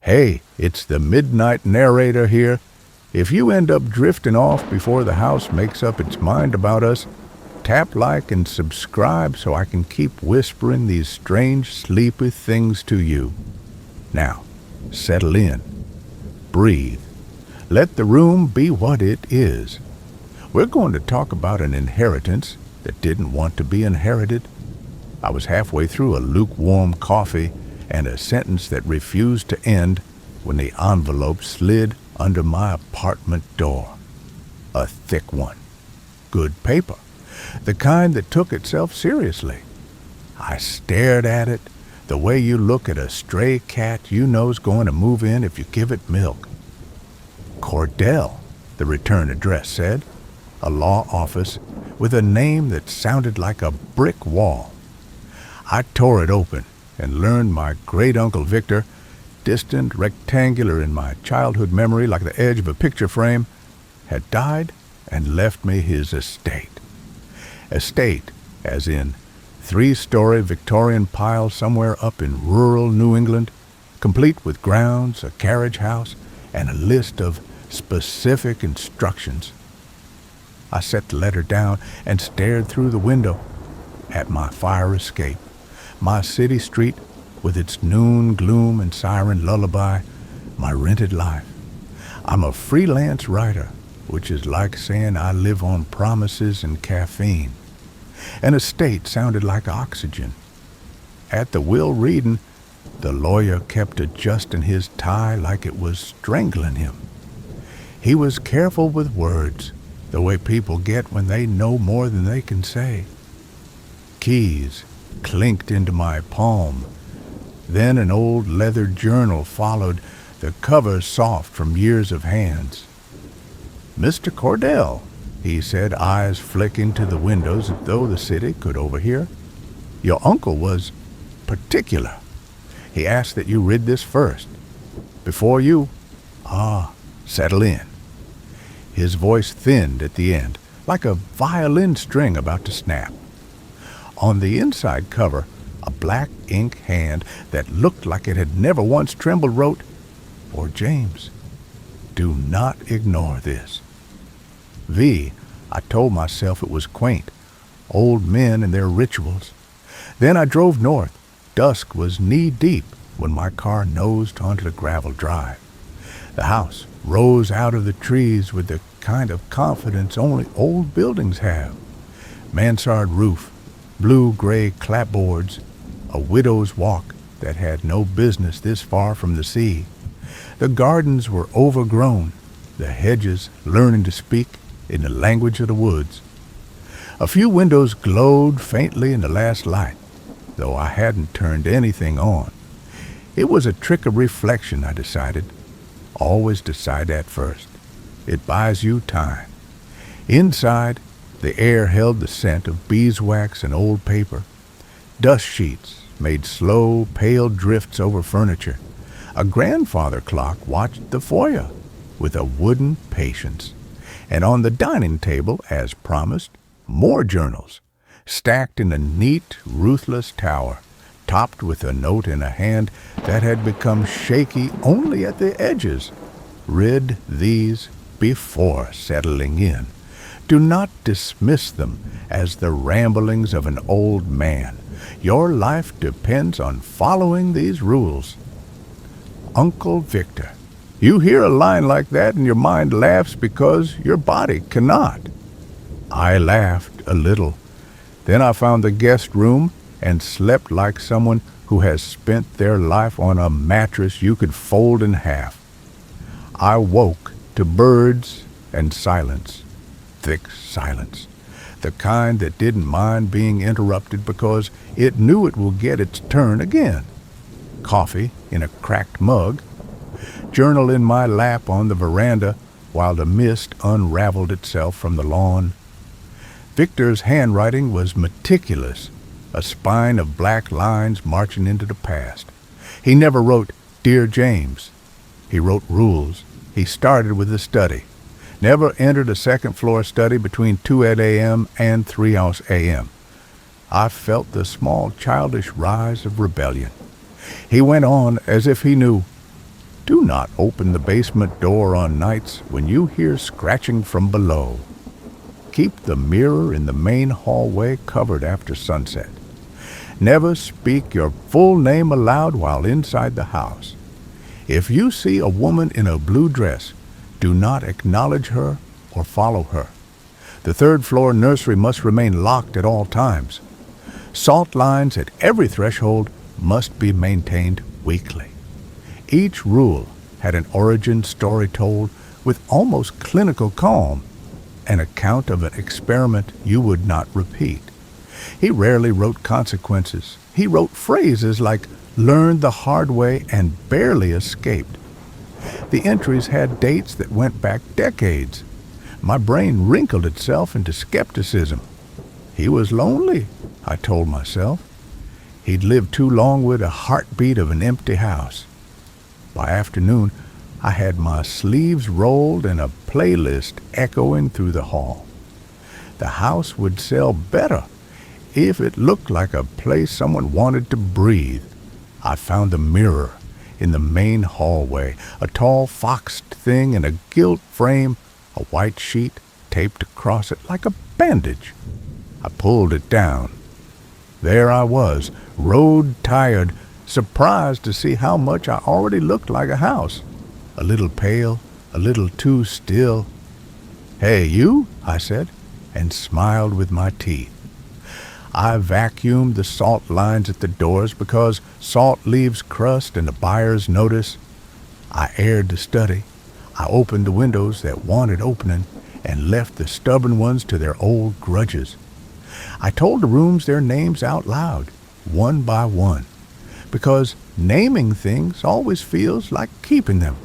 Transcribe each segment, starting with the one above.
Hey, it's the midnight narrator here. If you end up drifting off before the house makes up its mind about us, tap like and subscribe so I can keep whispering these strange, sleepy things to you. Now, settle in. Breathe. Let the room be what it is. We're going to talk about an inheritance that didn't want to be inherited. I was halfway through a lukewarm coffee and a sentence that refused to end when the envelope slid under my apartment door. A thick one. Good paper. The kind that took itself seriously. I stared at it, the way you look at a stray cat you know's going to move in if you give it milk. Cordell, the return address said, a law office with a name that sounded like a brick wall. I tore it open and learned my great-uncle Victor, distant, rectangular in my childhood memory like the edge of a picture frame, had died and left me his estate. Estate, as in 3-story Victorian pile somewhere up in rural New England, complete with grounds, a carriage house, and a list of specific instructions. I set the letter down and stared through the window at my fire escape, my city street with its noon gloom and siren lullaby, my rented life. I'm a freelance writer, which is like saying I live on promises and caffeine. An estate sounded like oxygen. At the will reading, the lawyer kept adjusting his tie like it was strangling him. He was careful with words, the way people get when they know more than they can say. Keys clinked into my palm. Then an old leather journal followed, the cover soft from years of hands. "Mr. Cordell," he said, eyes flicking to the windows as though the city could overhear. "Your uncle was particular. He asked that you read this first. Before you, settle in." His voice thinned at the end, like a violin string about to snap. On the inside cover, a black ink hand that looked like it had never once trembled wrote, "For James, do not ignore this." I told myself it was quaint, old men and their rituals. Then I drove north. Dusk was knee-deep when my car nosed onto the gravel drive. The house rose out of the trees with the kind of confidence only old buildings have. Mansard roof, blue-gray clapboards, a widow's walk that had no business this far from the sea. The gardens were overgrown, the hedges learning to speak in the language of the woods. A few windows glowed faintly in the last light, though I hadn't turned anything on. It was a trick of reflection, I decided. Always decide that first. It buys you time. Inside, the air held the scent of beeswax and old paper. Dust sheets made slow, pale drifts over furniture. A grandfather clock watched the foyer with a wooden patience. And on the dining table, as promised, more journals, stacked in a neat, ruthless tower, topped with a note in a hand that had become shaky only at the edges. Read these before settling in. Do not dismiss them as the ramblings of an old man. Your life depends on following these rules. Uncle Victor. You hear a line like that and your mind laughs because your body cannot. I laughed a little. Then I found the guest room and slept like someone who has spent their life on a mattress you could fold in half. I woke to birds and silence, thick silence, the kind that didn't mind being interrupted because it knew it will get its turn again. Coffee in a cracked mug, journal in my lap on the veranda while the mist unraveled itself from the lawn. Victor's handwriting was meticulous, a spine of black lines marching into the past. He never wrote, "Dear James." He wrote rules. He started with the study. Never entered a second-floor study between 2 a.m. and 3 a.m. I felt the small childish rise of rebellion. He went on as if he knew, Do not open the basement door on nights when you hear scratching from below. Keep the mirror in the main hallway covered after sunset. Never speak your full name aloud while inside the house. If you see a woman in a blue dress, do not acknowledge her or follow her. The third-floor nursery must remain locked at all times. Salt lines at every threshold must be maintained weekly. Each rule had an origin story told with almost clinical calm, an account of an experiment you would not repeat. He rarely wrote consequences. He wrote phrases like learned the hard way and barely escaped. The entries had dates that went back decades. My brain wrinkled itself into skepticism. He was lonely, I told myself. He'd lived too long with a heartbeat of an empty house. By afternoon, I had my sleeves rolled and a playlist echoing through the hall. The house would sell better if it looked like a place someone wanted to breathe. I found a mirror in the main hallway, a tall foxed thing in a gilt frame, a white sheet taped across it like a bandage. I pulled it down. There I was, road-tired, surprised to see how much I already looked like a house. A little pale, a little too still. "Hey, you," I said, and smiled with my teeth. I vacuumed the salt lines at the doors because salt leaves crust and the buyer's notice. I aired the study. I opened the windows that wanted opening and left the stubborn ones to their old grudges. I told the rooms their names out loud, one by one, because naming things always feels like keeping them.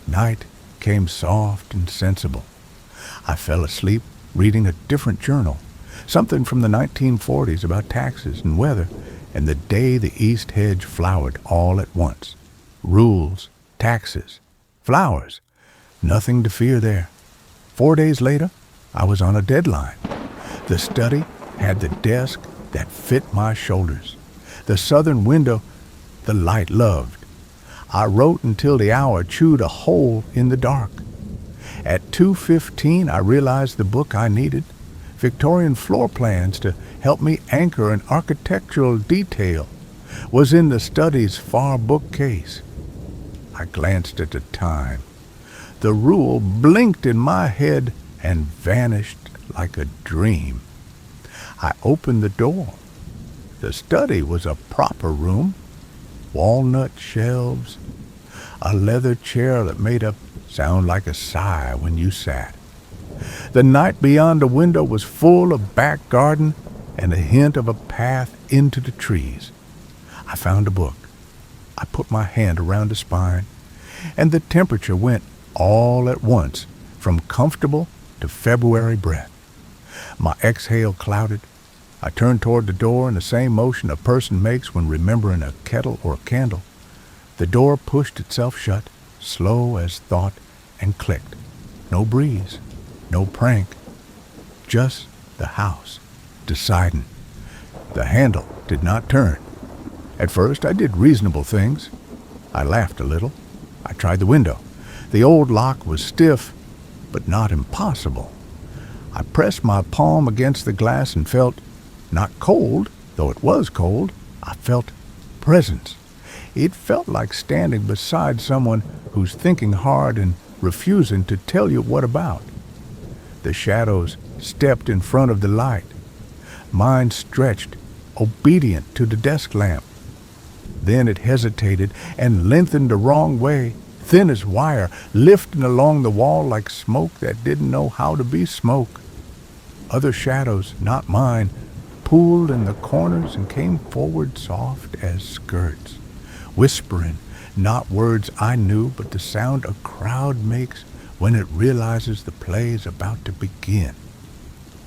Night came soft and sensible. I fell asleep reading a different journal, something from the 1940s about taxes and weather and the day the East Hedge flowered all at once. Rules, taxes, flowers, nothing to fear there. 4 days later, I was on a deadline. The study had the desk that fit my shoulders. The southern window the light loved. I wrote until the hour chewed a hole in the dark. At 2:15, I realized the book I needed, Victorian floor plans to help me anchor an architectural detail, was in the study's far bookcase. I glanced at the time. The rule blinked in my head and vanished like a dream. I opened the door. The study was a proper room. Walnut shelves, a leather chair that made a sound like a sigh when you sat. The night beyond the window was full of back garden and a hint of a path into the trees. I found a book. I put my hand around the spine, and the temperature went all at once from comfortable to February breath. My exhale clouded. I turned toward the door in the same motion a person makes when remembering a kettle or a candle. The door pushed itself shut, slow as thought, and clicked. No breeze, no prank, just the house, deciding. The handle did not turn. At first I did reasonable things. I laughed a little. I tried the window. The old lock was stiff, but not impossible. I pressed my palm against the glass and felt, not cold, though it was cold, I felt presence. It felt like standing beside someone who's thinking hard and refusing to tell you what about. The shadows stepped in front of the light. Mine stretched, obedient to the desk lamp. Then it hesitated and lengthened the wrong way, thin as wire, lifting along the wall like smoke that didn't know how to be smoke. Other shadows, not mine, pooled in the corners and came forward soft as skirts, whispering, not words I knew, but the sound a crowd makes when it realizes the play is about to begin.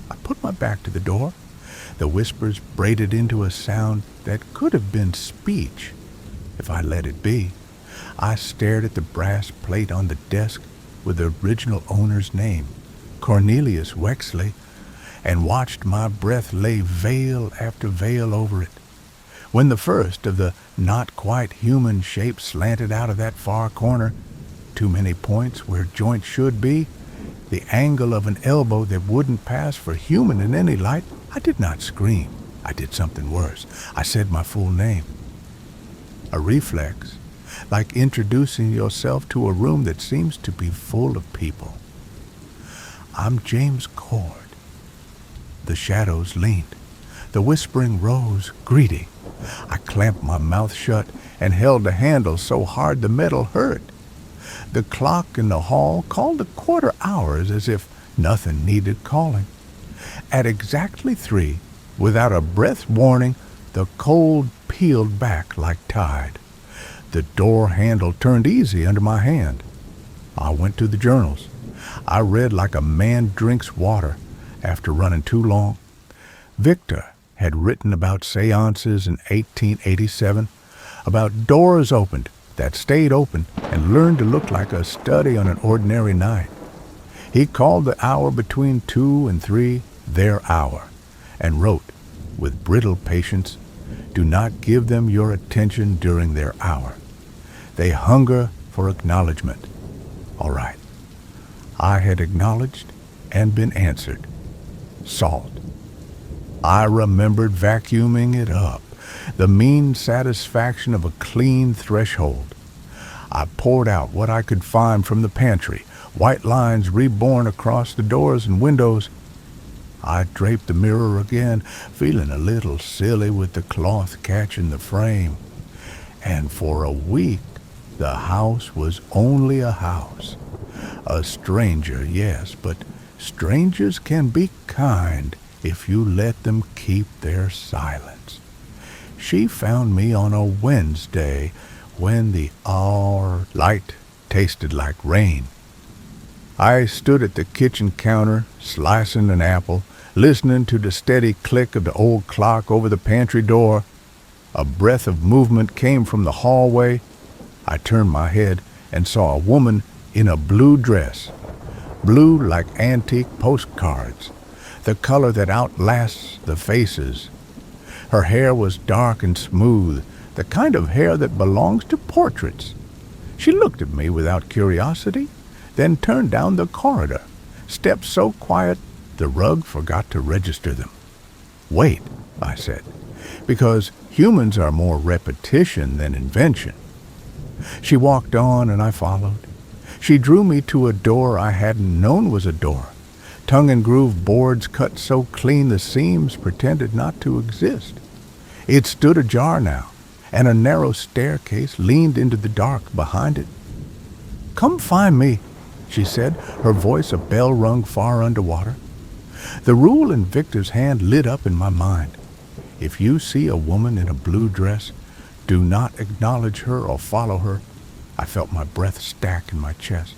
I put my back to the door. The whispers braided into a sound that could have been speech, if I let it be. I stared at the brass plate on the desk with the original owner's name, Cornelius Wexley, and watched my breath lay veil after veil over it. When the first of the not quite human shapes slanted out of that far corner, too many points where joints should be, the angle of an elbow that wouldn't pass for human in any light, I did not scream. I did something worse. I said my full name. A reflex, like introducing yourself to a room that seems to be full of people. I'm James Cord. The shadows leaned. The whispering rose, greeting. I clamped my mouth shut and held the handle so hard the metal hurt. The clock in the hall called a quarter hours as if nothing needed calling. At exactly 3, without a breath's warning, the cold peeled back like tide. The door handle turned easy under my hand. I went to the journals. I read like a man drinks water after running too long. Victor had written about seances in 1887, about doors opened that stayed open and learned to look like a study on an ordinary night. He called the hour between 2 and 3 their hour, and wrote, with brittle patience, do not give them your attention during their hour. They hunger for acknowledgement. All right. I had acknowledged and been answered. Salt. I remembered vacuuming it up, the mean satisfaction of a clean threshold. I poured out what I could find from the pantry, white lines reborn across the doors and windows. I draped the mirror again, feeling a little silly with the cloth catching the frame. And for a week, the house was only a house. A stranger, yes, but strangers can be kind if you let them keep their silence. She found me on a Wednesday when the hour light tasted like rain. I stood at the kitchen counter, slicing an apple, listening to the steady click of the old clock over the pantry door. A breath of movement came from the hallway. I turned my head and saw a woman in a blue dress, blue like antique postcards, the color that outlasts the faces. Her hair was dark and smooth, the kind of hair that belongs to portraits. She looked at me without curiosity, then turned down the corridor, steps so quiet the rug forgot to register them. Wait, I said, because humans are more repetition than invention. She walked on and I followed. She drew me to a door I hadn't known was a door. Tongue-and-groove boards cut so clean the seams pretended not to exist. It stood ajar now, and a narrow staircase leaned into the dark behind it. Come find me, she said, her voice a bell rung far underwater. The rule in Victor's hand lit up in my mind. If you see a woman in a blue dress, do not acknowledge her or follow her. I felt my breath stack in my chest.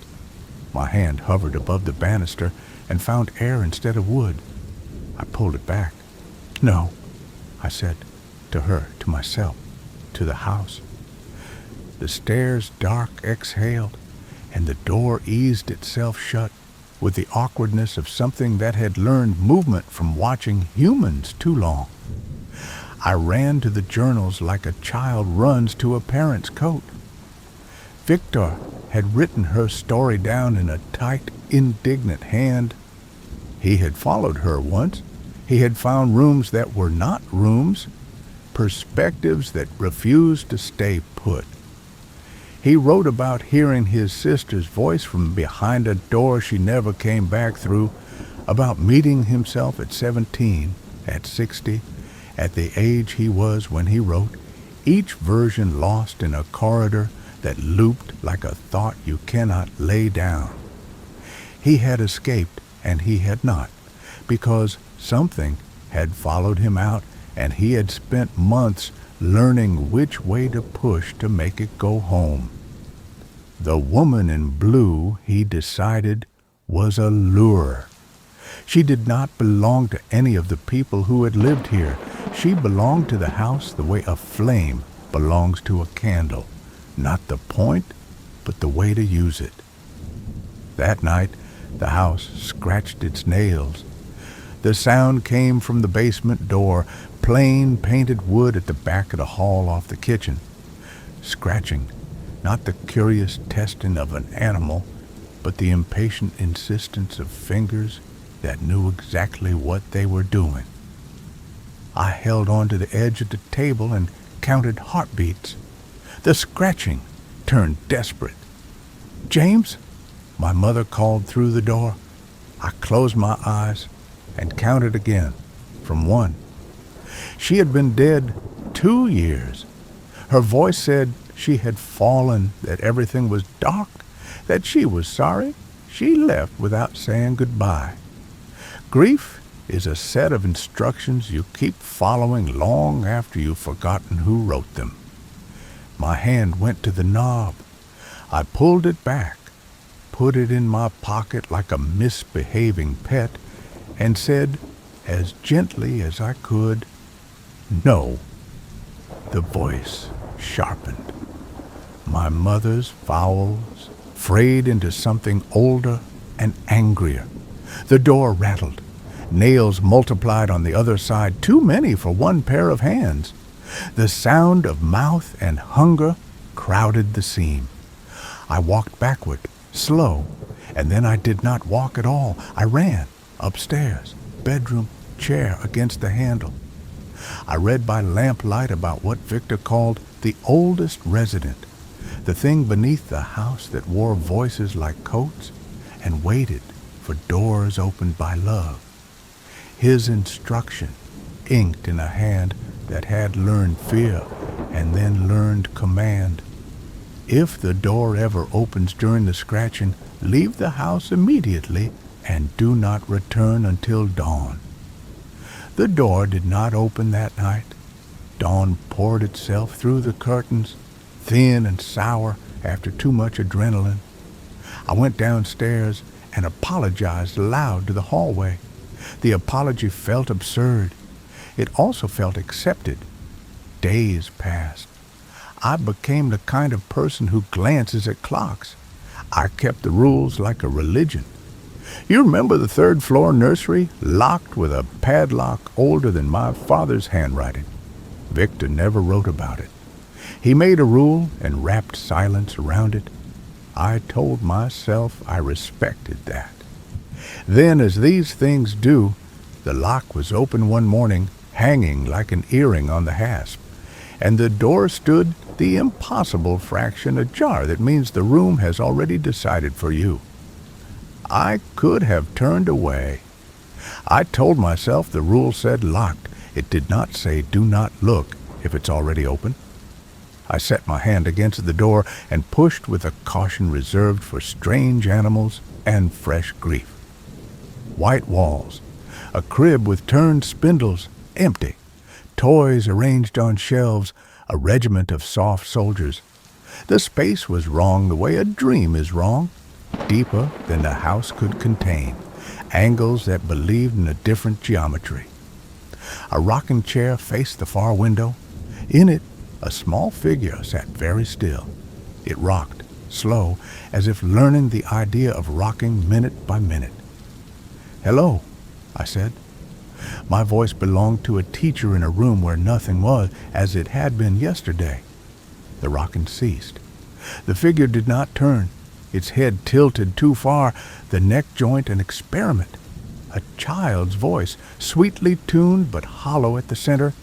My hand hovered above the banister and found air instead of wood. I pulled it back. No, I said, to her, to myself, to the house. The stairs dark exhaled, and the door eased itself shut with the awkwardness of something that had learned movement from watching humans too long. I ran to the journals like a child runs to a parent's coat. Victor had written her story down in a tight, indignant hand. He had followed her once. He had found rooms that were not rooms, perspectives that refused to stay put. He wrote about hearing his sister's voice from behind a door she never came back through, about meeting himself at 17, at 60, at the age he was when he wrote, each version lost in a corridor that looped like a thought you cannot lay down. He had escaped, and he had not, because something had followed him out, and he had spent months learning which way to push to make it go home. The woman in blue, he decided, was a lure. She did not belong to any of the people who had lived here. She belonged to the house the way a flame belongs to a candle. Not the point, but the way to use it. That night, the house scratched its nails. The sound came from the basement door, plain painted wood at the back of the hall off the kitchen. Scratching, not the curious testing of an animal, but the impatient insistence of fingers that knew exactly what they were doing. I held on to the edge of the table and counted heartbeats. The scratching turned desperate. "James?" my mother called through the door. I closed my eyes and counted again, from 1. She had been dead 2 years. Her voice said she had fallen, that everything was dark, that she was sorry. She left without saying goodbye. Grief is a set of instructions you keep following long after you've forgotten who wrote them. My hand went to the knob. I pulled it back, put it in my pocket like a misbehaving pet, and said, as gently as I could, "No." The voice sharpened. My mother's vowels frayed into something older and angrier. The door rattled. Nails multiplied on the other side, too many for one pair of hands. The sound of mouth and hunger crowded the seam. I walked backward, slow, and then I did not walk at all. I ran, upstairs, bedroom, chair against the handle. I read by lamplight about what Victor called the oldest resident, the thing beneath the house that wore voices like coats and waited for doors opened by love. His instruction, inked in a hand that had learned fear and then learned command. If the door ever opens during the scratching, leave the house immediately and do not return until dawn. The door did not open that night. Dawn poured itself through the curtains, thin and sour after too much adrenaline. I went downstairs and apologized aloud to the hallway. The apology felt absurd. It also felt accepted. Days passed. I became the kind of person who glances at clocks. I kept the rules like a religion. You remember the 3rd floor nursery, locked with a padlock older than my father's handwriting? Victor never wrote about it. He made a rule and wrapped silence around it. I told myself I respected that. Then, as these things do, the lock was open one morning, hanging like an earring on the hasp, and the door stood the impossible fraction ajar that means the room has already decided for you. I could have turned away. I told myself the rule said locked. It did not say do not look if it's already open. I set my hand against the door and pushed with a caution reserved for strange animals and fresh grief. White walls, a crib with turned spindles, empty, toys arranged on shelves, a regiment of soft soldiers. The space was wrong the way a dream is wrong, deeper than the house could contain, angles that believed in a different geometry. A rocking chair faced the far window. In it, a small figure sat very still. It rocked, slow, as if learning the idea of rocking minute by minute. "Hello," I said. My voice belonged to a teacher in a room where nothing was as it had been yesterday. The rocking ceased. The figure did not turn. Its head tilted too far, the neck joint an experiment. A child's voice, sweetly tuned but hollow at the center.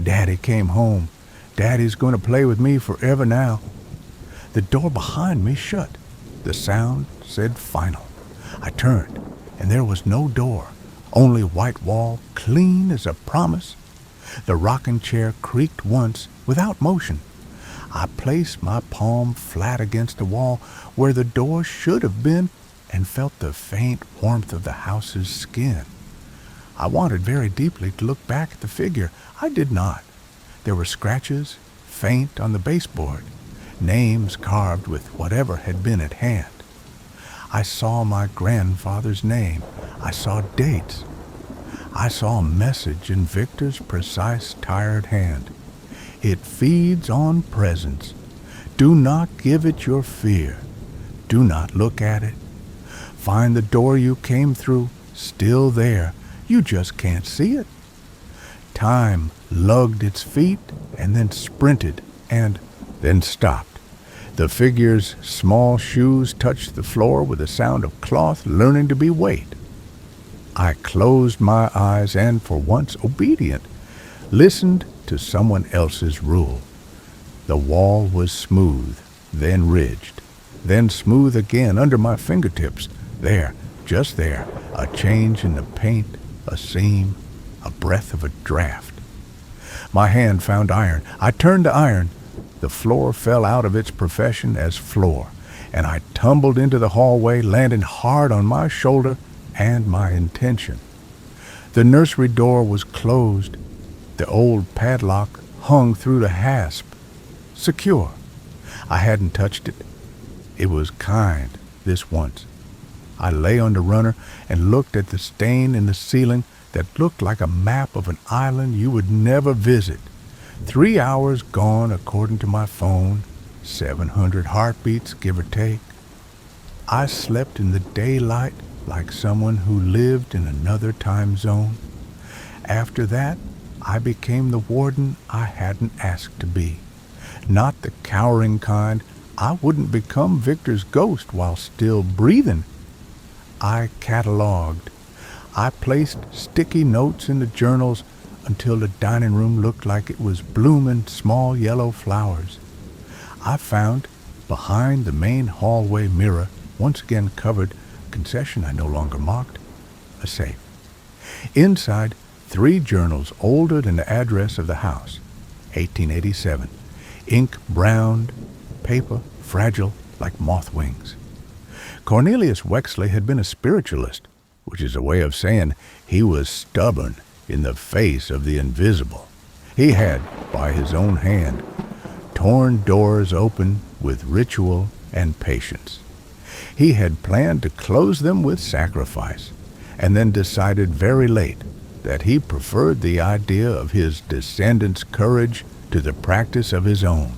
"Daddy came home. Daddy's going to play with me forever now." The door behind me shut. The sound said final. I turned, and there was no door, only white wall, clean as a promise. The rocking chair creaked once, without motion. I placed my palm flat against the wall where the door should have been and felt the faint warmth of the house's skin. I wanted very deeply to look back at the figure. I did not. There were scratches, faint on the baseboard, names carved with whatever had been at hand. I saw my grandfather's name. I saw dates. I saw a message in Victor's precise, tired hand. It feeds on presence. Do not give it your fear. Do not look at it. Find the door you came through, still there. You just can't see it. Time lugged its feet and then sprinted and then stopped. The figure's small shoes touched the floor with a sound of cloth learning to be weight. I closed my eyes and, for once obedient, listened to someone else's rule. The wall was smooth, then ridged, then smooth again under my fingertips. There, just there, a change in the paint, a seam, a breath of a draft. My hand found iron. I turned the iron. The floor fell out of its profession as floor, and I tumbled into the hallway, landing hard on my shoulder and my intention. The nursery door was closed. The old padlock hung through the hasp. Secure. I hadn't touched it. It was kind, this once. I lay on the runner and looked at the stain in the ceiling that looked like a map of an island you would never visit. 3 hours gone according to my phone, 700 heartbeats, give or take. I slept in the daylight like someone who lived in another time zone. After that, I became the warden I hadn't asked to be. Not the cowering kind. I wouldn't become Victor's ghost while still breathing. I cataloged. I placed sticky notes in the journals until the dining room looked like it was blooming small yellow flowers. I found, behind the main hallway mirror, once again covered, concession I no longer mocked, a safe. Inside, 3 journals older than the address of the house, 1887, ink browned, paper fragile like moth wings. Cornelius Wexley had been a spiritualist, which is a way of saying he was stubborn in the face of the invisible. He had, by his own hand, torn doors open with ritual and patience. He had planned to close them with sacrifice, and then decided very late that he preferred the idea of his descendants' courage to the practice of his own.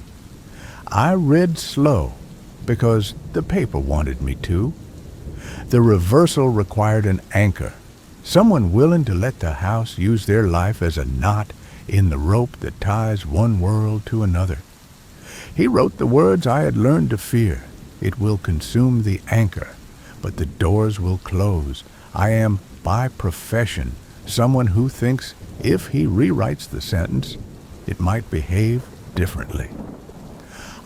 I read slow because the paper wanted me to. The reversal required an anchor, someone willing to let the house use their life as a knot in the rope that ties one world to another. He wrote the words I had learned to fear. It will consume the anchor, but the doors will close. I am, by profession, someone who thinks if he rewrites the sentence, it might behave differently.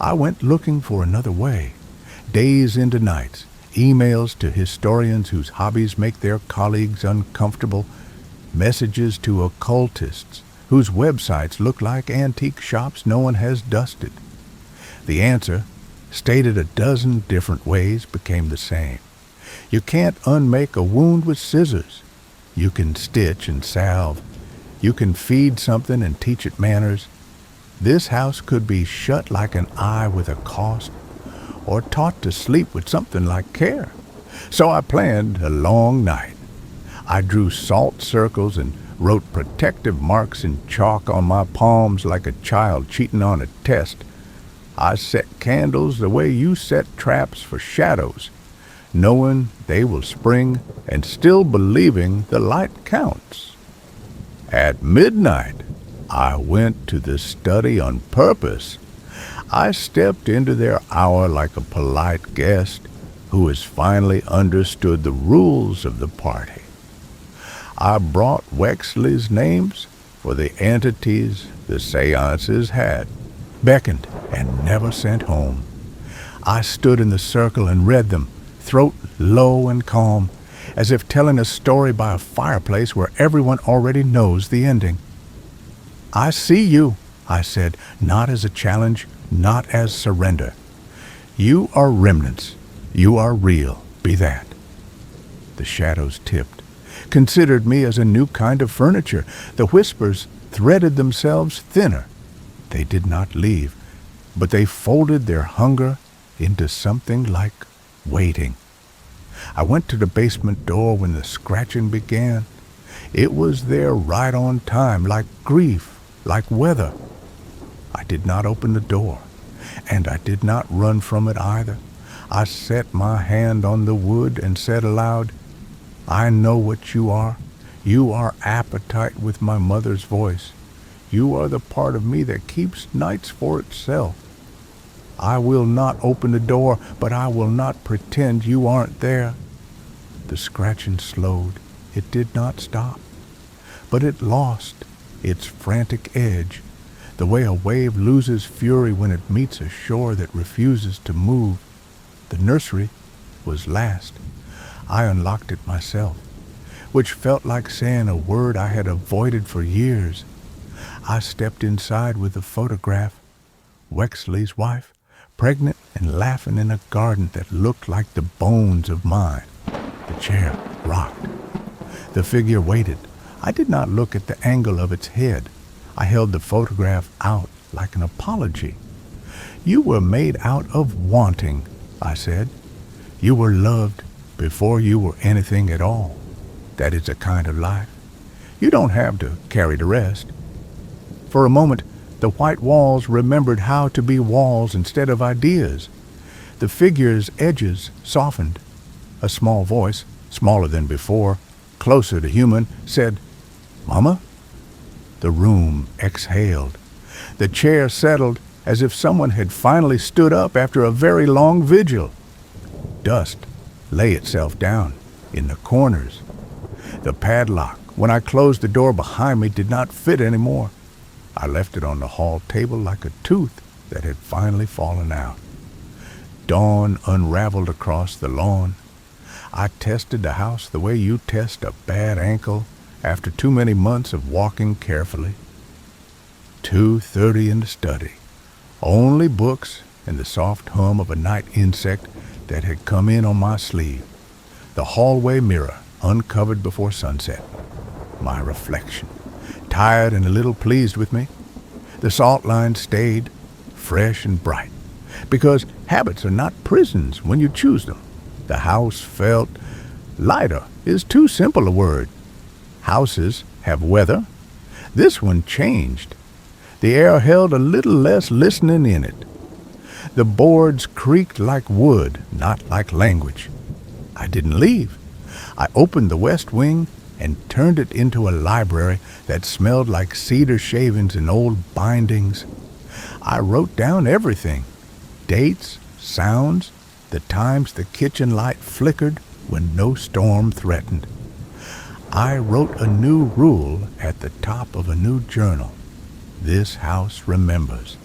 I went looking for another way. Days into nights, emails to historians whose hobbies make their colleagues uncomfortable, messages to occultists whose websites look like antique shops no one has dusted. The answer, stated a dozen different ways, became the same. You can't unmake a wound with scissors. You can stitch and salve. You can feed something and teach it manners. This house could be shut like an eye with a cost, or taught to sleep with something like care. So I planned a long night. I drew salt circles and wrote protective marks in chalk on my palms like a child cheating on a test. I set candles the way you set traps for shadows, knowing they will spring and still believing the light counts. At midnight, I went to the study on purpose. I stepped into their hour like a polite guest who has finally understood the rules of the party. I brought Wexley's names for the entities the seances had, beckoned and never sent home. I stood in the circle and read them, throat low and calm, as if telling a story by a fireplace where everyone already knows the ending. I see you, I said, not as a challenge, not as surrender. You are remnants. You are real. Be that. The shadows tipped, considered me as a new kind of furniture. The whispers threaded themselves thinner. They did not leave, but they folded their hunger into something like waiting. I went to the basement door when the scratching began. It was there right on time, like grief, like weather. I did not open the door, and I did not run from it either. I set my hand on the wood and said aloud, I know what you are. You are appetite with my mother's voice. You are the part of me that keeps nights for itself. I will not open the door, but I will not pretend you aren't there. The scratching slowed. It did not stop, but it lost its frantic edge, the way a wave loses fury when it meets a shore that refuses to move. The nursery was last. I unlocked it myself, which felt like saying a word I had avoided for years. I stepped inside with the photograph, Wexley's wife, pregnant and laughing in a garden that looked like the bones of mine. The chair rocked. The figure waited. I did not look at the angle of its head. I held the photograph out like an apology. You were made out of wanting, I said. You were loved before you were anything at all. That is a kind of life. You don't have to carry the rest. For a moment, the white walls remembered how to be walls instead of ideas. The figure's edges softened. A small voice, smaller than before, closer to human, said, "Mama?" The room exhaled. The chair settled as if someone had finally stood up after a very long vigil. Dust lay itself down in the corners. The padlock, when I closed the door behind me, did not fit anymore. I left it on the hall table like a tooth that had finally fallen out. Dawn unraveled across the lawn. I tested the house the way you test a bad ankle after too many months of walking carefully. 2:30 in the study. Only books and the soft hum of a night insect that had come in on my sleeve. The hallway mirror uncovered before sunset. My reflection, tired and a little pleased with me. The salt line stayed fresh and bright, because habits are not prisons when you choose them. The house felt lighter is too simple a word. Houses have weather. This one changed. The air held a little less listening in it. The boards creaked like wood, not like language. I didn't leave. I opened the west wing and turned it into a library that smelled like cedar shavings and old bindings. I wrote down everything, dates, sounds, the times the kitchen light flickered when no storm threatened. I wrote a new rule at the top of a new journal. This house remembers.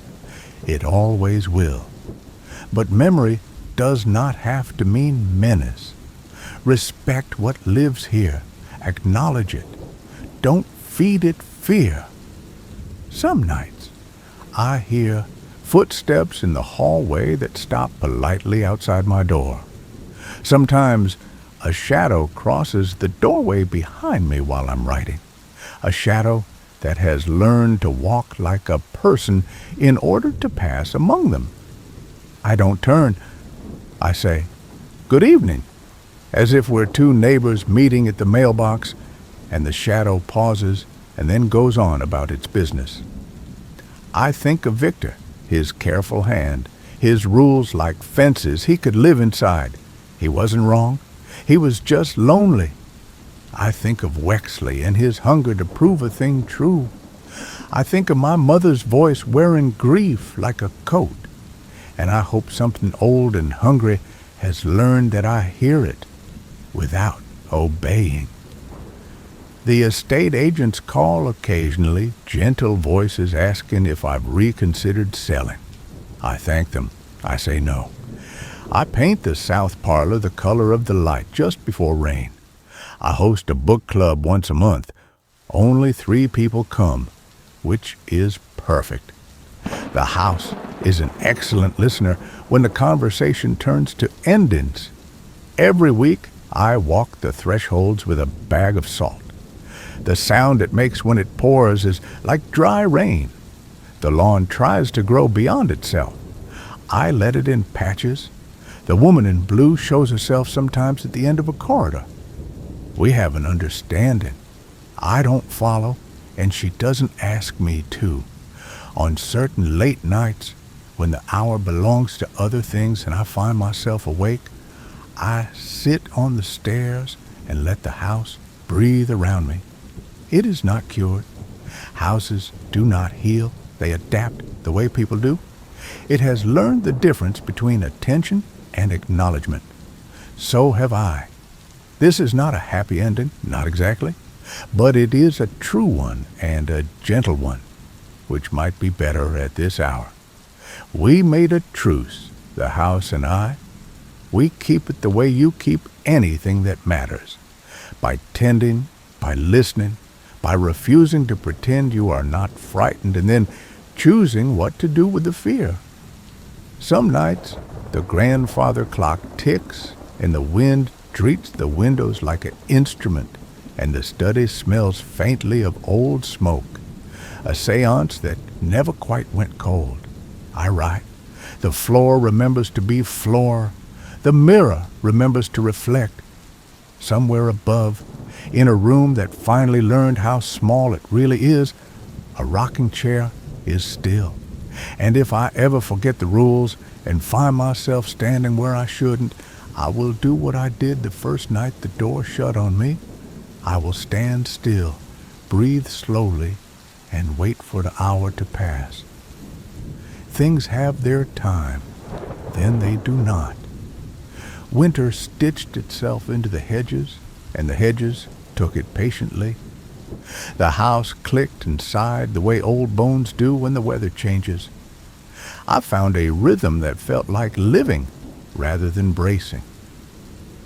It always will. But memory does not have to mean menace. Respect what lives here. Acknowledge it. Don't feed it fear. Some nights I hear footsteps in the hallway that stop politely outside my door. Sometimes a shadow crosses the doorway behind me while I'm writing. A shadow that has learned to walk like a person in order to pass among them. I don't turn. I say, "Good evening," as if we're two neighbors meeting at the mailbox, and the shadow pauses and then goes on about its business. I think of Victor, his careful hand, his rules like fences he could live inside. He wasn't wrong. He was just lonely. I think of Wexley and his hunger to prove a thing true. I think of my mother's voice wearing grief like a coat, and I hope something old and hungry has learned that I hear it without obeying. The estate agents call occasionally, gentle voices asking if I've reconsidered selling. I thank them. I say no. I paint the south parlor the color of the light just before rain. I host a book club once a month. Only 3 people come, which is perfect. The house is an excellent listener when the conversation turns to endings. Every week, I walk the thresholds with a bag of salt. The sound it makes when it pours is like dry rain. The lawn tries to grow beyond itself. I let it in patches. The woman in blue shows herself sometimes at the end of a corridor. We have an understanding. I don't follow, and she doesn't ask me to. On certain late nights, when the hour belongs to other things and I find myself awake, I sit on the stairs and let the house breathe around me. It is not cured. Houses do not heal. They adapt the way people do. It has learned the difference between attention and acknowledgement. So have I. This is not a happy ending, not exactly, but it is a true one and a gentle one, which might be better at this hour. We made a truce, the house and I. We keep it the way you keep anything that matters, by tending, by listening, by refusing to pretend you are not frightened and then choosing what to do with the fear. Some nights, the grandfather clock ticks and the wind treats the windows like an instrument and the study smells faintly of old smoke, a seance that never quite went cold. I write. The floor remembers to be floor. The mirror remembers to reflect. Somewhere above, in a room that finally learned how small it really is, a rocking chair is still. And if I ever forget the rules and find myself standing where I shouldn't, I will do what I did the first night the door shut on me. I will stand still, breathe slowly, and wait for the hour to pass. Things have their time, then they do not. Winter stitched itself into the hedges, and the hedges took it patiently. The house clicked and sighed the way old bones do when the weather changes. I found a rhythm that felt like living rather than bracing.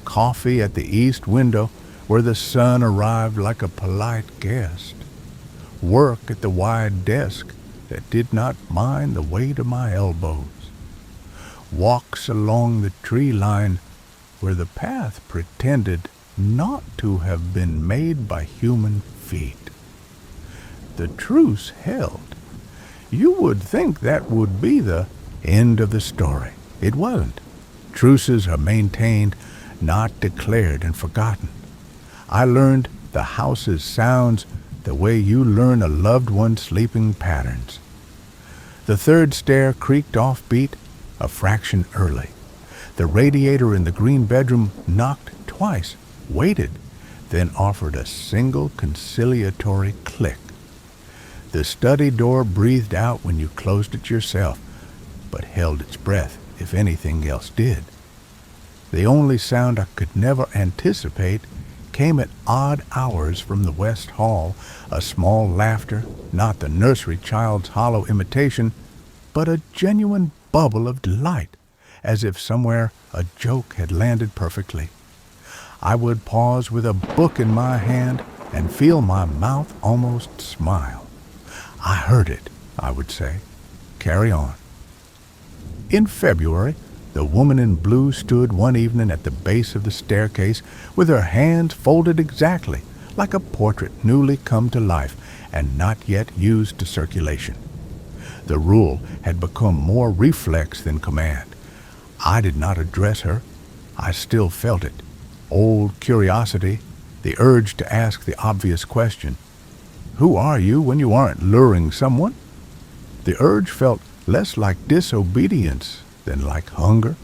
Coffee at the east window where the sun arrived like a polite guest. Work at the wide desk that did not mind the weight of my elbows. Walks along the tree line where the path pretended not to have been made by human feet. The truce held. You would think that would be the end of the story. It wasn't. Truces are maintained, not declared and forgotten. I learned the house's sounds the way you learn a loved one's sleeping patterns. The third stair creaked offbeat, a fraction early. The radiator in the green bedroom knocked twice, waited, then offered a single conciliatory click. The study door breathed out when you closed it yourself, but held its breath if anything else did. The only sound I could never anticipate came at odd hours from the west hall, a small laughter, not the nursery child's hollow imitation, but a genuine bubble of delight, as if somewhere a joke had landed perfectly. I would pause with a book in my hand and feel my mouth almost smile. I heard it, I would say. Carry on. In February, the woman in blue stood one evening at the base of the staircase with her hands folded exactly like a portrait newly come to life and not yet used to circulation. The rule had become more reflex than command. I did not address her. I still felt it. Old curiosity, the urge to ask the obvious question. Who are you when you aren't luring someone? The urge felt less like disobedience than like hunger.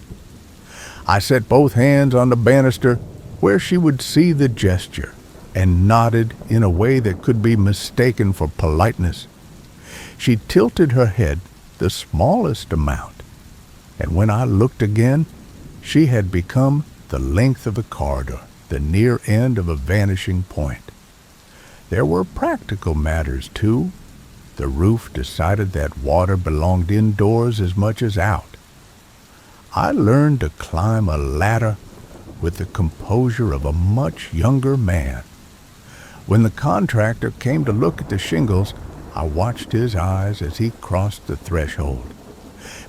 I set both hands on the banister where she would see the gesture and nodded in a way that could be mistaken for politeness. She tilted her head the smallest amount, and when I looked again, she had become the length of a corridor, the near end of a vanishing point. There were practical matters, too. The roof decided that water belonged indoors as much as out. I learned to climb a ladder with the composure of a much younger man. When the contractor came to look at the shingles, I watched his eyes as he crossed the threshold.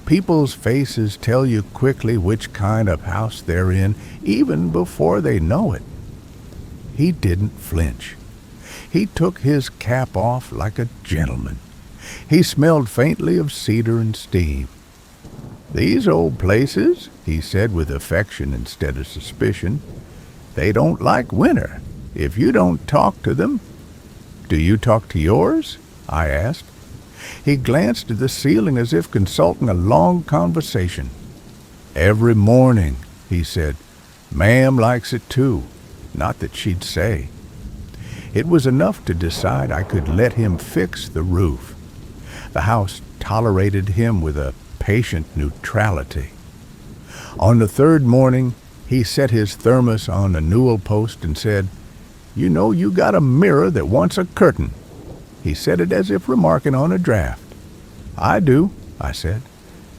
People's faces tell you quickly which kind of house they're in, even before they know it. He didn't flinch. He took his cap off like a gentleman. He smelled faintly of cedar and steam. "These old places," he said with affection instead of suspicion, "they don't like winter if you don't talk to them." "Do you talk to yours?" I asked. He glanced at the ceiling as if consulting a long conversation. "Every morning," he said. "Ma'am likes it too. Not that she'd say." It was enough to decide I could let him fix the roof. The house tolerated him with a patient neutrality. On the third morning, he set his thermos on a newel post and said, "You know you got a mirror that wants a curtain." He said it as if remarking on a draft. "I do," I said,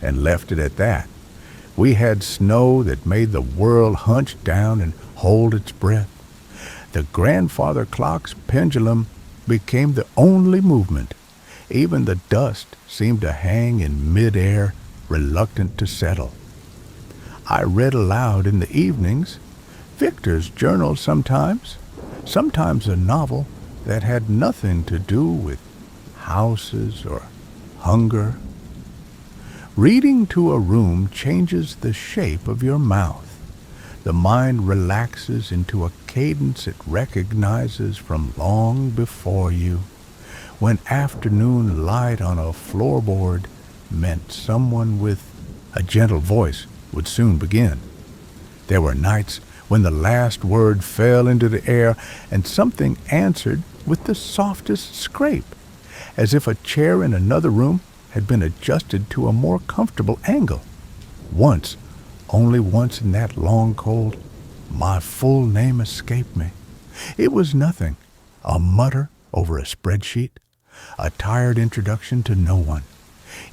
and left it at that. We had snow that made the world hunch down and hold its breath. The grandfather clock's pendulum became the only movement. Even the dust seemed to hang in mid-air, reluctant to settle. I read aloud in the evenings, Victor's journal sometimes a novel that had nothing to do with houses or hunger. Reading to a room changes the shape of your mouth. The mind relaxes into a cadence it recognizes from long before you, when afternoon light on a floorboard meant someone with a gentle voice would soon begin. There were nights when the last word fell into the air and something answered with the softest scrape, as if a chair in another room had been adjusted to a more comfortable angle. Once, only once in that long cold, my full name escaped me. It was nothing, a mutter over a spreadsheet, a tired introduction to no one.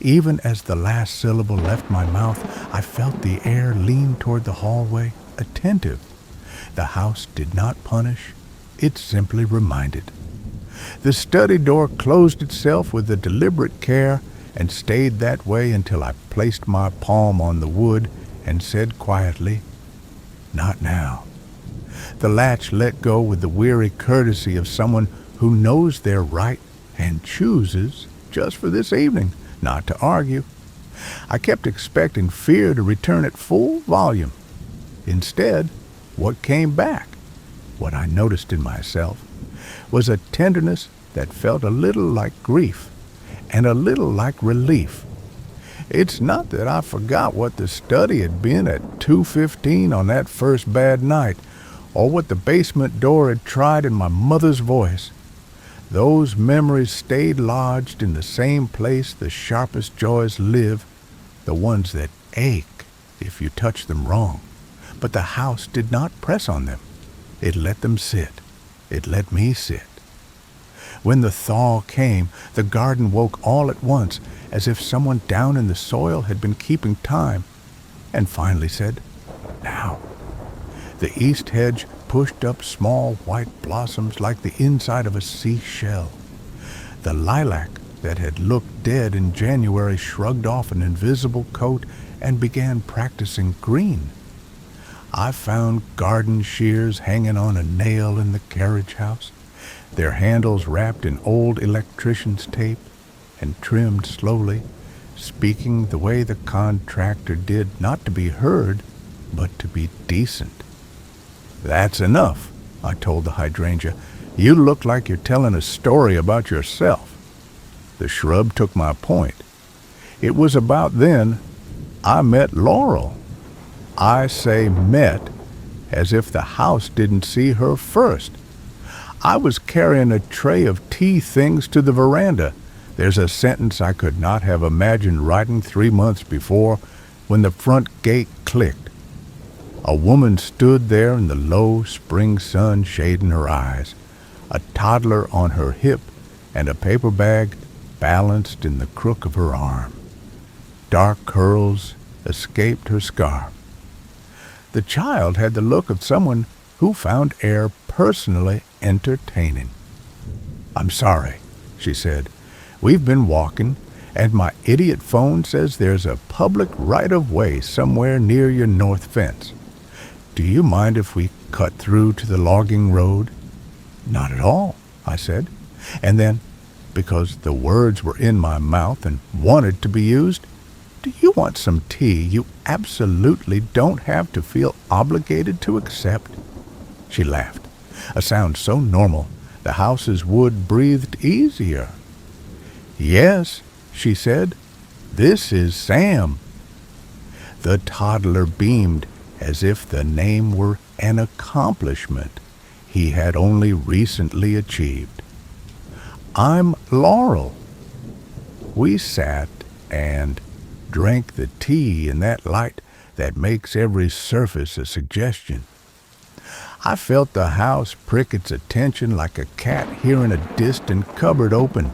Even as the last syllable left my mouth, I felt the air lean toward the hallway, attentive. The house did not punish, it simply reminded. The study door closed itself with a deliberate care and stayed that way until I placed my palm on the wood and said quietly, "Not now." The latch let go with the weary courtesy of someone who knows they're right and chooses, just for this evening, not to argue. I kept expecting fear to return at full volume. Instead, what came back, what I noticed in myself, was a tenderness that felt a little like grief and a little like relief. It's not that I forgot what the study had been at 2:15 on that first bad night, or what the basement door had tried in my mother's voice. Those memories stayed lodged in the same place the sharpest joys live, the ones that ache if you touch them wrong. But the house did not press on them. It let them sit. It let me sit. When the thaw came, the garden woke all at once, as if someone down in the soil had been keeping time, and finally said, "Now." The east hedge pushed up small white blossoms like the inside of a seashell. The lilac that had looked dead in January shrugged off an invisible coat and began practicing green. I found garden shears hanging on a nail in the carriage house, their handles wrapped in old electrician's tape and trimmed slowly, speaking the way the contractor did, not to be heard, but to be decent. "That's enough," I told the hydrangea. "You look like you're telling a story about yourself." The shrub took my point. It was about then I met Laurel. I say met as if the house didn't see her first. I was carrying a tray of tea things to the veranda. There's a sentence I could not have imagined writing 3 months before, when the front gate clicked. A woman stood there in the low spring sun shading her eyes, a toddler on her hip and a paper bag balanced in the crook of her arm. Dark curls escaped her scarf. The child had the look of someone who found air personally entertaining. "I'm sorry," she said. "We've been walking, and my idiot phone says there's a public right-of-way somewhere near your north fence. Do you mind if we cut through to the logging road?" "Not at all," I said. And then, because the words were in my mouth and wanted to be used, "Do you want some tea you absolutely don't have to feel obligated to accept?" She laughed, a sound so normal the house's wood breathed easier. "Yes," she said, "this is Sam." The toddler beamed as if the name were an accomplishment. he had only recently achieved. "I'm Laurel." We sat and drank the tea in that light that makes every surface a suggestion. I felt the house prick its attention like a cat hearing a distant cupboard open.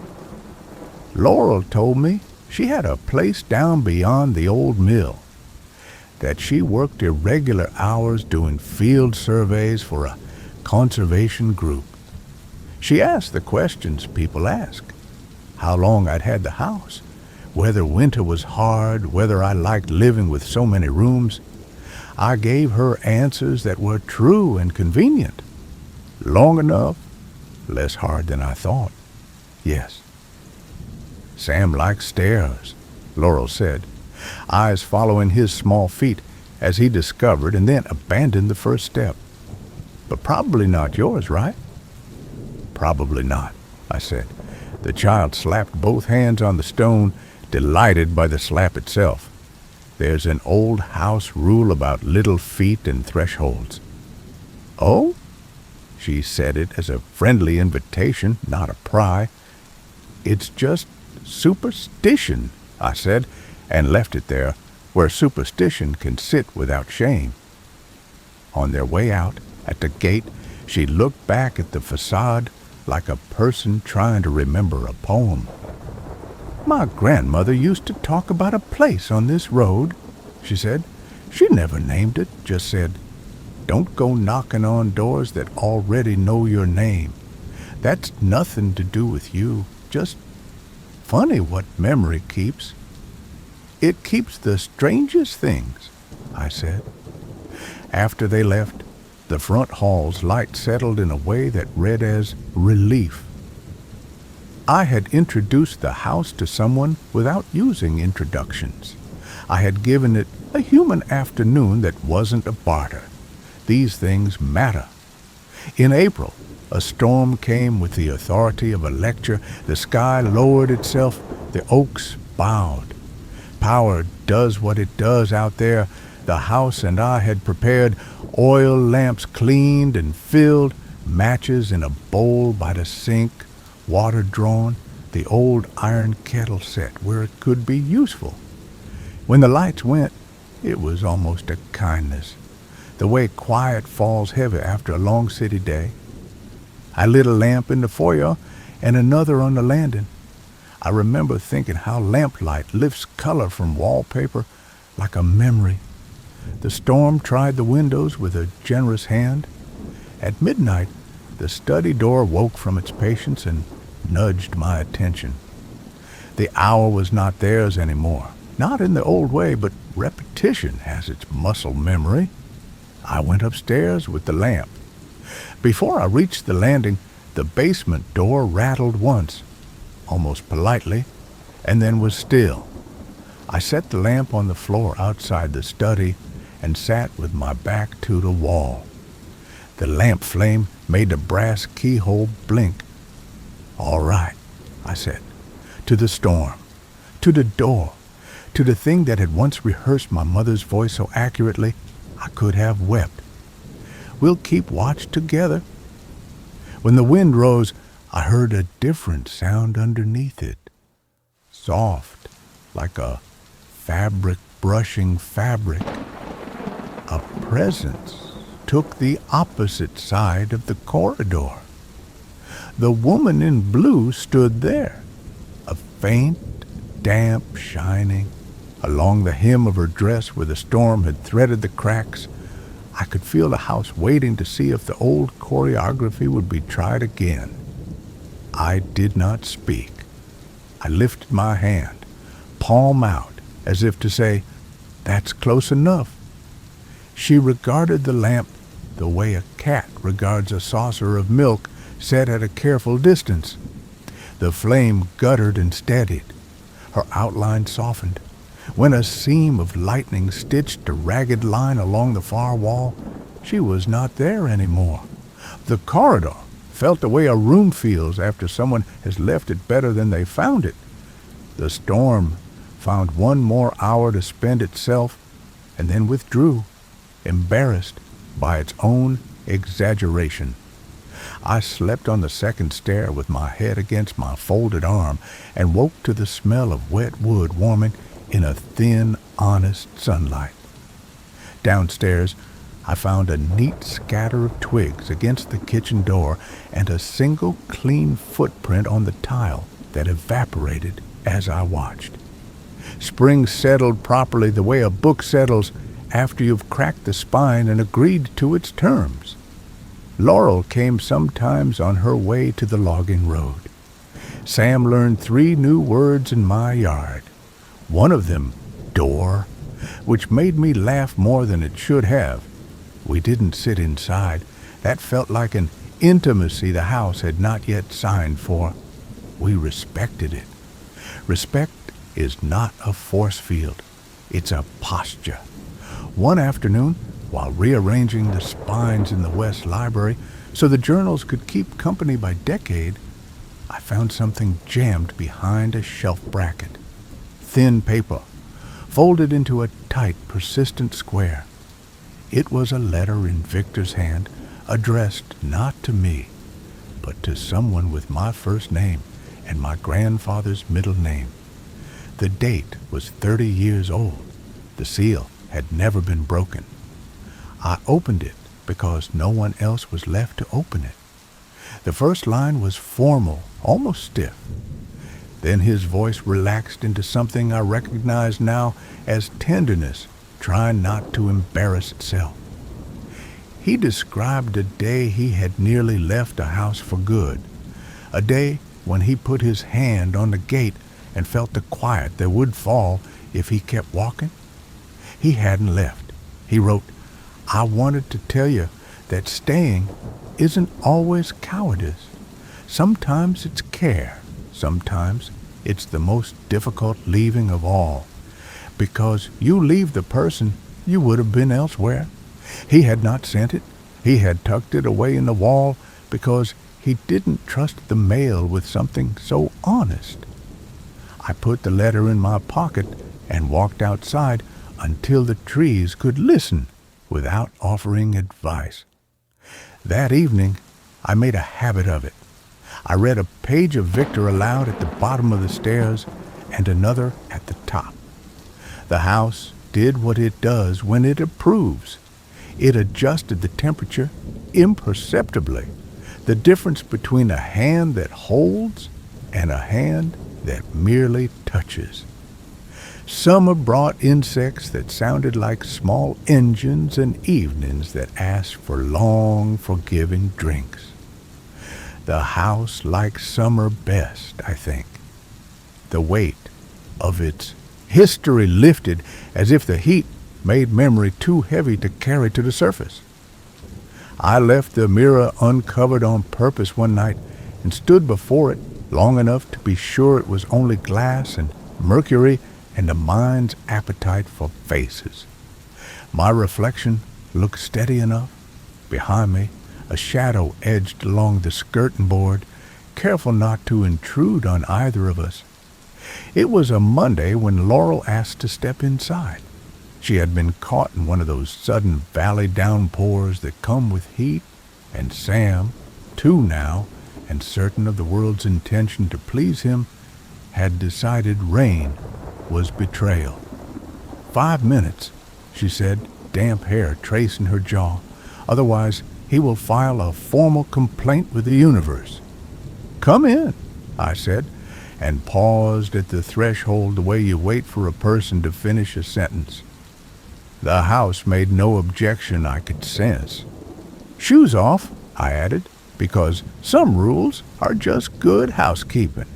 Laurel told me she had a place down beyond the old mill, that she worked irregular hours doing field surveys for a conservation group. She asked the questions people ask: how long I'd had the house, whether winter was hard, whether I liked living with so many rooms. I gave her answers that were true and convenient. Long enough, less hard than I thought. Yes. "Sam likes stairs," Laurel said, eyes following his small feet as he discovered and then abandoned the first step. "But probably not yours, right?" "Probably not," I said. The child slapped both hands on the stone, delighted by the slap itself. "There's an old house rule about little feet and thresholds." "Oh?" She said it as a friendly invitation, not a pry. "It's just superstition," I said, and left it there, where superstition can sit without shame. On their way out, at the gate, she looked back at the facade like a person trying to remember a poem. "My grandmother used to talk about a place on this road," she said. "She never named it, just said, 'Don't go knocking on doors that already know your name. That's nothing to do with you. Just funny what memory keeps.'" "It keeps the strangest things," I said. After they left, the front hall's light settled in a way that read as relief. I had introduced the house to someone without using introductions. I had given it a human afternoon that wasn't a barter. These things matter. In April, a storm came with the authority of a lecture. The sky lowered itself. The oaks bowed. Power does what it does out there. The house and I had prepared oil lamps cleaned and filled, matches in a bowl by the sink, water drawn, the old iron kettle set where it could be useful. When the lights went, it was almost a kindness, the way quiet falls heavy after a long city day. I lit a lamp in the foyer and another on the landing. I remember thinking how lamplight lifts color from wallpaper like a memory. The storm tried the windows with a generous hand. At midnight, the study door woke from its patience and nudged my attention. The hour was not theirs anymore, not in the old way, but repetition has its muscle memory. I went upstairs with the lamp. Before I reached the landing, the basement door rattled once, almost politely, and then was still. I set the lamp on the floor outside the study and sat with my back to the wall. The lamp flame made the brass keyhole blink. "All right," I said, to the storm, to the door, to the thing that had once rehearsed my mother's voice so accurately I could have wept. "We'll keep watch together." When the wind rose, I heard a different sound underneath it, soft, like a fabric brushing fabric. A presence took the opposite side of the corridor. The woman in blue stood there, a faint, damp shining. Along the hem of her dress where the storm had threaded the cracks, I could feel the house waiting to see if the old choreography would be tried again. I did not speak. I lifted my hand, palm out, as if to say, "That's close enough." She regarded the lamp the way a cat regards a saucer of milk set at a careful distance. The flame guttered and steadied. Her outline softened. When a seam of lightning stitched a ragged line along the far wall, she was not there anymore. The corridor felt the way a room feels after someone has left it better than they found it. The storm found one more hour to spend itself and then withdrew, embarrassed by its own exaggeration. I slept on the second stair with my head against my folded arm and woke to the smell of wet wood warming in a thin, honest sunlight. Downstairs, I found a neat scatter of twigs against the kitchen door and a single clean footprint on the tile that evaporated as I watched. Spring settled properly the way a book settles after you've cracked the spine and agreed to its terms. Laurel came sometimes on her way to the logging road. Sam learned 3 new words in my yard. One of them, door, which made me laugh more than it should have. We didn't sit inside. That felt like an intimacy the house had not yet signed for. We respected it. Respect is not a force field. It's a posture. One afternoon, while rearranging the spines in the West Library so the journals could keep company by decade, I found something jammed behind a shelf bracket. Thin paper, folded into a tight, persistent square. It was a letter in Victor's hand, addressed not to me, but to someone with my first name and my grandfather's middle name. The date was 30 years old. The seal had never been broken. I opened it because no one else was left to open it. The first line was formal, almost stiff. Then his voice relaxed into something I recognize now as tenderness, trying not to embarrass itself. He described a day he had nearly left the house for good, a day when he put his hand on the gate and felt the quiet that would fall if he kept walking. He hadn't left. He wrote, "I wanted to tell you that staying isn't always cowardice. Sometimes it's care. Sometimes it's the most difficult leaving of all, because you leave the person you would have been elsewhere." He had not sent it. He had tucked it away in the wall because he didn't trust the mail with something so honest. I put the letter in my pocket and walked outside until the trees could listen without offering advice. That evening, I made a habit of it. I read a page of Victor aloud at the bottom of the stairs and another at the top. The house did what it does when it approves. It adjusted the temperature imperceptibly, the difference between a hand that holds and a hand that merely touches. Summer brought insects that sounded like small engines and evenings that asked for long, forgiving drinks. The house liked summer best, I think. The weight of its history lifted as if the heat made memory too heavy to carry to the surface. I left the mirror uncovered on purpose one night and stood before it long enough to be sure it was only glass and mercury and the mind's appetite for faces. My reflection looked steady enough. Behind me, a shadow edged along the skirting board, careful not to intrude on either of us. It was a Monday when Laurel asked to step inside. She had been caught in one of those sudden valley downpours that come with heat, and Sam, too now, and certain of the world's intention to please him, had decided rain was betrayal. 5 minutes, she said, damp hair tracing her jaw. Otherwise, he will file a formal complaint with the universe. "Come in," I said, and paused at the threshold the way you wait for a person to finish a sentence. The house made no objection I could sense. "Shoes off," I added, because some rules are just good housekeeping.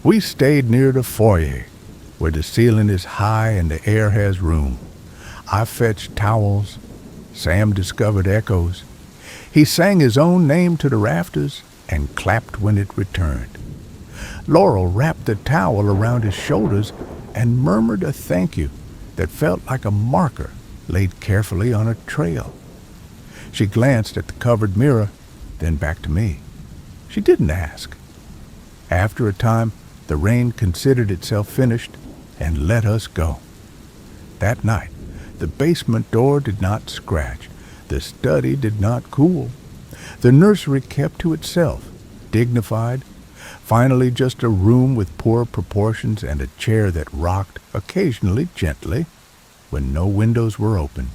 We stayed near the foyer, where the ceiling is high and the air has room. I fetched towels. Sam discovered echoes. He sang his own name to the rafters and clapped when it returned. Laurel wrapped the towel around his shoulders and murmured a thank you that felt like a marker laid carefully on a trail. She glanced at the covered mirror, then back to me. She didn't ask. After a time, the rain considered itself finished and let us go. That night, the basement door did not scratch. The study did not cool. The nursery kept to itself, dignified. Finally, just a room with poor proportions and a chair that rocked occasionally gently when no windows were open.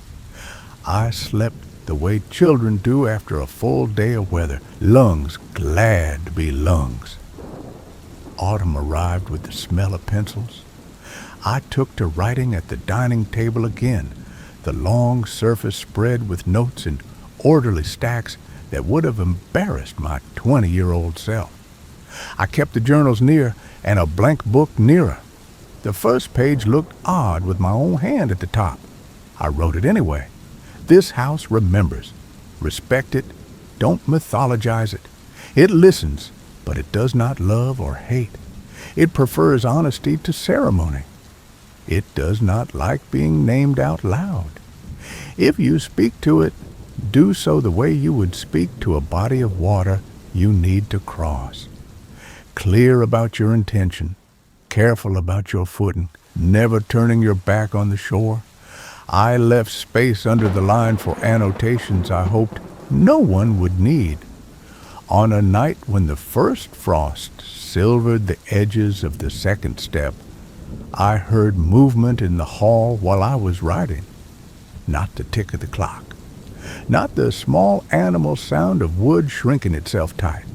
I slept the way children do after a full day of weather, lungs glad to be lungs. Autumn arrived with the smell of pencils. I took to writing at the dining table again, the long surface spread with notes in orderly stacks that would have embarrassed my 20-year-old self. I kept the journals near and a blank book nearer. The first page looked odd with my own hand at the top. I wrote it anyway. This house remembers. Respect it. Don't mythologize it. It listens, but it does not love or hate. It prefers honesty to ceremony. It does not like being named out loud. If you speak to it, do so the way you would speak to a body of water you need to cross. Clear about your intention, careful about your footing, never turning your back on the shore. I left space under the line for annotations I hoped no one would need. On a night when the first frost silvered the edges of the second step, I heard movement in the hall while I was writing. Not the tick of the clock. Not the small animal sound of wood shrinking itself tight.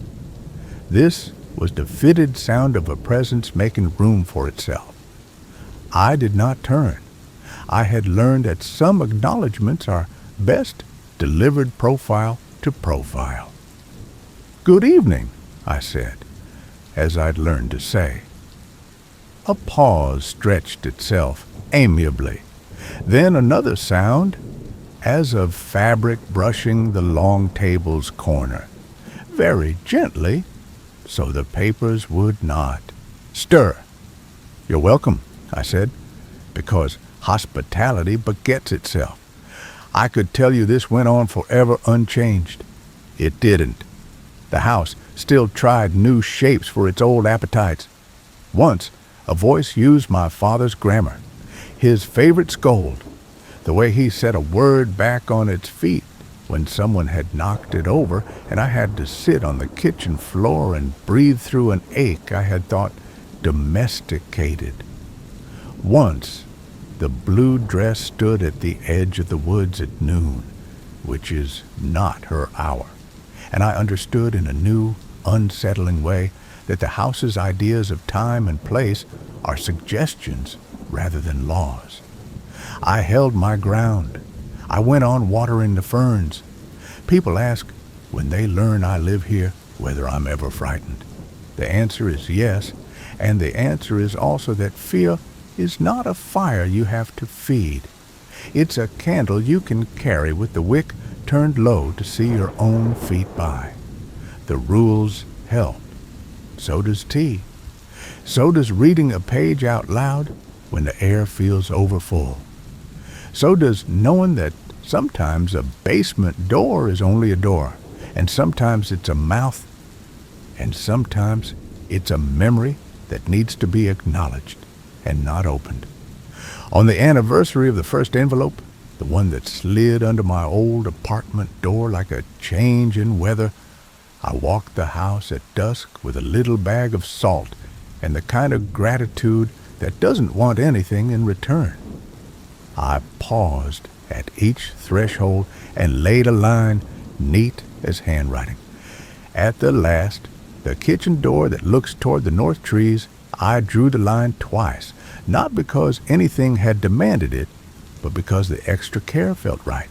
This was the fitted sound of a presence making room for itself. I did not turn. I had learned that some acknowledgments are best delivered profile to profile. "Good evening," I said, as I'd learned to say. A pause stretched itself amiably. Then another sound, as of fabric brushing the long table's corner, very gently, so the papers would not stir. "You're welcome," I said, because hospitality begets itself. I could tell you this went on forever unchanged. It didn't. The house still tried new shapes for its old appetites. Once, a voice used my father's grammar, his favorite scold, the way he set a word back on its feet when someone had knocked it over and I had to sit on the kitchen floor and breathe through an ache I had thought domesticated. Once, the blue dress stood at the edge of the woods at noon, which is not her hour, and I understood in a new, unsettling way that the house's ideas of time and place are suggestions rather than laws. I held my ground. I went on watering the ferns. People ask, when they learn I live here, whether I'm ever frightened. The answer is yes, and the answer is also that fear is not a fire you have to feed. It's a candle you can carry with the wick turned low to see your own feet by. The rules help. So does tea. So does reading a page out loud when the air feels overfull. So does knowing that sometimes a basement door is only a door, and sometimes it's a mouth, and sometimes it's a memory that needs to be acknowledged and not opened. On the anniversary of the first envelope, the one that slid under my old apartment door like a change in weather, I walked the house at dusk with a little bag of salt and the kind of gratitude that doesn't want anything in return. I paused at each threshold and laid a line neat as handwriting. At the last, the kitchen door that looks toward the north trees, I drew the line twice, not because anything had demanded it, but because the extra care felt right.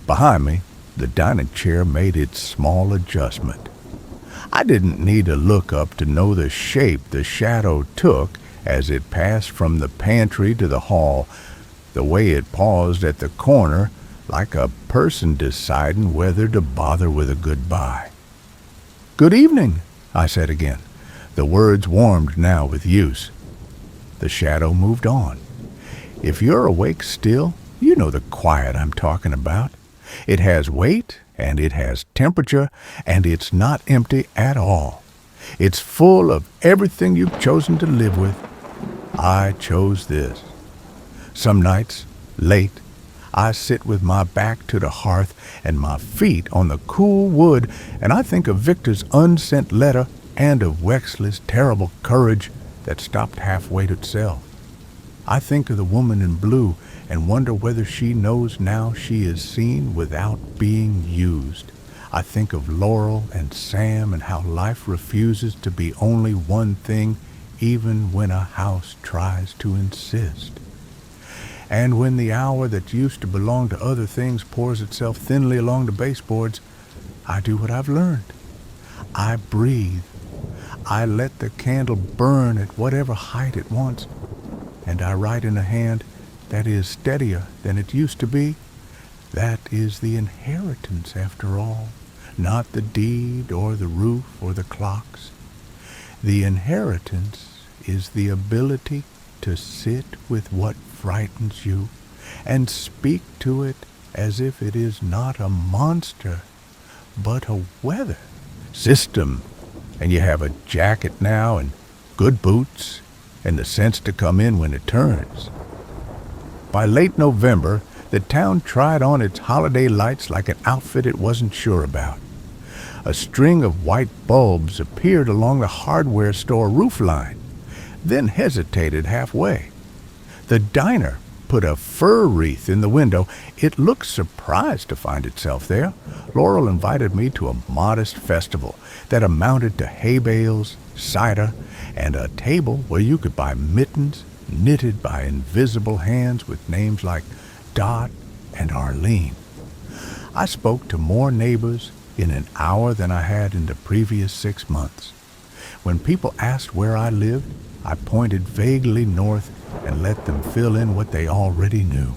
Behind me, the dining chair made its small adjustment. I didn't need to look up to know the shape the shadow took as it passed from the pantry to the hall, the way it paused at the corner like a person deciding whether to bother with a goodbye. "Good evening," I said again. The words warmed now with use. The shadow moved on. If you're awake still, you know the quiet I'm talking about. It has weight, and it has temperature, and it's not empty at all. It's full of everything you've chosen to live with. I chose this. Some nights, late, I sit with my back to the hearth and my feet on the cool wood, and I think of Victor's unsent letter and of Wexley's terrible courage that stopped halfway to itself. I think of the woman in blue and wonder whether she knows now she is seen without being used. I think of Laurel and Sam and how life refuses to be only one thing even when a house tries to insist. And when the hour that used to belong to other things pours itself thinly along the baseboards, I do what I've learned. I breathe. I let the candle burn at whatever height it wants, and I write in a hand that is steadier than it used to be. That is the inheritance, after all, not the deed or the roof or the clocks. The inheritance is the ability to sit with what frightens you and speak to it as if it is not a monster, but a weather system. And you have a jacket now and good boots and the sense to come in when it turns. By late November, the town tried on its holiday lights like an outfit it wasn't sure about. A string of white bulbs appeared along the hardware store roof line, then hesitated halfway. The diner put a fir wreath in the window. It looked surprised to find itself there. Laurel invited me to a modest festival that amounted to hay bales, cider, and a table where you could buy mittens knitted by invisible hands with names like Dot and Arlene. I spoke to more neighbors in an hour than I had in the previous 6 months. When people asked where I lived, I pointed vaguely north and let them fill in what they already knew.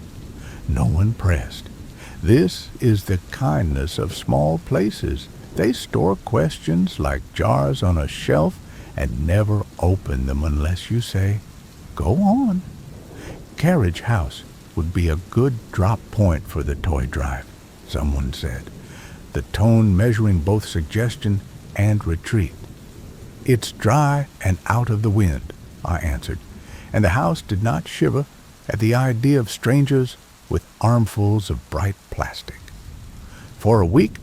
No one pressed. This is the kindness of small places. They store questions like jars on a shelf and never open them unless you say, "Go on." Carriage House would be a good drop point for the toy drive, someone said, the tone measuring both suggestion and retreat. "It's dry and out of the wind," I answered, and the house did not shiver at the idea of strangers with armfuls of bright plastic. For a week,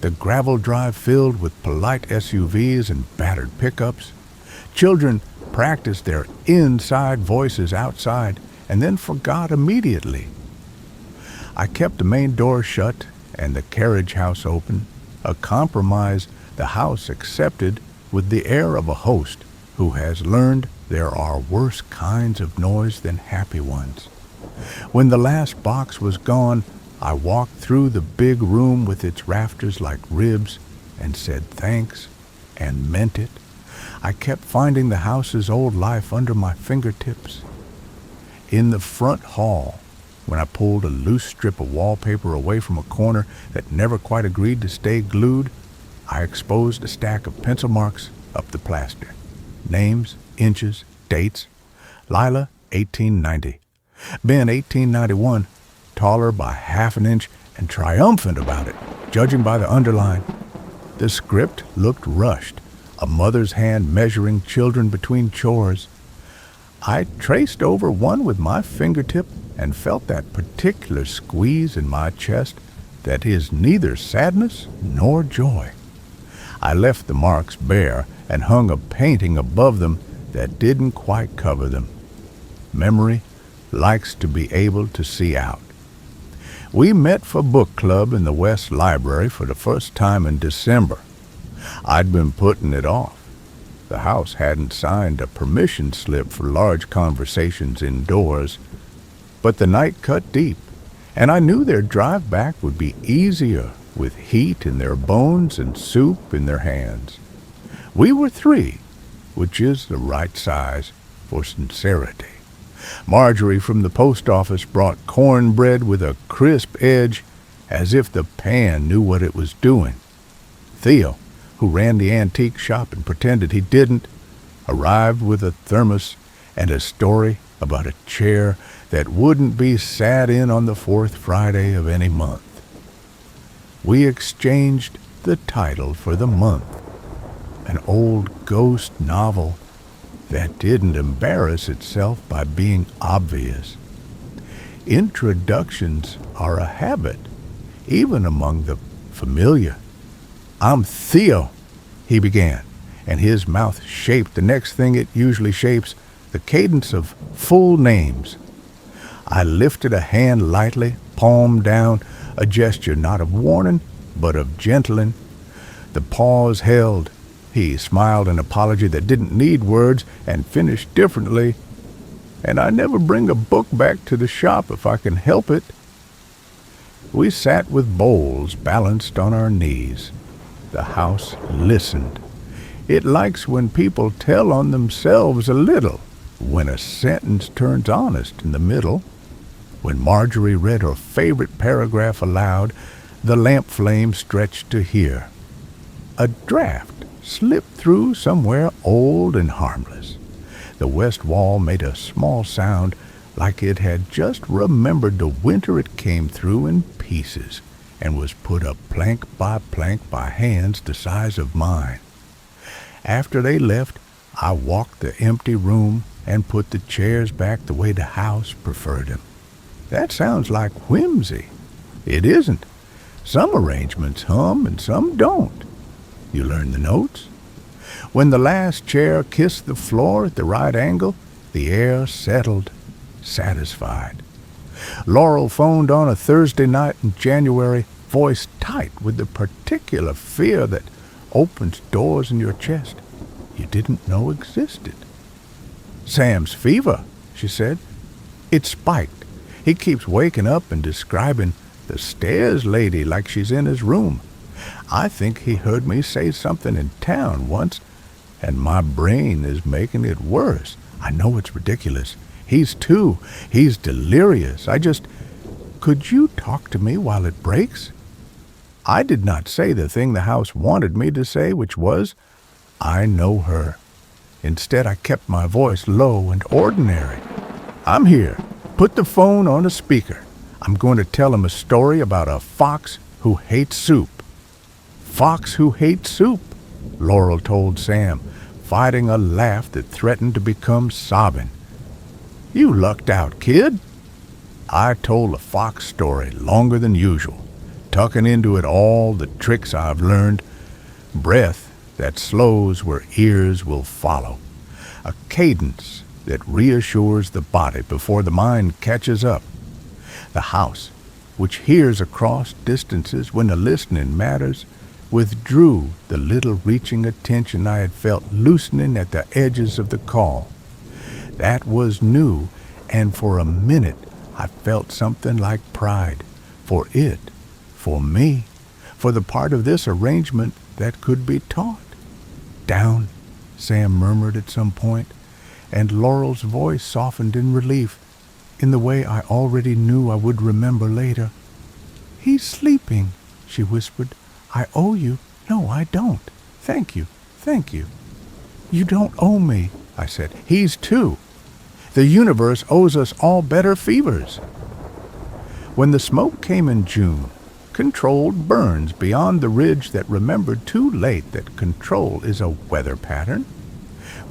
the gravel drive filled with polite SUVs and battered pickups. Children practiced their inside voices outside and then forgot immediately. I kept the main door shut and the carriage house open, a compromise the house accepted with the air of a host who has learned there are worse kinds of noise than happy ones. When the last box was gone, I walked through the big room with its rafters like ribs and said thanks and meant it. I kept finding the house's old life under my fingertips. In the front hall, when I pulled a loose strip of wallpaper away from a corner that never quite agreed to stay glued, I exposed a stack of pencil marks up the plaster. Names, inches, dates. Lila, 1890. Ben, 1891. Taller by half an inch and triumphant about it, judging by the underline. The script looked rushed, a mother's hand measuring children between chores. I traced over one with my fingertip and felt that particular squeeze in my chest that is neither sadness nor joy. I left the marks bare and hung a painting above them that didn't quite cover them. Memory likes to be able to see out. We met for book club in the West Library for the first time in December. I'd been putting it off. The house hadn't signed a permission slip for large conversations indoors, but the night cut deep, and I knew their drive back would be easier with heat in their bones and soup in their hands. We were 3, which is the right size for sincerity. Marjorie from the post office brought cornbread with a crisp edge, as if the pan knew what it was doing. Theo, who ran the antique shop and pretended he didn't, arrived with a thermos and a story about a chair that wouldn't be sat in on the 4th Friday of any month. We exchanged the title for the month, an old ghost novel that didn't embarrass itself by being obvious. Introductions are a habit, even among the familiar. "I'm Theo," he began, and his mouth shaped the next thing it usually shapes, the cadence of full names. I lifted a hand lightly, palm down, a gesture not of warning, but of gentling. The pause held. He smiled an apology that didn't need words and finished differently. "And I never bring a book back to the shop if I can help it." We sat with bowls balanced on our knees. The house listened. It likes when people tell on themselves a little, when a sentence turns honest in the middle. When Marjorie read her favorite paragraph aloud, the lamp flame stretched to hear. A draft slipped through somewhere old and harmless. The west wall made a small sound, like it had just remembered the winter it came through in pieces, and was put up plank by hands the size of mine. After they left, I walked the empty room and put the chairs back the way the house preferred them. That sounds like whimsy. It isn't. Some arrangements hum and some don't. You learn the notes. When the last chair kissed the floor at the right angle, the air settled, satisfied. Laurel phoned on a Thursday night in January, voice tight with the particular fear that opens doors in your chest you didn't know existed. "Sam's fever," she said. "It spiked. He keeps waking up and describing the stairs lady like she's in his room. I think he heard me say something in town once, and my brain is making it worse. I know it's ridiculous. He's delirious. Could you talk to me while it breaks?" I did not say the thing the house wanted me to say, which was, "I know her." Instead, I kept my voice low and ordinary. "I'm here. Put the phone on a speaker. I'm going to tell him a story about a fox who hates soup." "Fox who hates soup," Laurel told Sam, fighting a laugh that threatened to become sobbing. "You lucked out, kid." I told a fox story longer than usual, tucking into it all the tricks I've learned. Breath that slows where ears will follow. A cadence that reassures the body before the mind catches up. The house, which hears across distances when the listening matters, withdrew the little reaching attention I had felt loosening at the edges of the call. That was new, and for a minute I felt something like pride. For it, for me, for the part of this arrangement that could be taught. "Down," Sam murmured at some point, and Laurel's voice softened in relief, in the way I already knew I would remember later. "He's sleeping," she whispered. "I owe you." "No, I don't. Thank you. "You don't owe me," I said. "He's too. The universe owes us all better fevers." When the smoke came in June, controlled burns beyond the ridge that remembered too late that control is a weather pattern,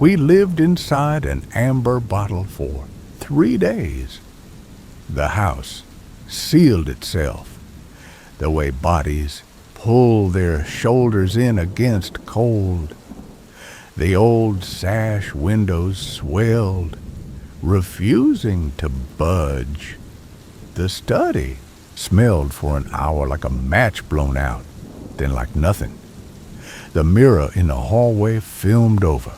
we lived inside an amber bottle for 3 days. The house sealed itself, the way bodies pull their shoulders in against cold. The old sash windows swelled, refusing to budge. The study smelled for an hour like a match blown out, then like nothing. The mirror in the hallway filmed over.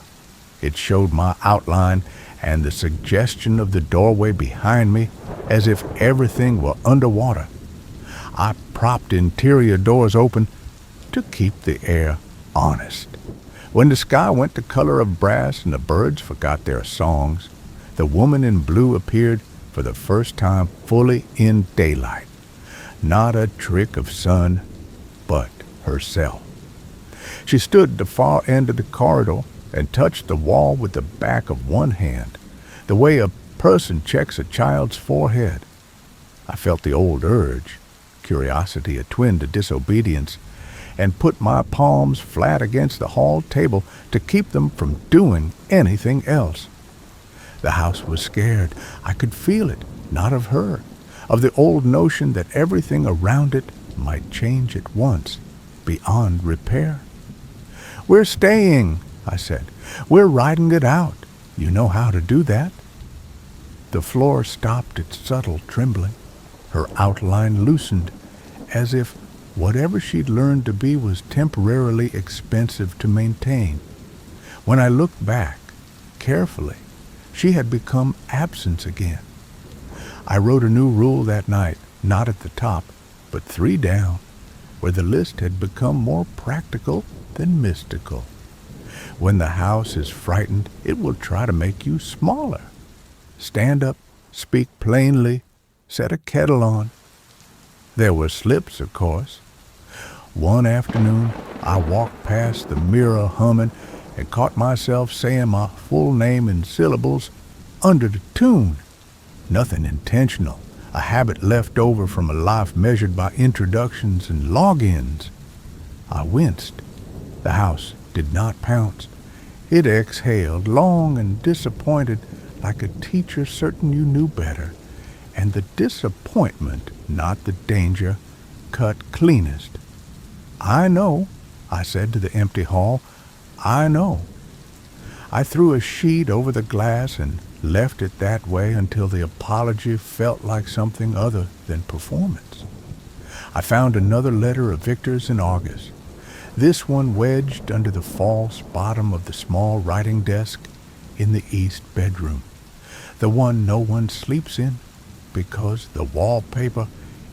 It showed my outline and the suggestion of the doorway behind me, as if everything were underwater. I propped interior doors open to keep the air honest. When the sky went the color of brass and the birds forgot their songs, the woman in blue appeared for the first time fully in daylight. Not a trick of sun, but herself. She stood at the far end of the corridor and touched the wall with the back of one hand, the way a person checks a child's forehead. I felt the old urge, curiosity a twin to disobedience, and put my palms flat against the hall table to keep them from doing anything else. The house was scared. I could feel it, not of her, of the old notion that everything around it might change at once, beyond repair. "We're staying," I said. "We're riding it out. You know how to do that." The floor stopped its subtle trembling. Her outline loosened, as if whatever she'd learned to be was temporarily expensive to maintain. When I looked back, carefully, she had become absence again. I wrote a new rule that night, not at the top, but 3 down, where the list had become more practical than mystical. When the house is frightened, it will try to make you smaller. Stand up, speak plainly, set a kettle on. There were slips, of course. One afternoon, I walked past the mirror humming and caught myself saying my full name in syllables under the tune. Nothing intentional, a habit left over from a life measured by introductions and log-ins. I winced. The house did not pounce. It exhaled, long and disappointed, like a teacher certain you knew better, and the disappointment, not the danger, cut cleanest. "I know," I said to the empty hall. "I know." I threw a sheet over the glass and left it that way until the apology felt like something other than performance. I found another letter of Victor's in August, this one wedged under the false bottom of the small writing desk in the east bedroom, the one no one sleeps in because the wallpaper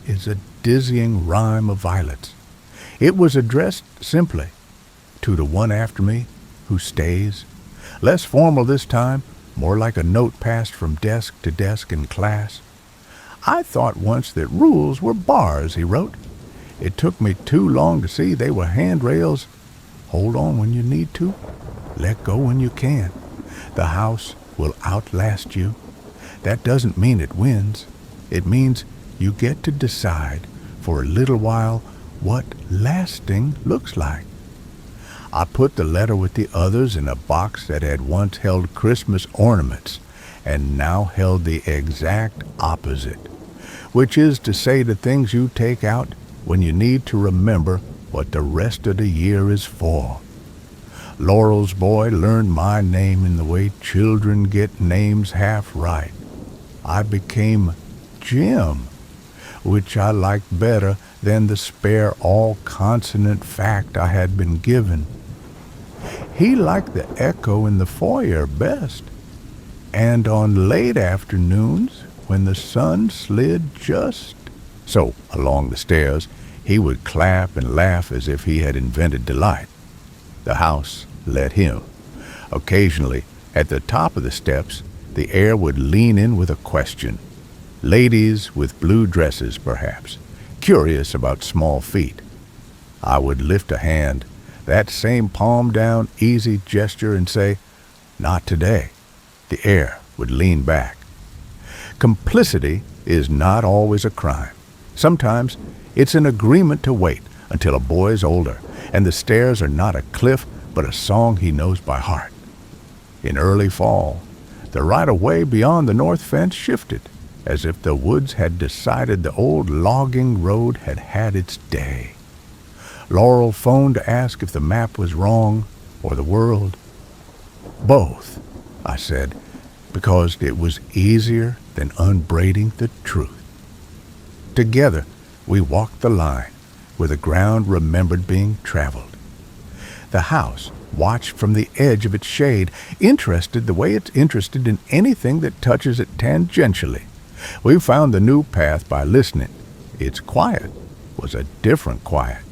is a dizzying rhyme of violets. It was addressed simply, "To the one after me, who stays." Less formal this time, more like a note passed from desk to desk in class. "I thought once that rules were bars," he wrote. "It took me too long to see they were handrails. Hold on when you need to. Let go when you can. The house will outlast you. That doesn't mean it wins. It means you get to decide for a little while what lasting looks like." I put the letter with the others in a box that had once held Christmas ornaments and now held the exact opposite, which is to say the things you take out when you need to remember what the rest of the year is for. Laurel's boy learned my name in the way children get names half right. I became Jim, which I liked better than the spare all-consonant fact I had been given. He liked the echo in the foyer best, and on late afternoons, when the sun slid just so along the stairs, he would clap and laugh as if he had invented delight. The house let him. Occasionally, at the top of the steps, the air would lean in with a question. Ladies with blue dresses, perhaps, curious about small feet. I would lift a hand, that same palm-down, easy gesture, and say, "Not today." The air would lean back. Complicity is not always a crime. Sometimes it's an agreement to wait until a boy's older, and the stairs are not a cliff, but a song he knows by heart. In early fall, the right-of-way beyond the north fence shifted, as if the woods had decided the old logging road had had its day. Laurel phoned to ask if the map was wrong or the world. "Both," I said, because it was easier than unbraiding the truth. Together, we walked the line where the ground remembered being traveled. The house watched from the edge of its shade, interested the way it's interested in anything that touches it tangentially. We found the new path by listening. Its quiet was a different quiet.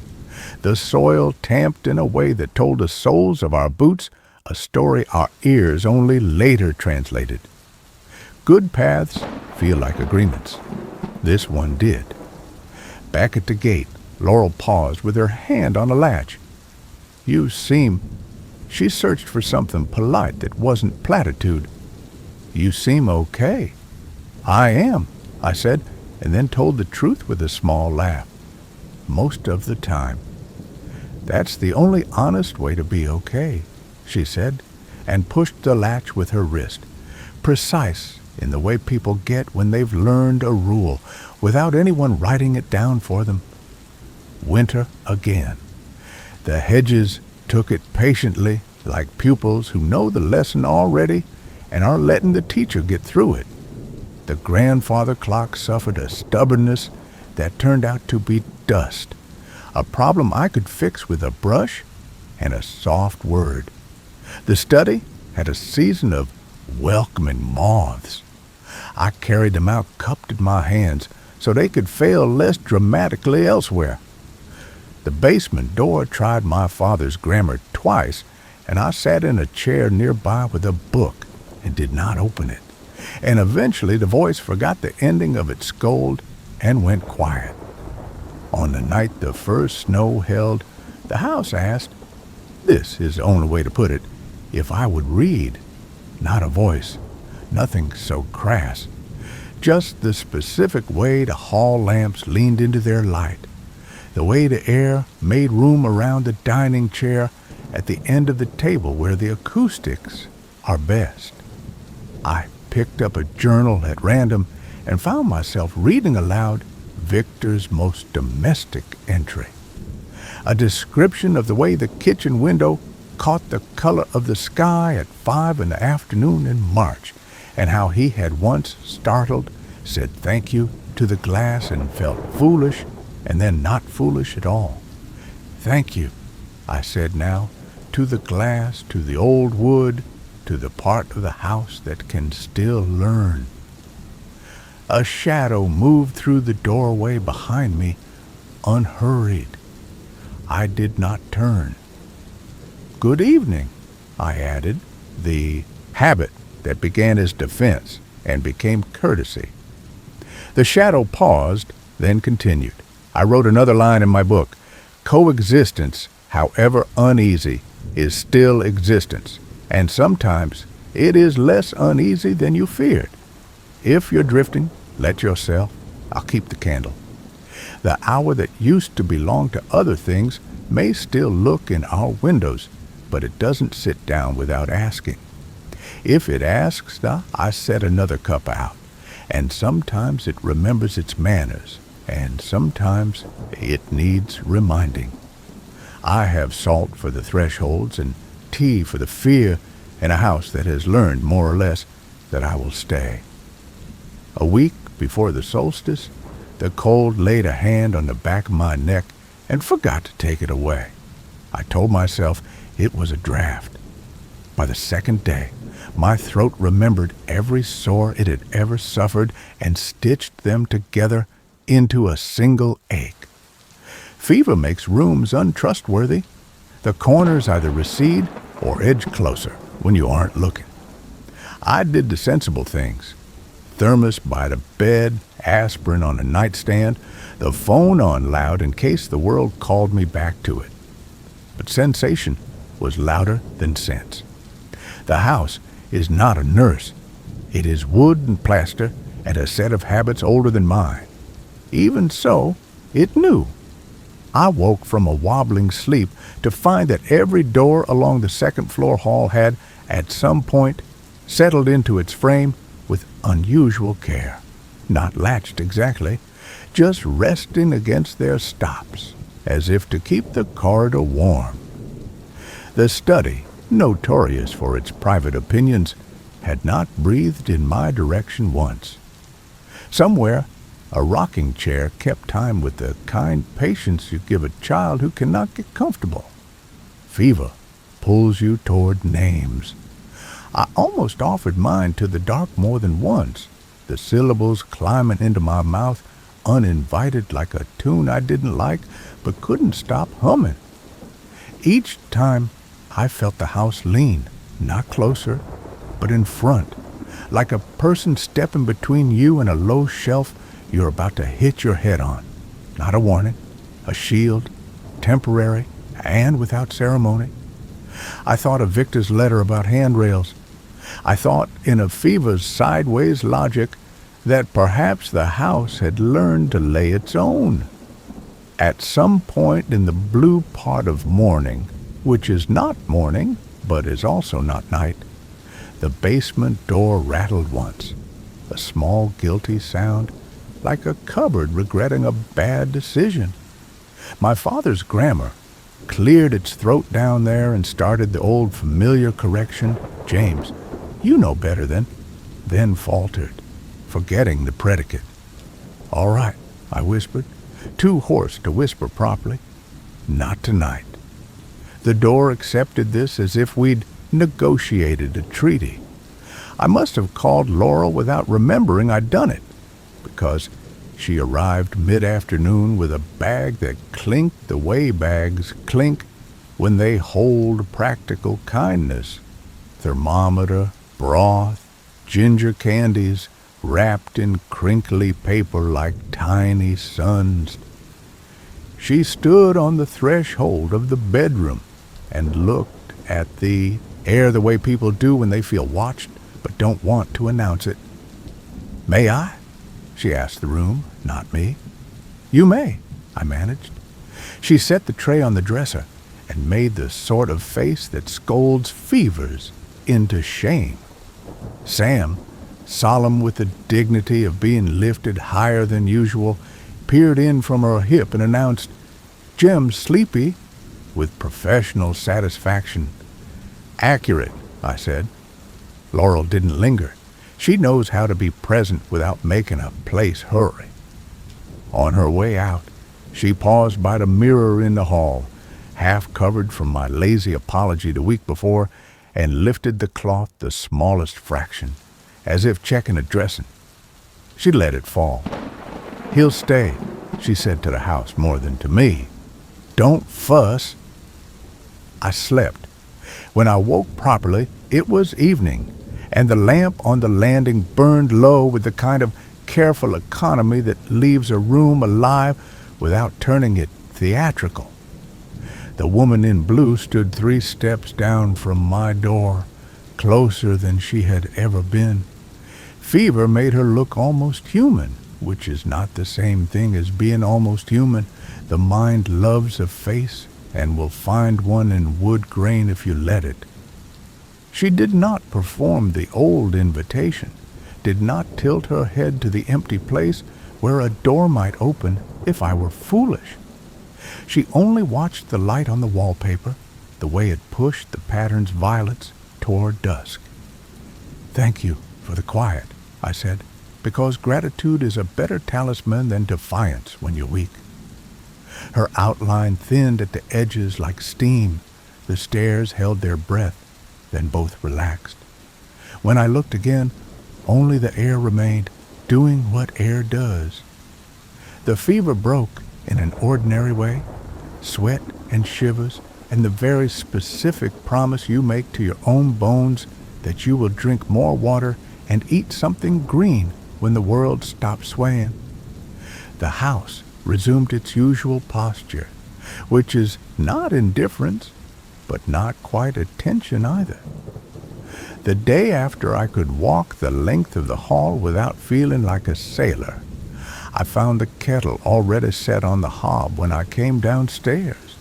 The soil tamped in a way that told the soles of our boots a story our ears only later translated. Good paths feel like agreements. This one did. Back at the gate, Laurel paused with her hand on a latch. "You seem—" She searched for something polite that wasn't platitude. "You seem okay." "I am," I said, and then told the truth with a small laugh. "Most of the time." "That's the only honest way to be okay," she said, and pushed the latch with her wrist. Precise in the way people get when they've learned a rule without anyone writing it down for them. Winter again. The hedges took it patiently, like pupils who know the lesson already and are letting the teacher get through it. The grandfather clock suffered a stubbornness that turned out to be dust, a problem I could fix with a brush and a soft word. The study had a season of welcoming moths. I carried them out cupped in my hands so they could fail less dramatically elsewhere. The basement door tried my father's grammar twice, and I sat in a chair nearby with a book and did not open it. And eventually the voice forgot the ending of its scold and went quiet. On the night the first snow held, the house asked, this is the only way to put it, if I would read. Not a voice, nothing so crass, just the specific way the hall lamps leaned into their light, the way the air made room around the dining chair at the end of the table where the acoustics are best. I picked up a journal at random and found myself reading aloud Victor's most domestic entry, a description of the way the kitchen window caught the color of the sky at 5 in the afternoon in March, and how he had once startled, said thank you to the glass and felt foolish, and then not foolish at all. Thank you, I said now, to the glass, to the old wood, to the part of the house that can still learn. A shadow moved through the doorway behind me, unhurried. I did not turn. Good evening, I added, the habit that began as defense and became courtesy. The shadow paused, then continued. I wrote another line in my book. Coexistence, however uneasy, is still existence, and sometimes it is less uneasy than you feared. If you're drifting, let yourself. I'll keep the candle. The hour that used to belong to other things may still look in our windows, but it doesn't sit down without asking. If it asks, I set another cup out, and sometimes it remembers its manners, and sometimes it needs reminding. I have salt for the thresholds and tea for the fear in a house that has learned, more or less, that I will stay. A week before the solstice, the cold laid a hand on the back of my neck and forgot to take it away. I told myself it was a draft. By the second day, my throat remembered every sore it had ever suffered and stitched them together into a single ache. Fever makes rooms untrustworthy. The corners either recede or edge closer when you aren't looking. I did the sensible things. Thermos by the bed, aspirin on a nightstand, the phone on loud in case the world called me back to it. But sensation was louder than sense. The house is not a nurse. It is wood and plaster and a set of habits older than mine. Even so, it knew. I woke from a wobbling sleep to find that every door along the second-floor hall had, at some point, settled into its frame with unusual care. Not latched exactly, just resting against their stops, as if to keep the corridor warm. The study, notorious for its private opinions, had not breathed in my direction once. Somewhere, a rocking chair kept time with the kind patience you give a child who cannot get comfortable. Fever pulls you toward names. I almost offered mine to the dark more than once, the syllables climbing into my mouth uninvited like a tune I didn't like but couldn't stop humming. Each time I felt the house lean, not closer, but in front, like a person stepping between you and a low shelf you're about to hit your head on. Not a warning, a shield, temporary and without ceremony. I thought of Victor's letter about handrails. I thought, in a fever's sideways logic, that perhaps the house had learned to lay its own. At some point in the blue part of morning, which is not morning, but is also not night, the basement door rattled once. a small guilty sound, like a cupboard regretting a bad decision. My father's grammar cleared its throat down there and started the old familiar correction, "James, you know better than," then faltered, forgetting the predicate. "All right," I whispered, too hoarse to whisper properly. "Not tonight." The door accepted this as if we'd negotiated a treaty. I must have called Laurel without remembering I'd done it, because she arrived mid-afternoon with a bag that clinked the way bags clink when they hold practical kindness. Thermometer, broth, ginger candies, wrapped in crinkly paper like tiny suns. She stood on the threshold of the bedroom and looked at the air the way people do when they feel watched but don't want to announce it. "May I?" she asked the room, not me. "You may," I managed. She set the tray on the dresser and made the sort of face that scolds fevers into shame. Sam, solemn with the dignity of being lifted higher than usual, peered in from her hip and announced, "Jim's sleepy," with professional satisfaction. "Accurate," I said. Laurel didn't linger. She knows how to be present without making a place hurry. On her way out, she paused by the mirror in the hall, half covered from my lazy apology the week before, and lifted the cloth the smallest fraction, as if checking a dressing. She let it fall. "He'll stay," she said to the house more than to me. "Don't fuss." I slept. When I woke properly, it was evening, and the lamp on the landing burned low with the kind of careful economy that leaves a room alive without turning it theatrical. The woman in blue stood 3 steps down from my door, closer than she had ever been. Fever made her look almost human, which is not the same thing as being almost human. The mind loves a face and will find one in wood grain if you let it. She did not perform the old invitation, did not tilt her head to the empty place where a door might open if I were foolish. She only watched the light on the wallpaper, the way it pushed the pattern's violets toward dusk. "Thank you for the quiet," I said, "because gratitude is a better talisman than defiance when you're weak." Her outline thinned at the edges like steam. The stairs held their breath, then both relaxed. When I looked again, only the air remained, doing what air does. The fever broke in an ordinary way, sweat and shivers, and the very specific promise you make to your own bones that you will drink more water and eat something green when the world stops swaying. The house resumed its usual posture, which is not indifference, but not quite attention either. The day after I could walk the length of the hall without feeling like a sailor, I found the kettle already set on the hob when I came downstairs,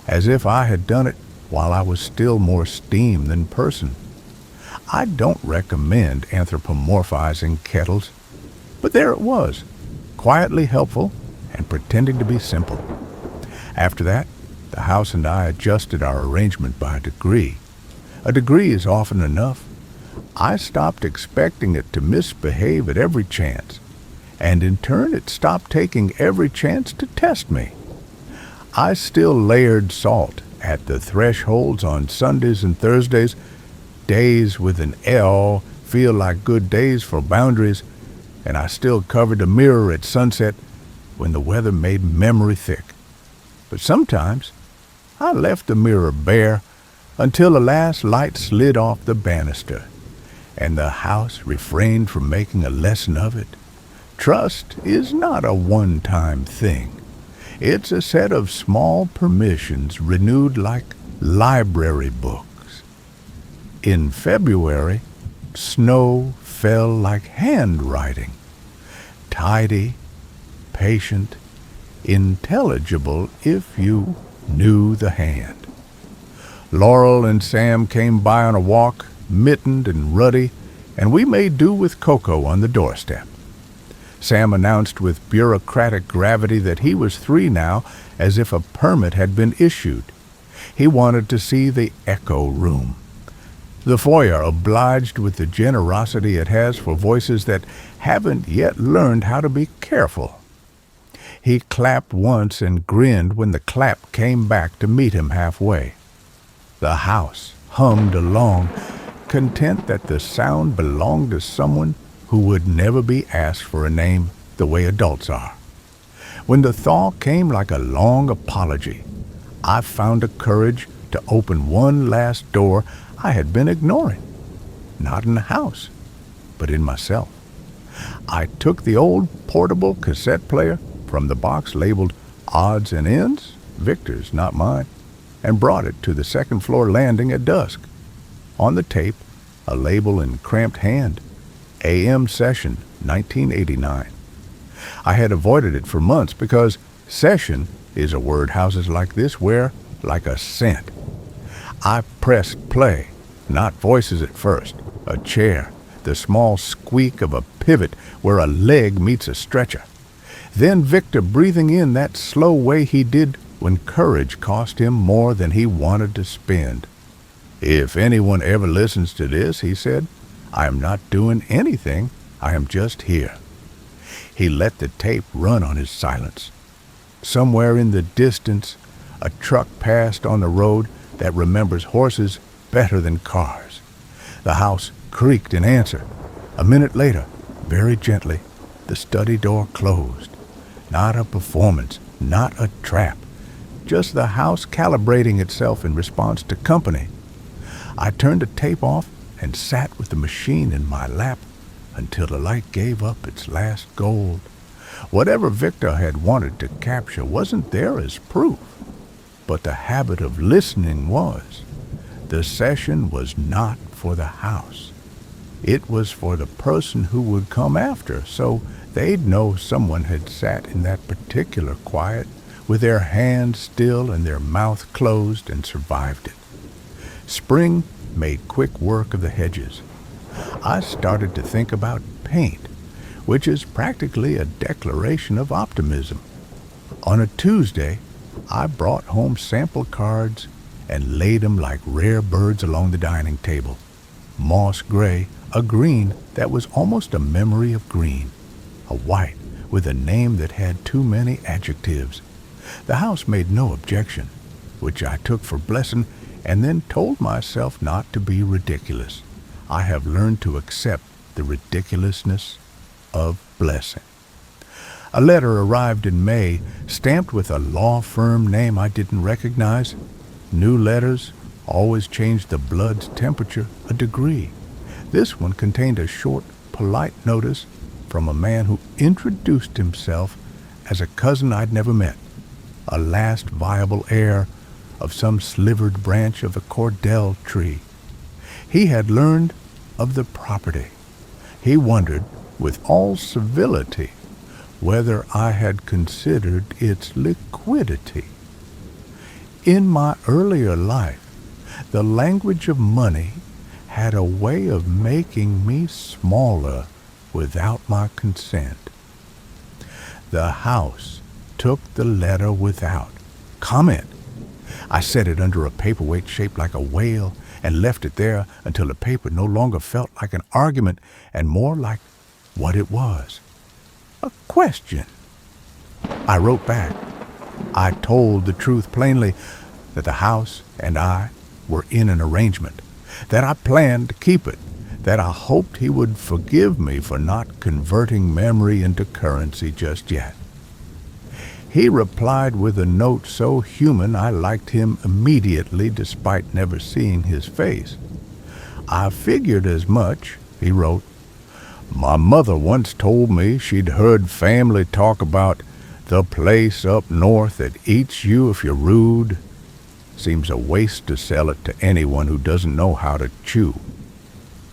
as if I had done it while I was still more steam than person. I don't recommend anthropomorphizing kettles, but there it was, quietly helpful and pretending to be simple. After that, the house and I adjusted our arrangement by a degree. A degree is often enough. I stopped expecting it to misbehave at every chance, and in turn it stopped taking every chance to test me. I still layered salt at the thresholds on Sundays and Thursdays. Days with an L feel like good days for boundaries, and I still covered the mirror at sunset when the weather made memory thick. But sometimes I left the mirror bare until the last light slid off the banister, and the house refrained from making a lesson of it. Trust is not a one-time thing. It's a set of small permissions renewed like library books. In February, snow fell like handwriting, tidy, patient, intelligible if you knew the hand. Laurel and Sam came by on a walk, mittened and ruddy, and we made do with cocoa on the doorstep. Sam announced with bureaucratic gravity that he was 3 now, as if a permit had been issued. He wanted to see the echo room. The foyer obliged with the generosity it has for voices that haven't yet learned how to be careful. He clapped once and grinned when the clap came back to meet him halfway. The house hummed along, content that the sound belonged to someone who would never be asked for a name the way adults are. When the thaw came like a long apology, I found the courage to open one last door I had been ignoring. Not in the house, but in myself. I took the old portable cassette player from the box labeled Odds and Ends, Victor's, not mine, and brought it to the second-floor landing at dusk. On the tape, a label in cramped hand, AM Session 1989. I had avoided it for months because session is a word houses like this wear like a scent. I pressed play, not voices at first, a chair, the small squeak of a pivot where a leg meets a stretcher. Then Victor breathing in that slow way he did when courage cost him more than he wanted to spend. "If anyone ever listens to this," he said, "I am not doing anything. I am just here." He let the tape run on his silence. Somewhere in the distance, a truck passed on the road that remembers horses better than cars. The house creaked in answer. A minute later, very gently, the study door closed. Not a performance, not a trap, just the house calibrating itself in response to company. I turned the tape off and sat with the machine in my lap until the light gave up its last gold. Whatever Victor had wanted to capture wasn't there as proof, but the habit of listening was. The session was not for the house. It was for the person who would come after, so they'd know someone had sat in that particular quiet with their hands still and their mouth closed and survived it. Spring made quick work of the hedges. I started to think about paint, which is practically a declaration of optimism. On a Tuesday, I brought home sample cards and laid them like rare birds along the dining table. Moss gray, a green that was almost a memory of green, a white with a name that had too many adjectives. The house made no objection, which I took for blessing and then told myself not to be ridiculous. I have learned to accept the ridiculousness of blessing. A letter arrived in May, stamped with a law firm name I didn't recognize. New letters always changed the blood's temperature a degree. This one contained a short, polite notice from a man who introduced himself as a cousin I'd never met, a last viable heir of some slivered branch of a Cordell tree. He had learned of the property. He wondered, with all civility, whether I had considered its liquidity. In my earlier life, the language of money had a way of making me smaller without my consent. The house took the letter without comment. I set it under a paperweight shaped like a whale and left it there until the paper no longer felt like an argument and more like what it was, a question. I wrote back. I told the truth plainly, that the house and I were in an arrangement, that I planned to keep it, that I hoped he would forgive me for not converting memory into currency just yet. He replied with a note so human I liked him immediately despite never seeing his face. "I figured as much," he wrote. "My mother once told me she'd heard family talk about the place up north that eats you if you're rude. Seems a waste to sell it to anyone who doesn't know how to chew."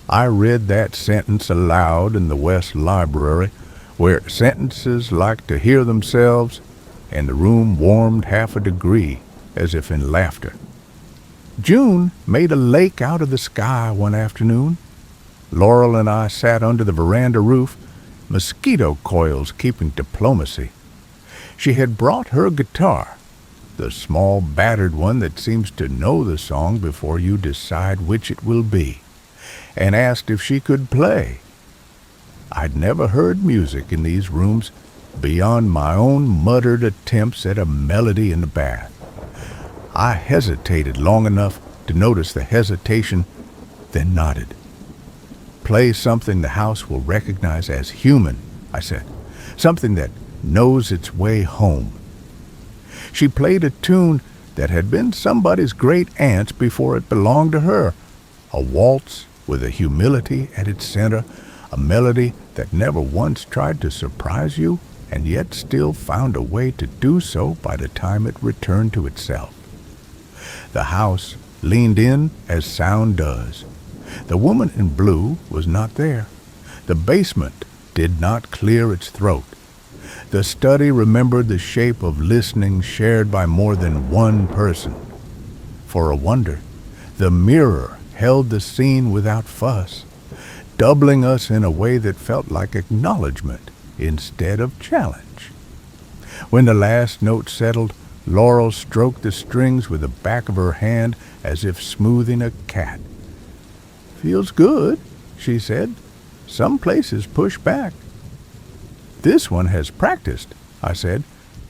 I read that sentence aloud in the West Library, where sentences like to hear themselves, and the room warmed half a degree, as if in laughter. June made a lake out of the sky one afternoon. Laurel and I sat under the veranda roof, mosquito coils keeping diplomacy. She had brought her guitar, the small battered one that seems to know the song before you decide which it will be, and asked if she could play. I'd never heard music in these rooms beyond my own muttered attempts at a melody in the bath. I hesitated long enough to notice the hesitation, then nodded. Play something the house will recognize as human, I said. Something that knows its way home. She played a tune that had been somebody's great aunt's before it belonged to her. A waltz with a humility at its center, a melody that never once tried to surprise you and yet still found a way to do so by the time it returned to itself. The house leaned in as sound does. The woman in blue was not there. The basement did not clear its throat. The study remembered the shape of listening shared by more than one person. For a wonder, the mirror held the scene without fuss, doubling us in a way that felt like acknowledgement instead of challenge. When the last note settled, Laurel stroked the strings with the back of her hand as if smoothing a cat. "Feels good," she said. "Some places push back." "This one has practiced," I said.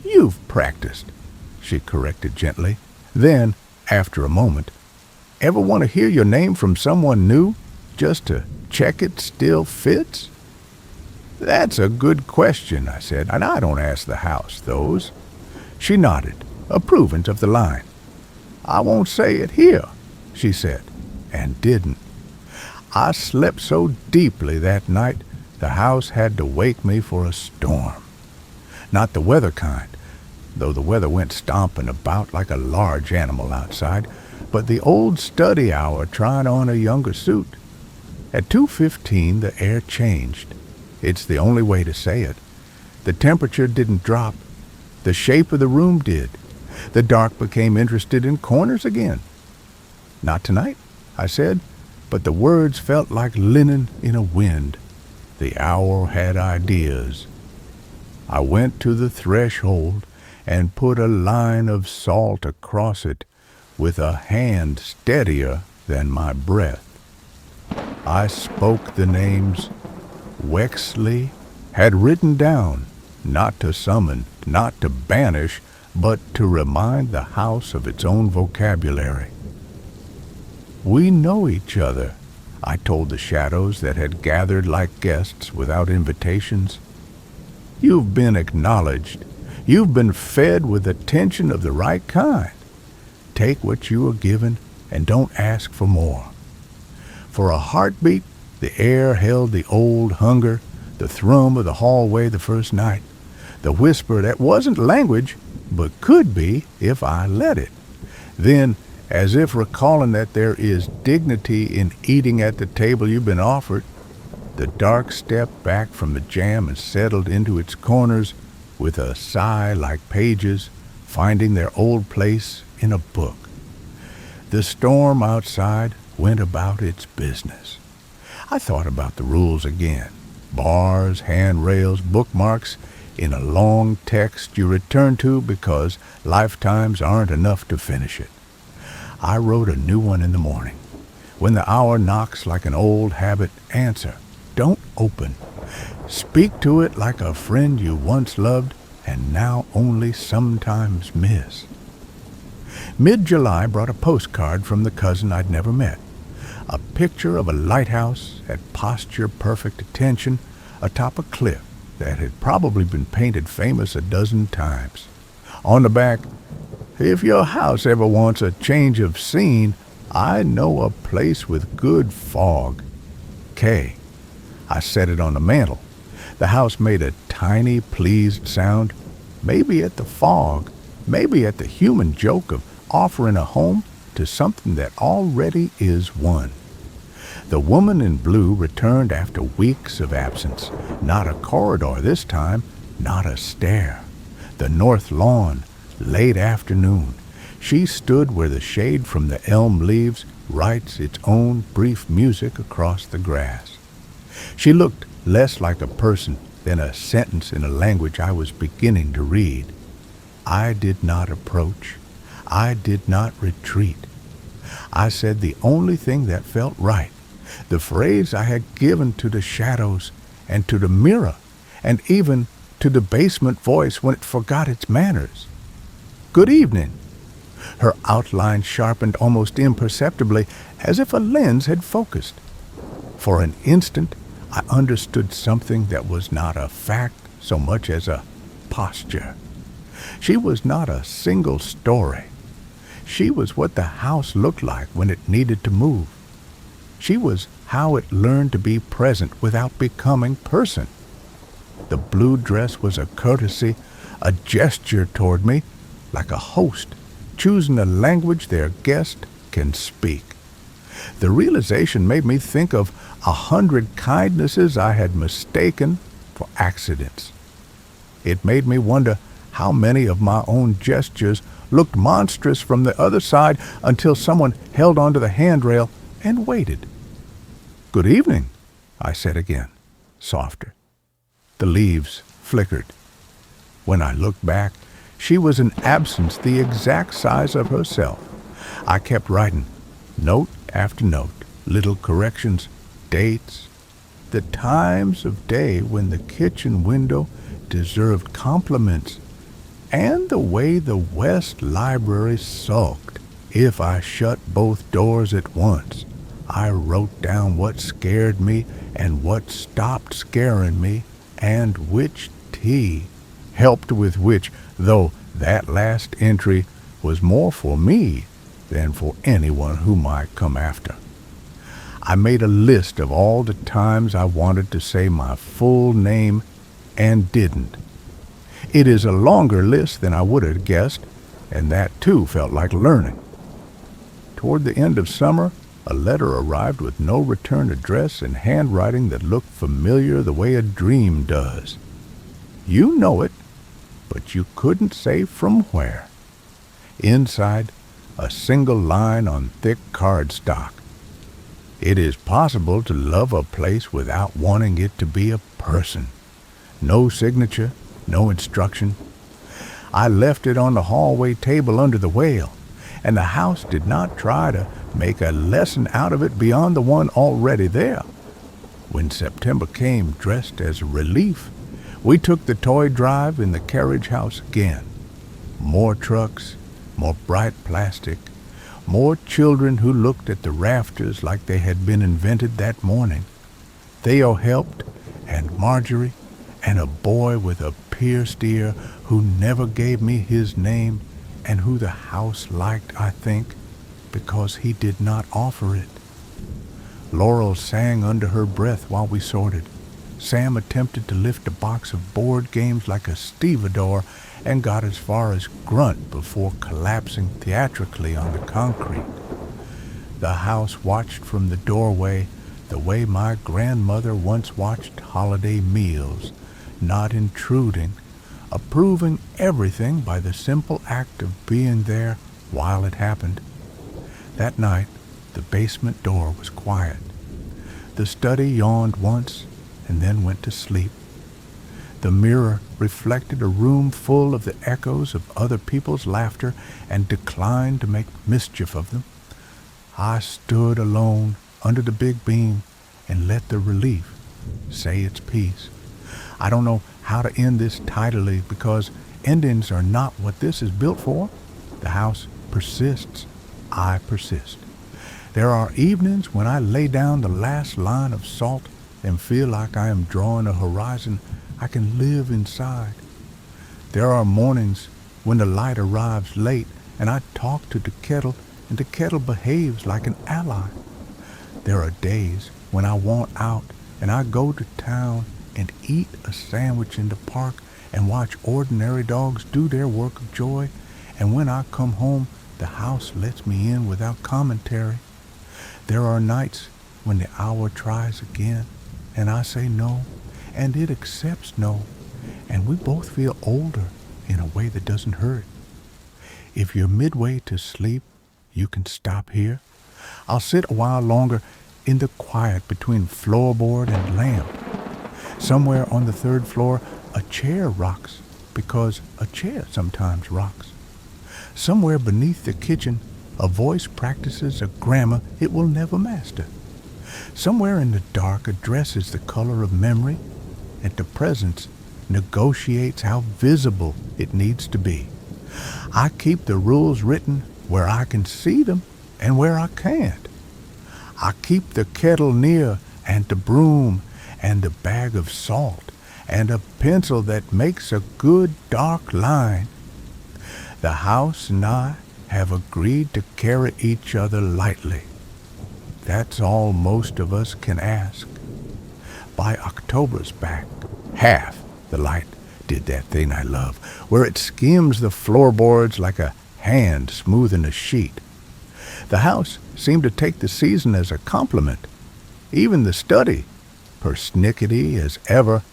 "You've practiced," she corrected gently. Then, after a moment, "Ever want to hear your name from someone new, just to check it still fits?" "That's a good question," I said, "and I don't ask the house those." She nodded, approving of the line. "I won't say it here," she said, and didn't. I slept so deeply that night, the house had to wake me for a storm. Not the weather kind, though the weather went stomping about like a large animal outside, but the old study hour trying on a younger suit. At 2:15 the air changed. It's the only way to say it. The temperature didn't drop. The shape of the room did. The dark became interested in corners again. "Not tonight," I said, but the words felt like linen in a wind. The hour had ideas. I went to the threshold and put a line of salt across it with a hand steadier than my breath. I spoke the names Wexley had written down, not to summon, not to banish, but to remind the house of its own vocabulary. "We know each other," I told the shadows that had gathered like guests without invitations. "You've been acknowledged. You've been fed with attention of the right kind. Take what you are given and don't ask for more." For a heartbeat, the air held the old hunger, the thrum of the hallway the first night, the whisper that wasn't language, but could be if I let it. Then, as if recalling that there is dignity in eating at the table you've been offered, the dark stepped back from the jam and settled into its corners with a sigh like pages finding their old place in a book. The storm outside went about its business. I thought about the rules again. Bars, handrails, bookmarks in a long text you return to because lifetimes aren't enough to finish it. I wrote a new one in the morning. When the hour knocks like an old habit, answer. Don't open. Speak to it like a friend you once loved and now only sometimes miss. Mid-July brought a postcard from the cousin I'd never met. A picture of a lighthouse at posture-perfect attention atop a cliff that had probably been painted famous a dozen times. On the back, "If your house ever wants a change of scene, I know a place with good fog. K." I set it on the mantel. The house made a tiny, pleased sound, maybe at the fog, maybe at the human joke of offering a home to something that already is one. The woman in blue returned after weeks of absence. Not a corridor this time, not a stair. The north lawn, late afternoon. She stood where the shade from the elm leaves writes its own brief music across the grass. She looked less like a person than a sentence in a language I was beginning to read. I did not approach. I did not retreat. I said the only thing that felt right, the phrase I had given to the shadows and to the mirror, and even to the basement voice when it forgot its manners. Good evening. Her outline sharpened almost imperceptibly, as if a lens had focused. For an instant, I understood something that was not a fact so much as a posture. She was not a single story. She was what the house looked like when it needed to move. She was how it learned to be present without becoming person. The blue dress was a courtesy, a gesture toward me, like a host choosing a language their guest can speak. The realization made me think of 100 kindnesses I had mistaken for accidents. It made me wonder how many of my own gestures looked monstrous from the other side until someone held onto the handrail and waited. Good evening, I said again, softer. The leaves flickered. When I looked back, she was an absence the exact size of herself. I kept writing, note after note, little corrections, dates, the times of day when the kitchen window deserved compliments, and the way the West Library sulked if I shut both doors at once. I wrote down what scared me and what stopped scaring me, and which tea helped with which, though that last entry was more for me than for anyone who might come after. I made a list of all the times I wanted to say my full name and didn't. It is a longer list than I would have guessed, and that too felt like learning. Toward the end of summer, a letter arrived with no return address and handwriting that looked familiar the way a dream does. You know it, but you couldn't say from where. Inside, a single line on thick cardstock. It is possible to love a place without wanting it to be a person. No signature, no instruction. I left it on the hallway table under the whale, and the house did not try to make a lesson out of it beyond the one already there. When September came dressed as a relief, we took the toy drive in the carriage house again. More trucks, more bright plastic, more children who looked at the rafters like they had been invented that morning. Theo helped, and Marjorie, and a boy with a pierced ear who never gave me his name and who the house liked, I think, because he did not offer it. Laurel sang under her breath while we sorted. Sam attempted to lift a box of board games like a stevedore and got as far as grunt before collapsing theatrically on the concrete. The house watched from the doorway the way my grandmother once watched holiday meals, not intruding, approving everything by the simple act of being there while it happened. That night, the basement door was quiet. The study yawned once and then went to sleep. The mirror reflected a room full of the echoes of other people's laughter and declined to make mischief of them. I stood alone under the big beam and let the relief say its piece. I don't know how to end this tidily because endings are not what this is built for. The house persists. I persist. There are evenings when I lay down the last line of salt and feel like I am drawing a horizon I can live inside. There are mornings when the light arrives late and I talk to the kettle and the kettle behaves like an ally. There are days when I want out and I go to town and eat a sandwich in the park and watch ordinary dogs do their work of joy, and when I come home, the house lets me in without commentary. There are nights when the hour tries again, and I say no, and it accepts no, and we both feel older in a way that doesn't hurt. If you're midway to sleep, you can stop here. I'll sit a while longer in the quiet between floorboard and lamp. Somewhere on the third floor, a chair rocks, because a chair sometimes rocks. Somewhere beneath the kitchen, a voice practices a grammar it will never master. Somewhere in the dark addresses the color of memory, and the presence negotiates how visible it needs to be. I keep the rules written where I can see them and where I can't. I keep the kettle near, and the broom, and the bag of salt, and a pencil that makes a good dark line. The house and I have agreed to carry each other lightly. That's all most of us can ask. By October's back, half the light did that thing I love, where it skims the floorboards like a hand smoothing a sheet. The house seemed to take the season as a compliment. Even the study, persnickety as ever,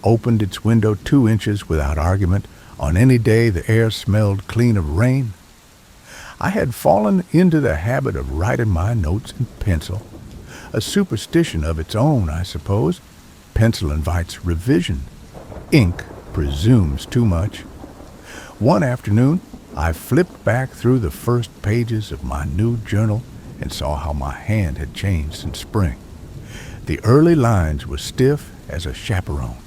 opened its window 2 inches without argument on any day the air smelled clean of rain. I had fallen into the habit of writing my notes in pencil, a superstition of its own, I suppose. Pencil invites revision. Ink presumes too much. One afternoon, I flipped back through the first pages of my new journal and saw how my hand had changed since spring. The early lines were stiff as a chaperone.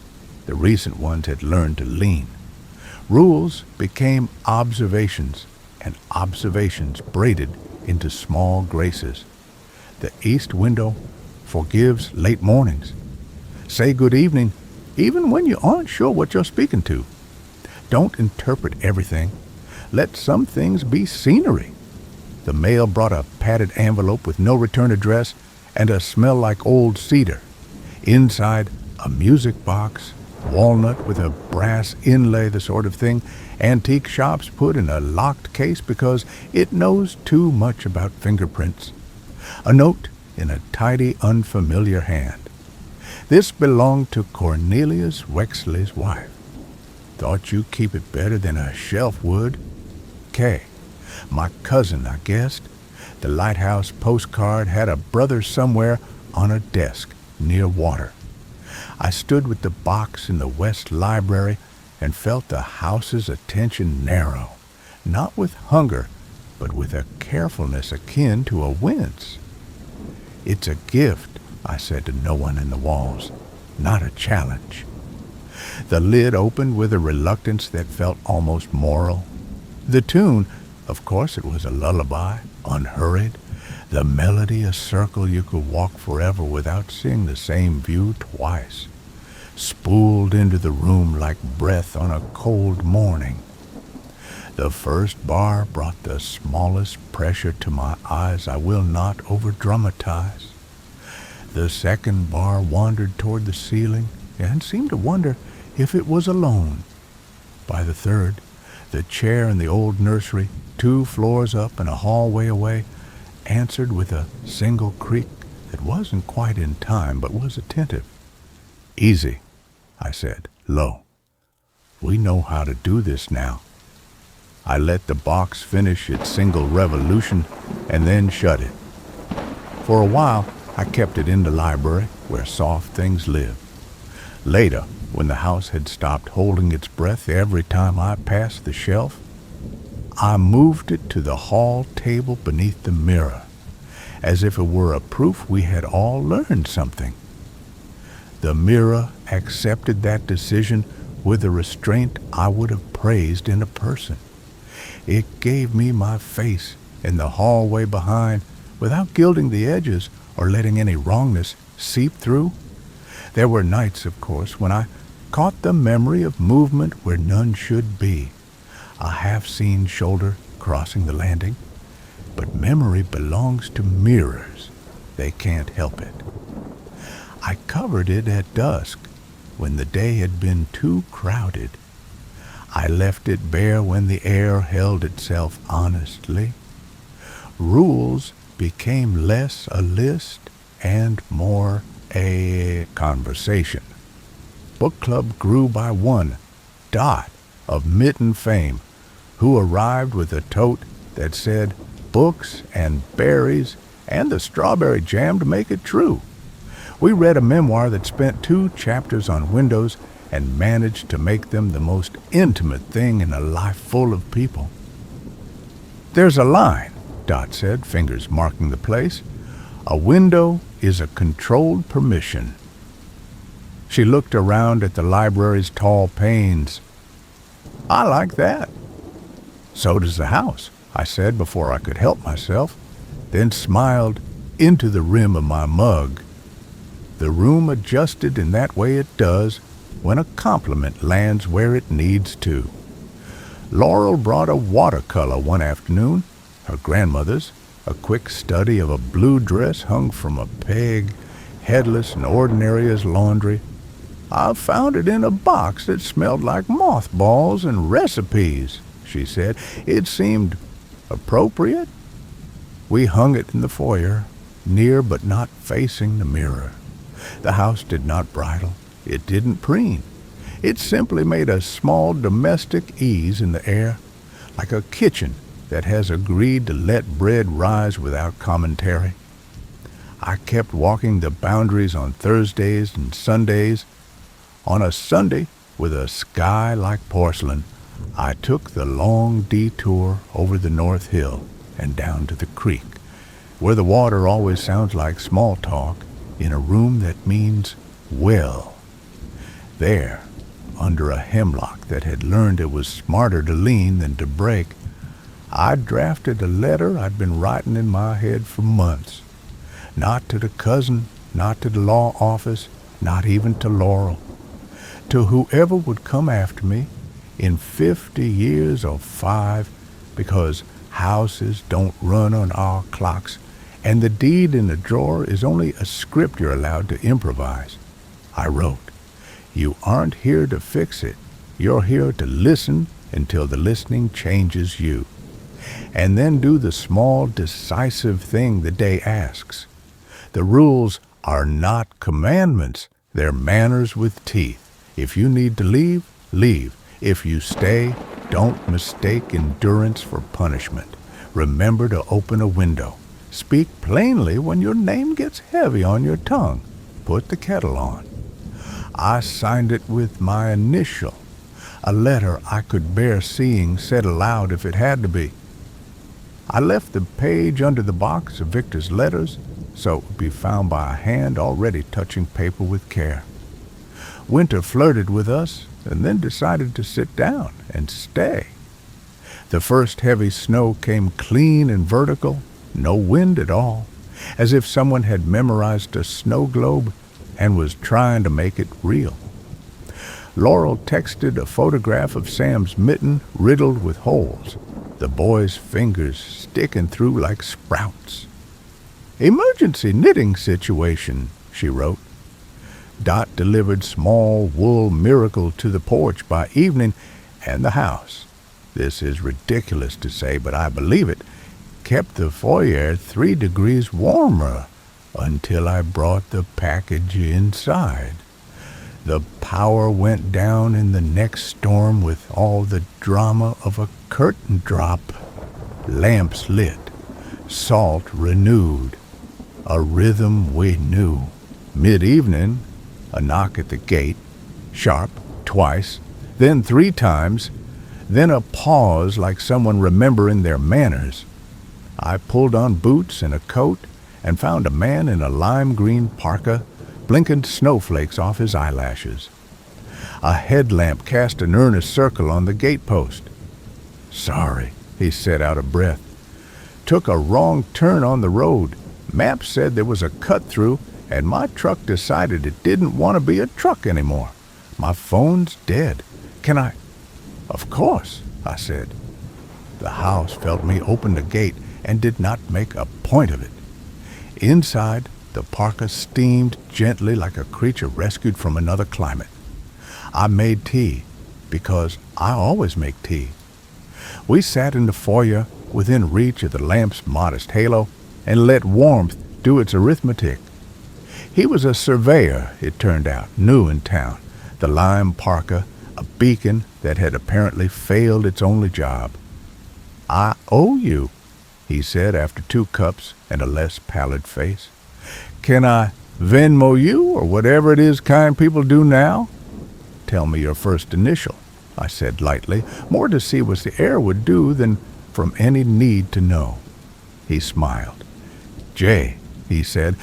The recent ones had learned to lean. Rules became observations, and observations braided into small graces. The east window forgives late mornings. Say good evening, even when you aren't sure what you're speaking to. Don't interpret everything. Let some things be scenery. The mail brought a padded envelope with no return address and a smell like old cedar. Inside, a music box, walnut with a brass inlay, the sort of thing antique shops put in a locked case because it knows too much about fingerprints. A note in a tidy, unfamiliar hand. This belonged to Cornelius Wexley's wife. Thought you keep it better than a shelf would. Kay, my cousin, I guessed. The lighthouse postcard had a brother somewhere on a desk near water. I stood with the box in the West Library and felt the house's attention narrow, not with hunger, but with a carefulness akin to a wince. It's a gift, I said to no one in the walls, not a challenge. The lid opened with a reluctance that felt almost moral. The tune, of course it was a lullaby, unhurried. The melody a circle you could walk forever without seeing the same view twice. Spooled into the room like breath on a cold morning. The first bar brought the smallest pressure to my eyes I will not over-dramatize. The second bar wandered toward the ceiling and seemed to wonder if it was alone. By the third, the chair in the old nursery, 2 floors up and a hallway away, answered with a single creak that wasn't quite in time but was attentive. Easy, I said, low. We know how to do this now. I let the box finish its single revolution and then shut it. For a while, I kept it in the library where soft things live. Later, when the house had stopped holding its breath every time I passed the shelf, I moved it to the hall table beneath the mirror, as if it were a proof we had all learned something. The mirror accepted that decision with a restraint I would have praised in a person. It gave me my face in the hallway behind without gilding the edges or letting any wrongness seep through. There were nights, of course, when I caught the memory of movement where none should be, a half-seen shoulder crossing the landing. But memory belongs to mirrors. They can't help it. I covered it at dusk, when the day had been too crowded. I left it bare when the air held itself honestly. Rules became less a list and more a conversation. Book club grew by one, Dot of Mitten fame, who arrived with a tote that said books and berries and the strawberry jam to make it true. We read a memoir that spent 2 chapters on windows and managed to make them the most intimate thing in a life full of people. "There's a line," Dot said, fingers marking the place. "A window is a controlled permission." She looked around at the library's tall panes. "I like that." "So does the house," I said before I could help myself, then smiled into the rim of my mug. The room adjusted in that way it does when a compliment lands where it needs to. Laurel brought a watercolor one afternoon, her grandmother's, a quick study of a blue dress hung from a peg, headless and ordinary as laundry. "I found it in a box that smelled like mothballs and recipes," she said. "It seemed appropriate." We hung it in the foyer, near but not facing the mirror. The house did not bridle. It didn't preen. It simply made a small domestic ease in the air, like a kitchen that has agreed to let bread rise without commentary. I kept walking the boundaries on Thursdays and Sundays. On a Sunday, with a sky like porcelain, I took the long detour over the North Hill and down to the creek, where the water always sounds like small talk in a room that means well. There, under a hemlock that had learned it was smarter to lean than to break, I drafted a letter I'd been writing in my head for months. Not to the cousin, not to the law office, not even to Laurel. To whoever would come after me in 50 years or 5, because houses don't run on our clocks, and the deed in the drawer is only a script you're allowed to improvise. I wrote, "You aren't here to fix it. You're here to listen until the listening changes you. And then do the small, decisive thing the day asks. The rules are not commandments. They're manners with teeth. If you need to leave, leave. If you stay, don't mistake endurance for punishment. Remember to open a window. Speak plainly when your name gets heavy on your tongue. Put the kettle on." I signed it with my initial, a letter I could bear seeing said aloud if it had to be. I left the page under the box of Victor's letters so it would be found by a hand already touching paper with care. Winter flirted with us and then decided to sit down and stay. The first heavy snow came clean and vertical, no wind at all, as if someone had memorized a snow globe and was trying to make it real. Laurel texted a photograph of Sam's mitten riddled with holes, the boy's fingers sticking through like sprouts. "Emergency knitting situation," she wrote. Dot delivered small wool miracle to the porch by evening, and the house, this is ridiculous to say, but I believe it, kept the foyer 3 degrees warmer until I brought the package inside. The power went down in the next storm with all the drama of a curtain drop. Lamps lit, salt renewed, a rhythm we knew. Mid-evening, a knock at the gate, sharp, twice, then 3 times, then a pause like someone remembering their manners. I pulled on boots and a coat and found a man in a lime green parka, blinking snowflakes off his eyelashes. A headlamp cast an earnest circle on the gatepost. "Sorry," he said out of breath. "Took a wrong turn on the road. Map said there was a cut-through, and my truck decided it didn't want to be a truck anymore. My phone's dead. Can I—" "Of course," I said. The house felt me open the gate and did not make a point of it. Inside, the parka steamed gently like a creature rescued from another climate. I made tea, because I always make tea. We sat in the foyer within reach of the lamp's modest halo and let warmth do its arithmetic. He was a surveyor, it turned out, new in town, the lime parka, a beacon that had apparently failed its only job. "I owe you," he said after 2 cups and a less pallid face. "Can I Venmo you, or whatever it is kind people do now?" "Tell me your first initial," I said lightly, more to see what the air would do than from any need to know. He smiled. "J," he said,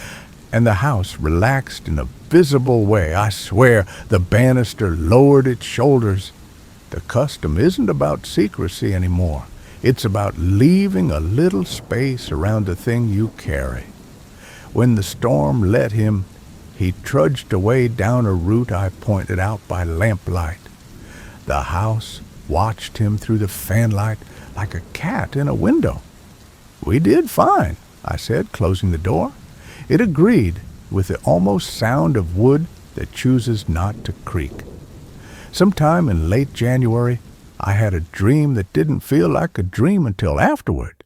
and the house relaxed in a visible way. I swear the banister lowered its shoulders. The custom isn't about secrecy anymore. It's about leaving a little space around the thing you carry. When the storm let him, he trudged away down a route I pointed out by lamplight. The house watched him through the fanlight like a cat in a window. "We did fine," I said, closing the door. It agreed with the almost sound of wood that chooses not to creak. Sometime in late January, I had a dream that didn't feel like a dream until afterward.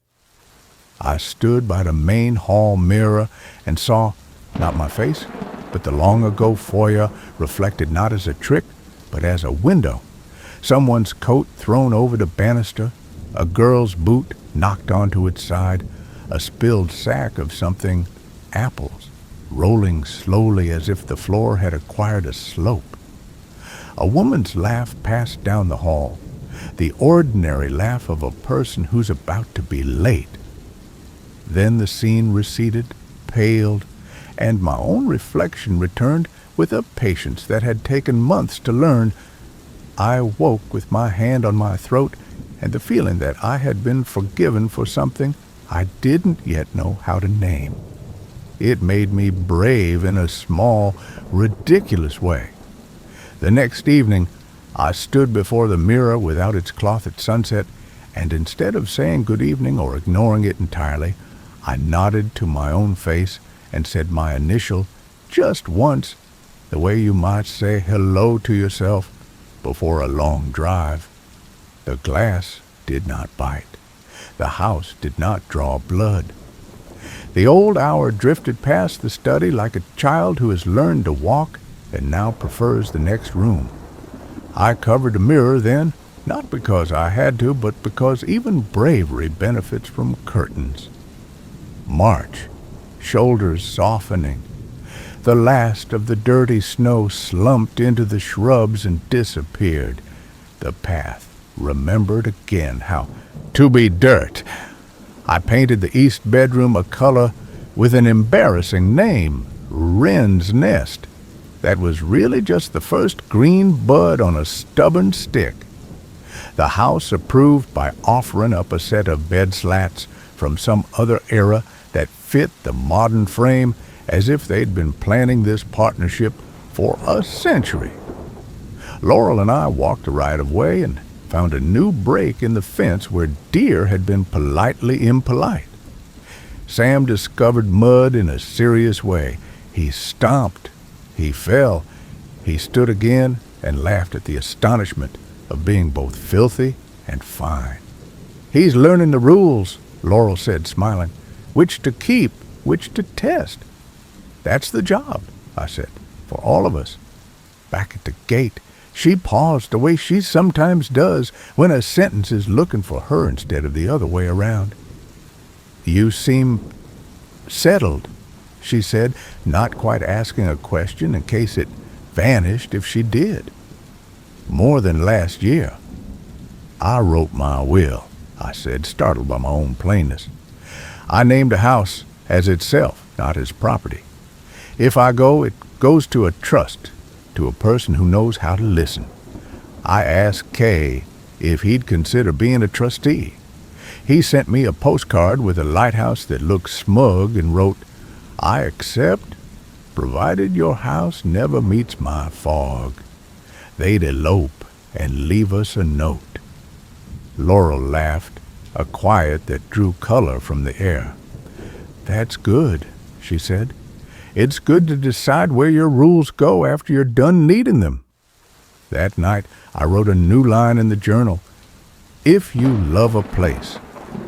I stood by the main hall mirror and saw, not my face, but the long-ago foyer reflected not as a trick, but as a window. Someone's coat thrown over the banister, a girl's boot knocked onto its side, a spilled sack of something, apples, rolling slowly as if the floor had acquired a slope. A woman's laugh passed down the hall, the ordinary laugh of a person who's about to be late. Then the scene receded, paled, and my own reflection returned with a patience that had taken months to learn. I woke with my hand on my throat and the feeling that I had been forgiven for something I didn't yet know how to name. It made me brave in a small, ridiculous way. The next evening, I stood before the mirror without its cloth at sunset, and instead of saying good evening or ignoring it entirely, I nodded to my own face and said my initial just once, the way you might say hello to yourself before a long drive. The glass did not bite. The house did not draw blood. The old hour drifted past the study like a child who has learned to walk and now prefers the next room. I covered the mirror then, not because I had to, but because even bravery benefits from curtains. March, shoulders softening. The last of the dirty snow slumped into the shrubs and disappeared. The path remembered again how to be dirt. I painted the east bedroom a color with an embarrassing name, Wren's Nest. That was really just the first green bud on a stubborn stick. The house approved by offering up a set of bed slats from some other era that fit the modern frame as if they'd been planning this partnership for a century. Laurel and I walked the right-of-way and found a new break in the fence where deer had been politely impolite. Sam discovered mud in a serious way. He stomped, he fell, he stood again and laughed at the astonishment of being both filthy and fine. "He's learning the rules," Laurel said, smiling. "Which to keep, which to test." "That's the job," I said, "for all of us." Back at the gate, she paused the way she sometimes does when a sentence is looking for her instead of the other way around. "You seem settled," she said, not quite asking a question in case it vanished if she did. "More than last year." "I wrote my will," I said, startled by my own plainness. "I named a house as itself, not as property. If I go, it goes to a trust, to a person who knows how to listen. I asked Kay if he'd consider being a trustee. He sent me a postcard with a lighthouse that looked smug and wrote, 'I accept, provided your house never meets my fog.' They'd elope and leave us a note." Laurel laughed, a quiet that drew color from the air. "That's good," she said. "It's good to decide where your rules go after you're done needing them." That night, I wrote a new line in the journal. "If you love a place,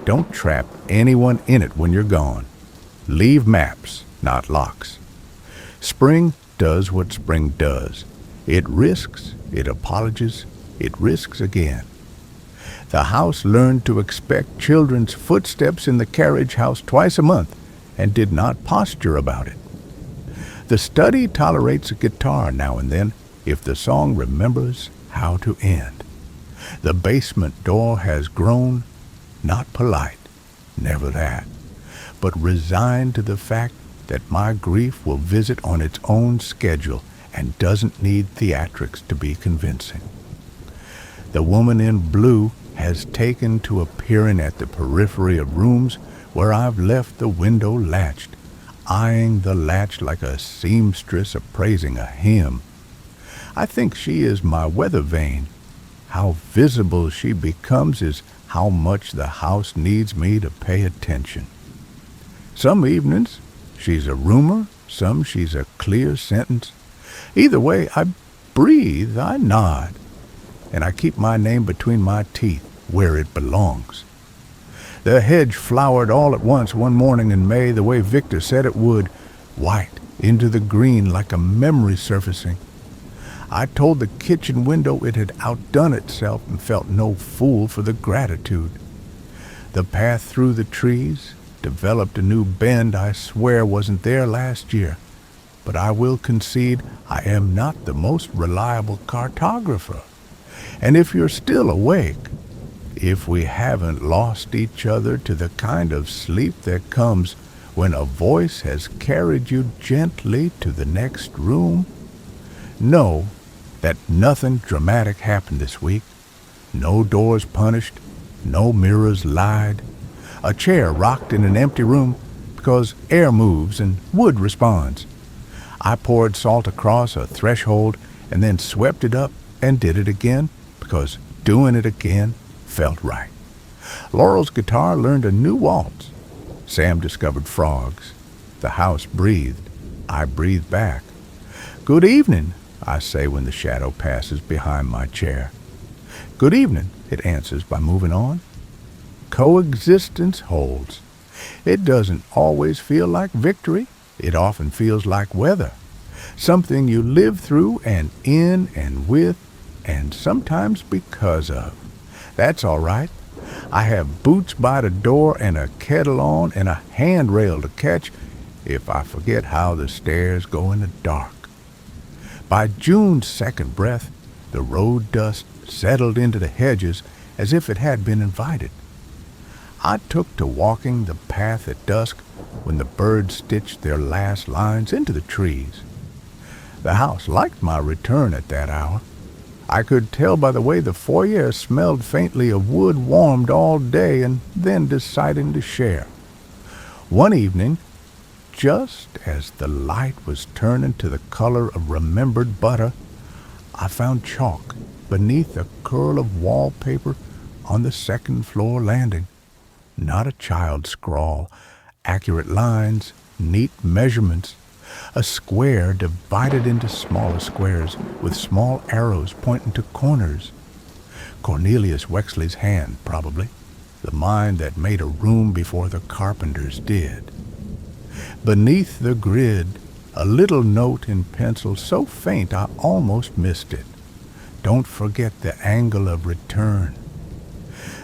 don't trap anyone in it when you're gone. Leave maps, not locks." Spring does what spring does. It risks, it apologizes, it risks again. The house learned to expect children's footsteps in the carriage house twice a month and did not posture about it. The study tolerates a guitar now and then if the song remembers how to end. The basement door has grown, not polite, never that, but resigned to the fact that my grief will visit on its own schedule and doesn't need theatrics to be convincing. The woman in blue has taken to appearing at the periphery of rooms where I've left the window latched, eyeing the latch like a seamstress appraising a hem. I think she is my weather vane. How visible she becomes is how much the house needs me to pay attention. Some evenings she's a rumor, some she's a clear sentence. Either way, I breathe, I nod, and I keep my name between my teeth where it belongs. The hedge flowered all at once one morning in May the way Victor said it would, white into the green like a memory surfacing. I told the kitchen window it had outdone itself and felt no fool for the gratitude. The path through the trees developed a new bend I swear wasn't there last year, but I will concede I am not the most reliable cartographer. And if you're still awake, if we haven't lost each other to the kind of sleep that comes when a voice has carried you gently to the next room, know that nothing dramatic happened this week. No doors punished, no mirrors lied. A chair rocked in an empty room because air moves and wood responds. I poured salt across a threshold and then swept it up and did it again because doing it again felt right. Laurel's guitar learned a new waltz. Sam discovered frogs. The house breathed. I breathed back. "Good evening," I say when the shadow passes behind my chair. "Good evening," it answers by moving on. Coexistence holds. It doesn't always feel like victory. It often feels like weather. Something you live through and in and with and sometimes because of. That's all right. I have boots by the door and a kettle on and a handrail to catch if I forget how the stairs go in the dark. By June's second breath, the road dust settled into the hedges as if it had been invited. I took to walking the path at dusk when the birds stitched their last lines into the trees. The house liked my return at that hour. I could tell by the way the foyer smelled faintly of wood warmed all day and then deciding to share. One evening, just as the light was turning to the color of remembered butter, I found chalk beneath a curl of wallpaper on the second floor landing. Not a child's scrawl, accurate lines, neat measurements. A square divided into smaller squares with small arrows pointing to corners. Cornelius Wexley's hand, probably. The mind that made a room before the carpenters did. Beneath the grid, a little note in pencil so faint I almost missed it. Don't forget the angle of return.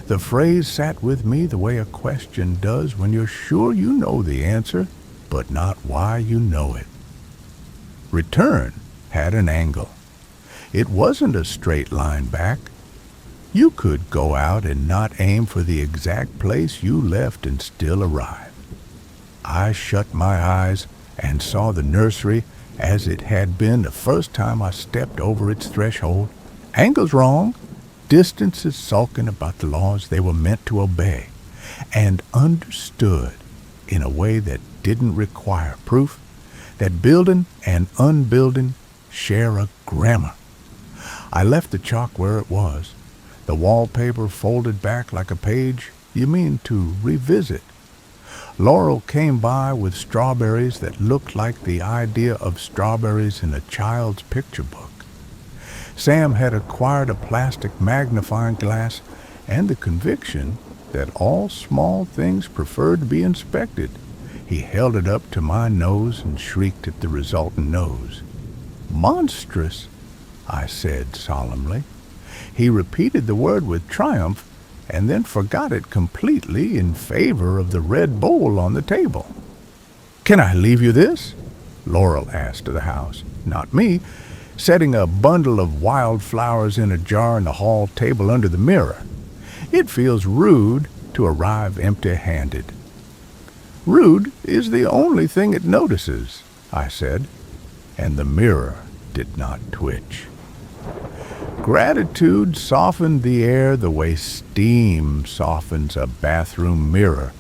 The phrase sat with me the way a question does when you're sure you know the answer, but not why you know it. Return had an angle. It wasn't a straight line back. You could go out and not aim for the exact place you left and still arrive. I shut my eyes and saw the nursery as it had been the first time I stepped over its threshold. Angles wrong, distances sulking about the laws they were meant to obey, and understood in a way that didn't require proof that building and unbuilding share a grammar. I left the chalk where it was, the wallpaper folded back like a page you mean to revisit. Laurel came by with strawberries that looked like the idea of strawberries in a child's picture book. Sam had acquired a plastic magnifying glass and the conviction that all small things preferred to be inspected. He held it up to my nose and shrieked at the resultant nose. "Monstrous," I said solemnly. He repeated the word with triumph and then forgot it completely in favor of the red bowl on the table. "Can I leave you this?" Laurel asked of the house, not me, setting a bundle of wildflowers in a jar on the hall table under the mirror. "It feels rude to arrive empty-handed." "Rude is the only thing it notices," I said, and the mirror did not twitch. Gratitude softened the air the way steam softens a bathroom mirror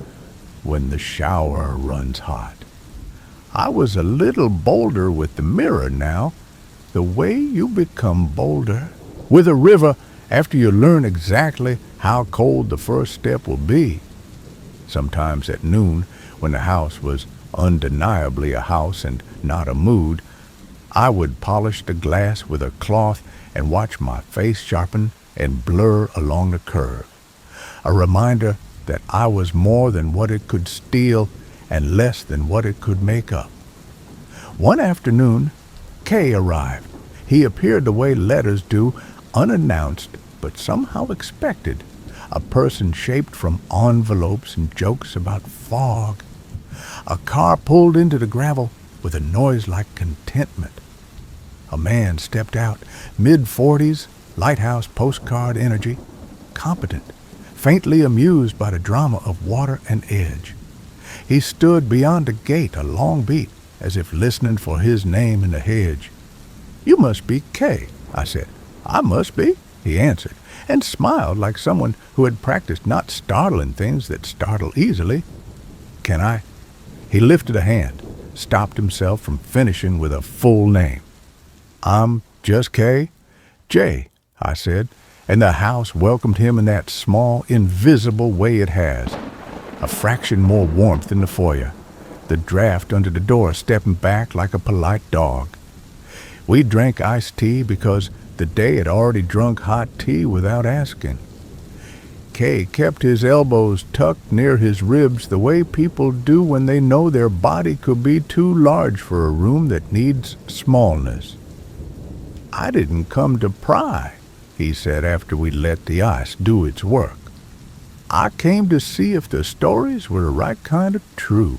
when the shower runs hot. I was a little bolder with the mirror now, the way you become bolder with a river after you learn exactly how cold the first step will be. Sometimes at noon, when the house was undeniably a house and not a mood, I would polish the glass with a cloth and watch my face sharpen and blur along the curve, a reminder that I was more than what it could steal and less than what it could make up. One afternoon, Kay arrived. He appeared the way letters do, unannounced but somehow expected, a person shaped from envelopes and jokes about fog. A car pulled into the gravel with a noise like contentment. A man stepped out, mid-40s, lighthouse postcard energy, competent, faintly amused by the drama of water and edge. He stood beyond the gate a long beat, as if listening for his name in the hedge. "You must be Kay," I said. "I must be," he answered, and smiled like someone who had practiced not startling things that startle easily. "Can I?" He lifted a hand, stopped himself from finishing with a full name. "I'm just Kay." "Jay," I said, and the house welcomed him in that small, invisible way it has, a fraction more warmth in the foyer, the draft under the door stepping back like a polite dog. We drank iced tea because the day had already drunk hot tea without asking. Kay kept his elbows tucked near his ribs the way people do when they know their body could be too large for a room that needs smallness. "I didn't come to pry," he said after we let the ice do its work. "I came to see if the stories were the right kind of true,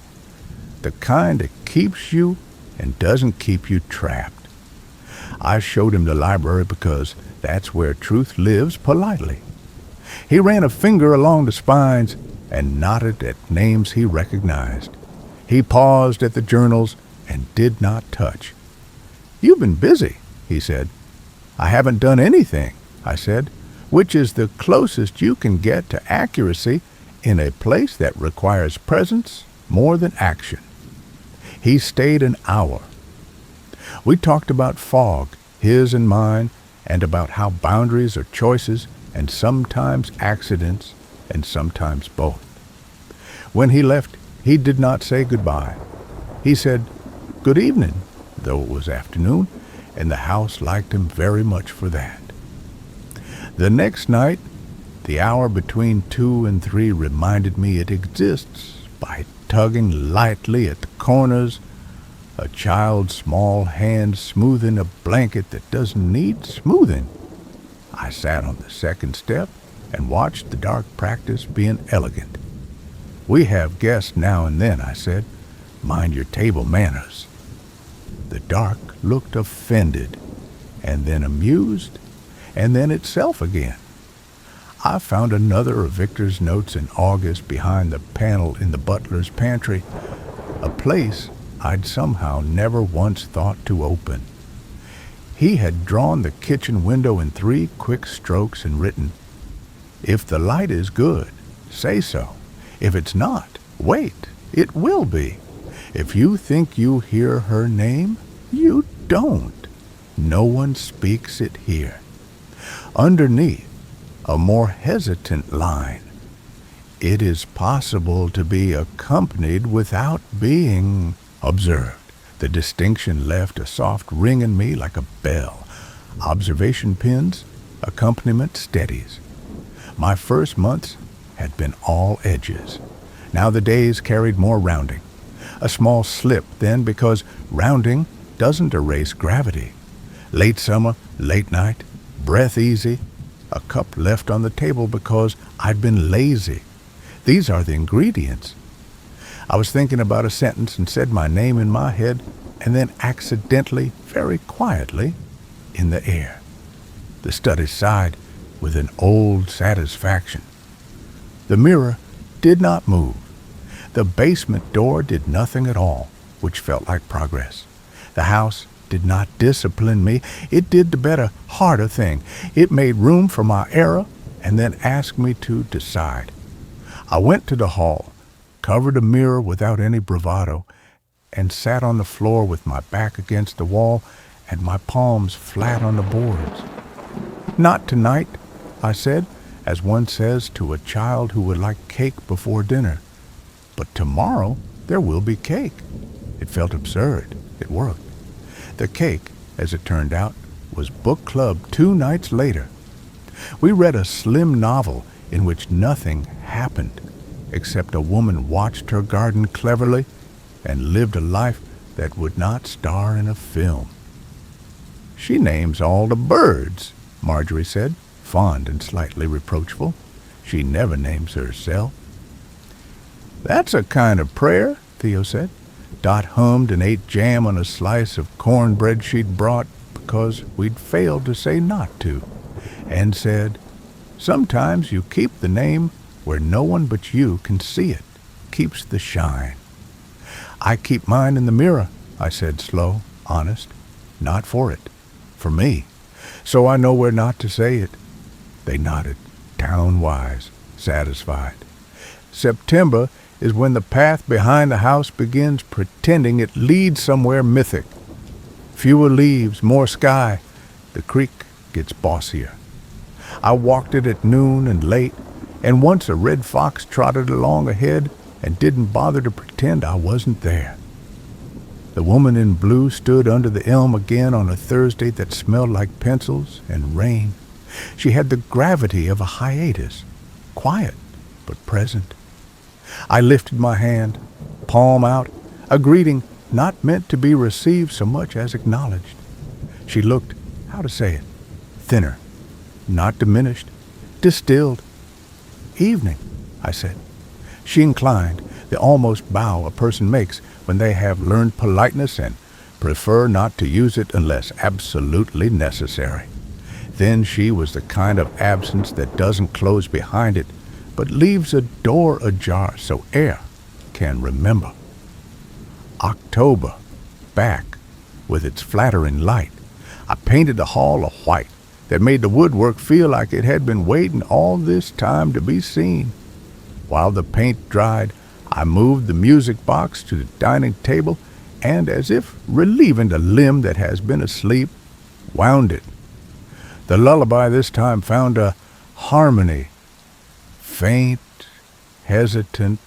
the kind that keeps you and doesn't keep you trapped." I showed him the library because that's where truth lives politely. He ran a finger along the spines and nodded at names he recognized. He paused at the journals and did not touch. "You've been busy," he said. "I haven't done anything," I said, which is the closest you can get to accuracy in a place that requires presence more than action. He stayed an hour. We talked about fog, his and mine, and about how boundaries are choices and sometimes accidents and sometimes both. When he left, he did not say goodbye. He said good evening, though it was afternoon, and the house liked him very much for that. The next night, the hour between 2 and 3 reminded me it exists by tugging lightly at the corners, a child's small hand smoothing a blanket that doesn't need smoothing. I sat on the second step and watched the dark practice being elegant. "We have guests now and then," I said. "Mind your table manners." The dark looked offended, and then amused, and then itself again. I found another of Victor's notes in August behind the panel in the butler's pantry, a place I'd somehow never once thought to open. He had drawn the kitchen window in 3 quick strokes and written, "If the light is good, say so. If it's not, wait, it will be. If you think you hear her name, you don't. No one speaks it here." Underneath, a more hesitant line, "It is possible to be accompanied without being observed." The distinction left a soft ring in me like a bell. Observation pins, accompaniment steadies. My first months had been all edges. Now the days carried more rounding. A small slip then, because rounding doesn't erase gravity. Late summer, late night, breath easy, A cup left on the table because I'd been lazy. These are the ingredients. I was thinking about a sentence and said my name in my head, and then accidentally, very quietly, in the air. The study sighed with an old satisfaction. The mirror did not move. The basement door did nothing at all, which felt like progress. The house did not discipline me. It did the better, harder thing. It made room for my error and then asked me to decide. I went to the hall, covered a mirror without any bravado, and sat on the floor with my back against the wall and my palms flat on the boards. "Not tonight," I said, as one says to a child who would like cake before dinner. "But tomorrow there will be cake." It felt absurd. It worked. The cake, as it turned out, was book club 2 nights later. We read a slim novel in which nothing happened, except a woman watched her garden cleverly and lived a life that would not star in a film. "She names all the birds," Marjorie said, fond and slightly reproachful. "She never names herself." "That's a kind of prayer," Theo said. Dot hummed and ate jam on a slice of cornbread she'd brought because we'd failed to say not to, and said, "Sometimes you keep the name where no one but you can see it. Keeps the shine." "I keep mine in the mirror," I said, slow, honest. "Not for it. For me. So I know where not to say it." They nodded, town-wise, satisfied. September is when the path behind the house begins pretending it leads somewhere mythic. Fewer leaves, more sky. The creek gets bossier. I walked it at noon and late, and once a red fox trotted along ahead and didn't bother to pretend I wasn't there. The woman in blue stood under the elm again on a Thursday that smelled like pencils and rain. She had the gravity of a hiatus, quiet but present. I lifted my hand, palm out, a greeting not meant to be received so much as acknowledged. She looked, how to say it, thinner, not diminished, distilled. "Evening," I said. She inclined, the almost bow a person makes when they have learned politeness and prefer not to use it unless absolutely necessary. Then she was the kind of absence that doesn't close behind it, but leaves a door ajar so air can remember. October, back, with its flattering light. I painted the hall a white that made the woodwork feel like it had been waiting all this time to be seen. While the paint dried, I moved the music box to the dining table and, as if relieving the limb that has been asleep, wound it. The lullaby this time found a harmony, faint, hesitant,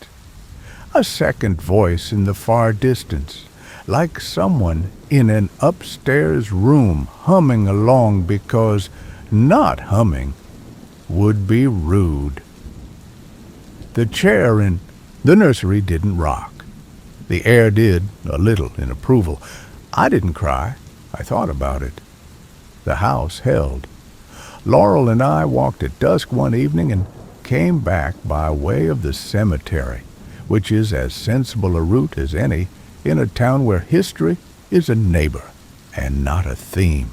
a second voice in the far distance, like someone in an upstairs room humming along because not humming would be rude. The chair in the nursery didn't rock. The air did, a little, in approval. I didn't cry. I thought about it. The house held. Laurel and I walked at dusk one evening and came back by way of the cemetery, which is as sensible a route as any in a town where history is a neighbor and not a theme.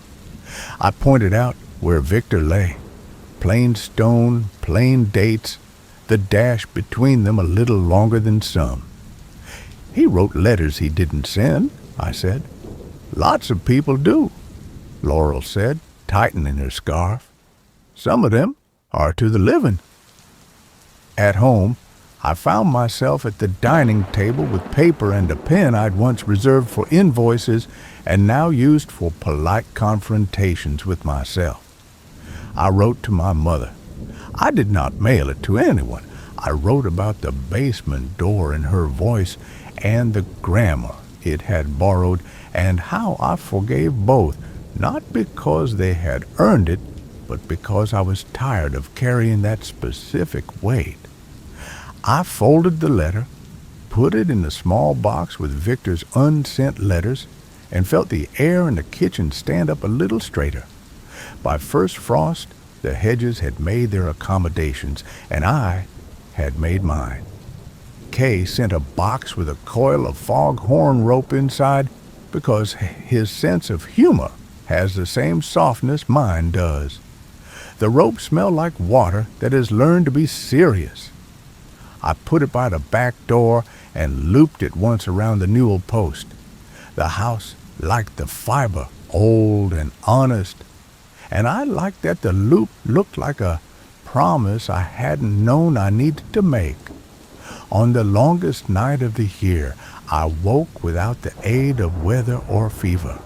I pointed out where Victor lay. Plain stone, plain dates, the dash between them a little longer than some. "He wrote letters he didn't send," I said. "Lots of people do," Laurel said, tightening her scarf. "Some of them are to the living." At home, I found myself at the dining table with paper and a pen I'd once reserved for invoices and now used for polite confrontations with myself. I wrote to my mother. I did not mail it to anyone. I wrote about the basement door in her voice and the grammar it had borrowed and how I forgave both, not because they had earned it, but because I was tired of carrying that specific weight. I folded the letter, put it in the small box with Victor's unsent letters, and felt the air in the kitchen stand up a little straighter. By first frost, The hedges had made their accommodations, and I had made mine. Kay sent a box with a coil of foghorn rope inside because his sense of humor has the same softness mine does. The rope smelled like water that has learned to be serious. I put it by the back door and looped it once around the newel post. The house liked the fiber, old and honest, and I liked that the loop looked like a promise I hadn't known I needed to make. On the longest night of the year, I woke without the aid of weather or fever.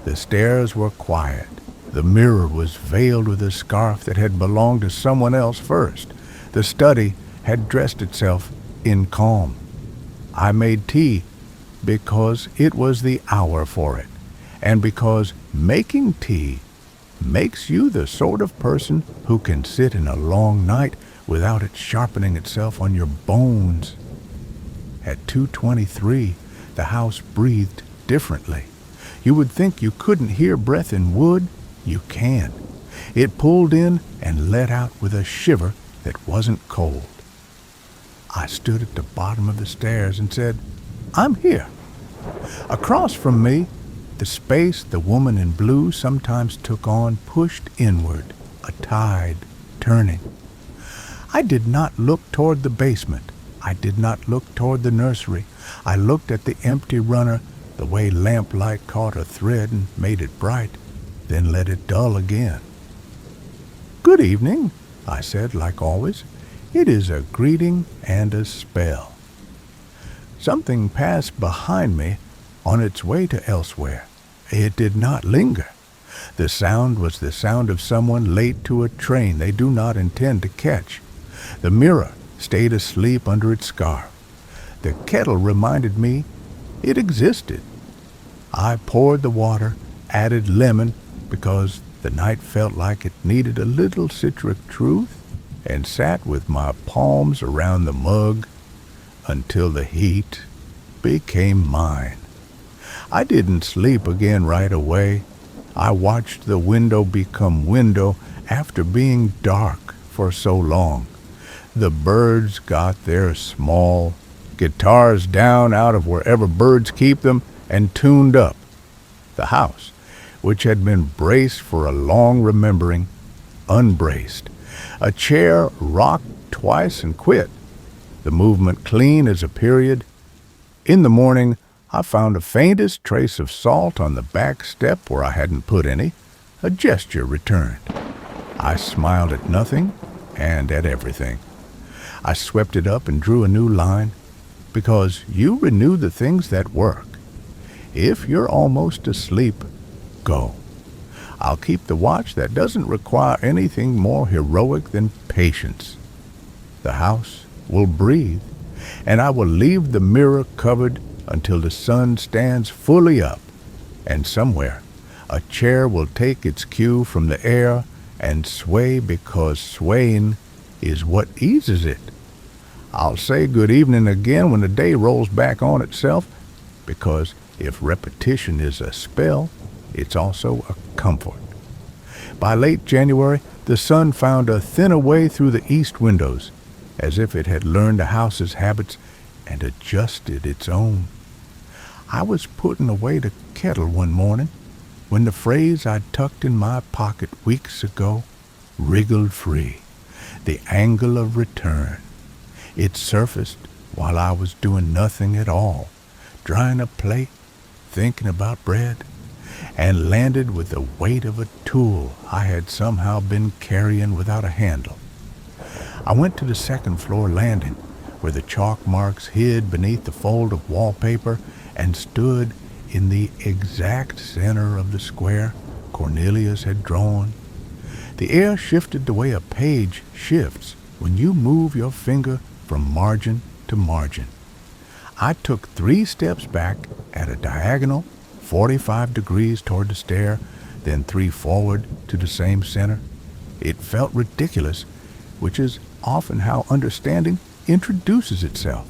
The stairs were quiet. The mirror was veiled with a scarf that had belonged to someone else first. The study had dressed itself in calm. I made tea because it was the hour for it, and because making tea makes you the sort of person who can sit in a long night without it sharpening itself on your bones. At 2:23, the house breathed differently. You would think you couldn't hear breath in wood. You can. It pulled in and let out with a shiver that wasn't cold. I stood at the bottom of the stairs and said, "I'm here." Across from me, the space the woman in blue sometimes took on pushed inward, a tide turning. I did not look toward the basement. I did not look toward the nursery. I looked at the empty runner, the way lamplight caught a thread and made it bright, then let it dull again. "Good evening," I said, like always. It is a greeting and a spell. Something passed behind me on its way to elsewhere. It did not linger. The sound was the sound of someone late to a train they do not intend to catch. The mirror stayed asleep under its scarf. The kettle reminded me it existed. I poured the water, added lemon because the night felt like it needed a little citric truth, and sat with my palms around the mug until the heat became mine. I didn't sleep again right away. I watched the window become window after being dark for so long. The birds got their small guitars down out of wherever birds keep them and tuned up. The house, which had been braced for a long remembering, unbraced. A chair rocked twice and quit, the movement clean as a period. In the morning, I found the faintest trace of salt on the back step where I hadn't put any. A gesture returned. I smiled at nothing and at everything. I swept it up and drew a new line, because you renew the things that work. If you're almost asleep, go. I'll keep the watch that doesn't require anything more heroic than patience. The house will breathe, and I will leave the mirror covered until the sun stands fully up, and somewhere a chair will take its cue from the air and sway because swaying is what eases it. I'll say good evening again when the day rolls back on itself, because if repetition is a spell, it's also a comfort. By late January, the sun found a thinner way through the east windows, as if it had learned the house's habits and adjusted its own. I was putting away the kettle one morning when the phrase I'd tucked in my pocket weeks ago wriggled free, the angle of return. It surfaced while I was doing nothing at all, drying a plate, thinking about bread, and landed with the weight of a tool I had somehow been carrying without a handle. I went to the second-floor landing, where the chalk marks hid beneath the fold of wallpaper, and stood in the exact center of the square Cornelius had drawn. The air shifted the way a page shifts when you move your finger from margin to margin. I took 3 steps back at a diagonal, 45 degrees toward the stair, then 3 forward to the same center. It felt ridiculous, which is often how understanding introduces itself.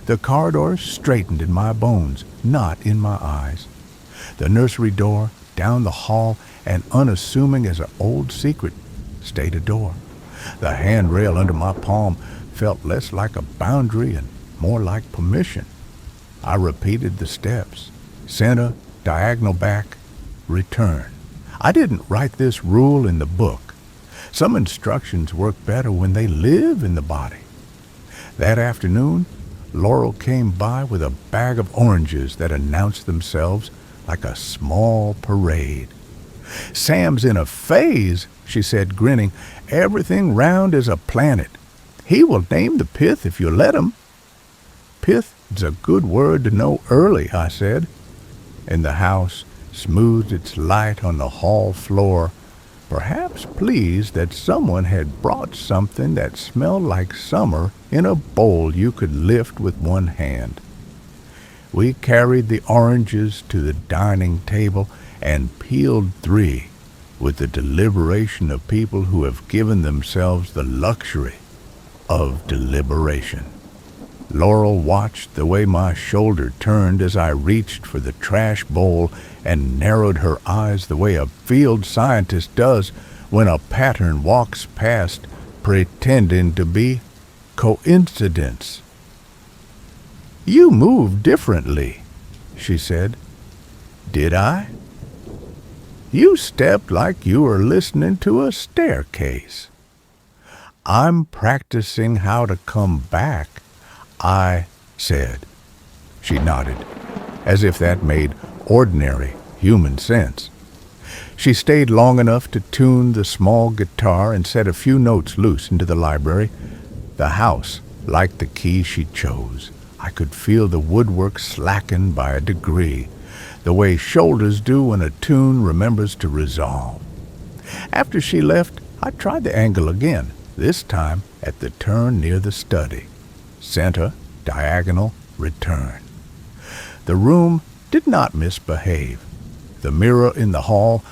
The corridor straightened in my bones, not in my eyes. The nursery door, down the hall, and unassuming as an old secret, stayed a door. The handrail under my palm felt less like a boundary and more like permission. I repeated the steps. Center, diagonal back, return. I didn't write this rule in the book. Some instructions work better when they live in the body. That afternoon, Laurel came by with a bag of oranges that announced themselves like a small parade. "Sam's in a phase," she said, grinning. "Everything round is a planet. He will name the pith if you let him." "Pith is a good word to know early," I said. And the house smoothed its light on the hall floor, perhaps pleased that someone had brought something that smelled like summer in a bowl you could lift with one hand. We carried the oranges to the dining table and peeled 3 with the deliberation of people who have given themselves the luxury of deliberation. Laurel watched the way my shoulder turned as I reached for the trash bowl and narrowed her eyes the way a field scientist does when a pattern walks past pretending to be coincidence. "You move differently," she said. "Did I?" "You stepped like you were listening to a staircase." "I'm practicing how to come back," I said. She nodded, as if that made ordinary human sense. She stayed long enough to tune the small guitar and set a few notes loose into the library. The house liked the key she chose. I could feel the woodwork slacken by a degree, the way shoulders do when a tune remembers to resolve. After she left, I tried the angle again, this time at the turn near the study. Center, diagonal, return. The room did not misbehave. The mirror in the hall,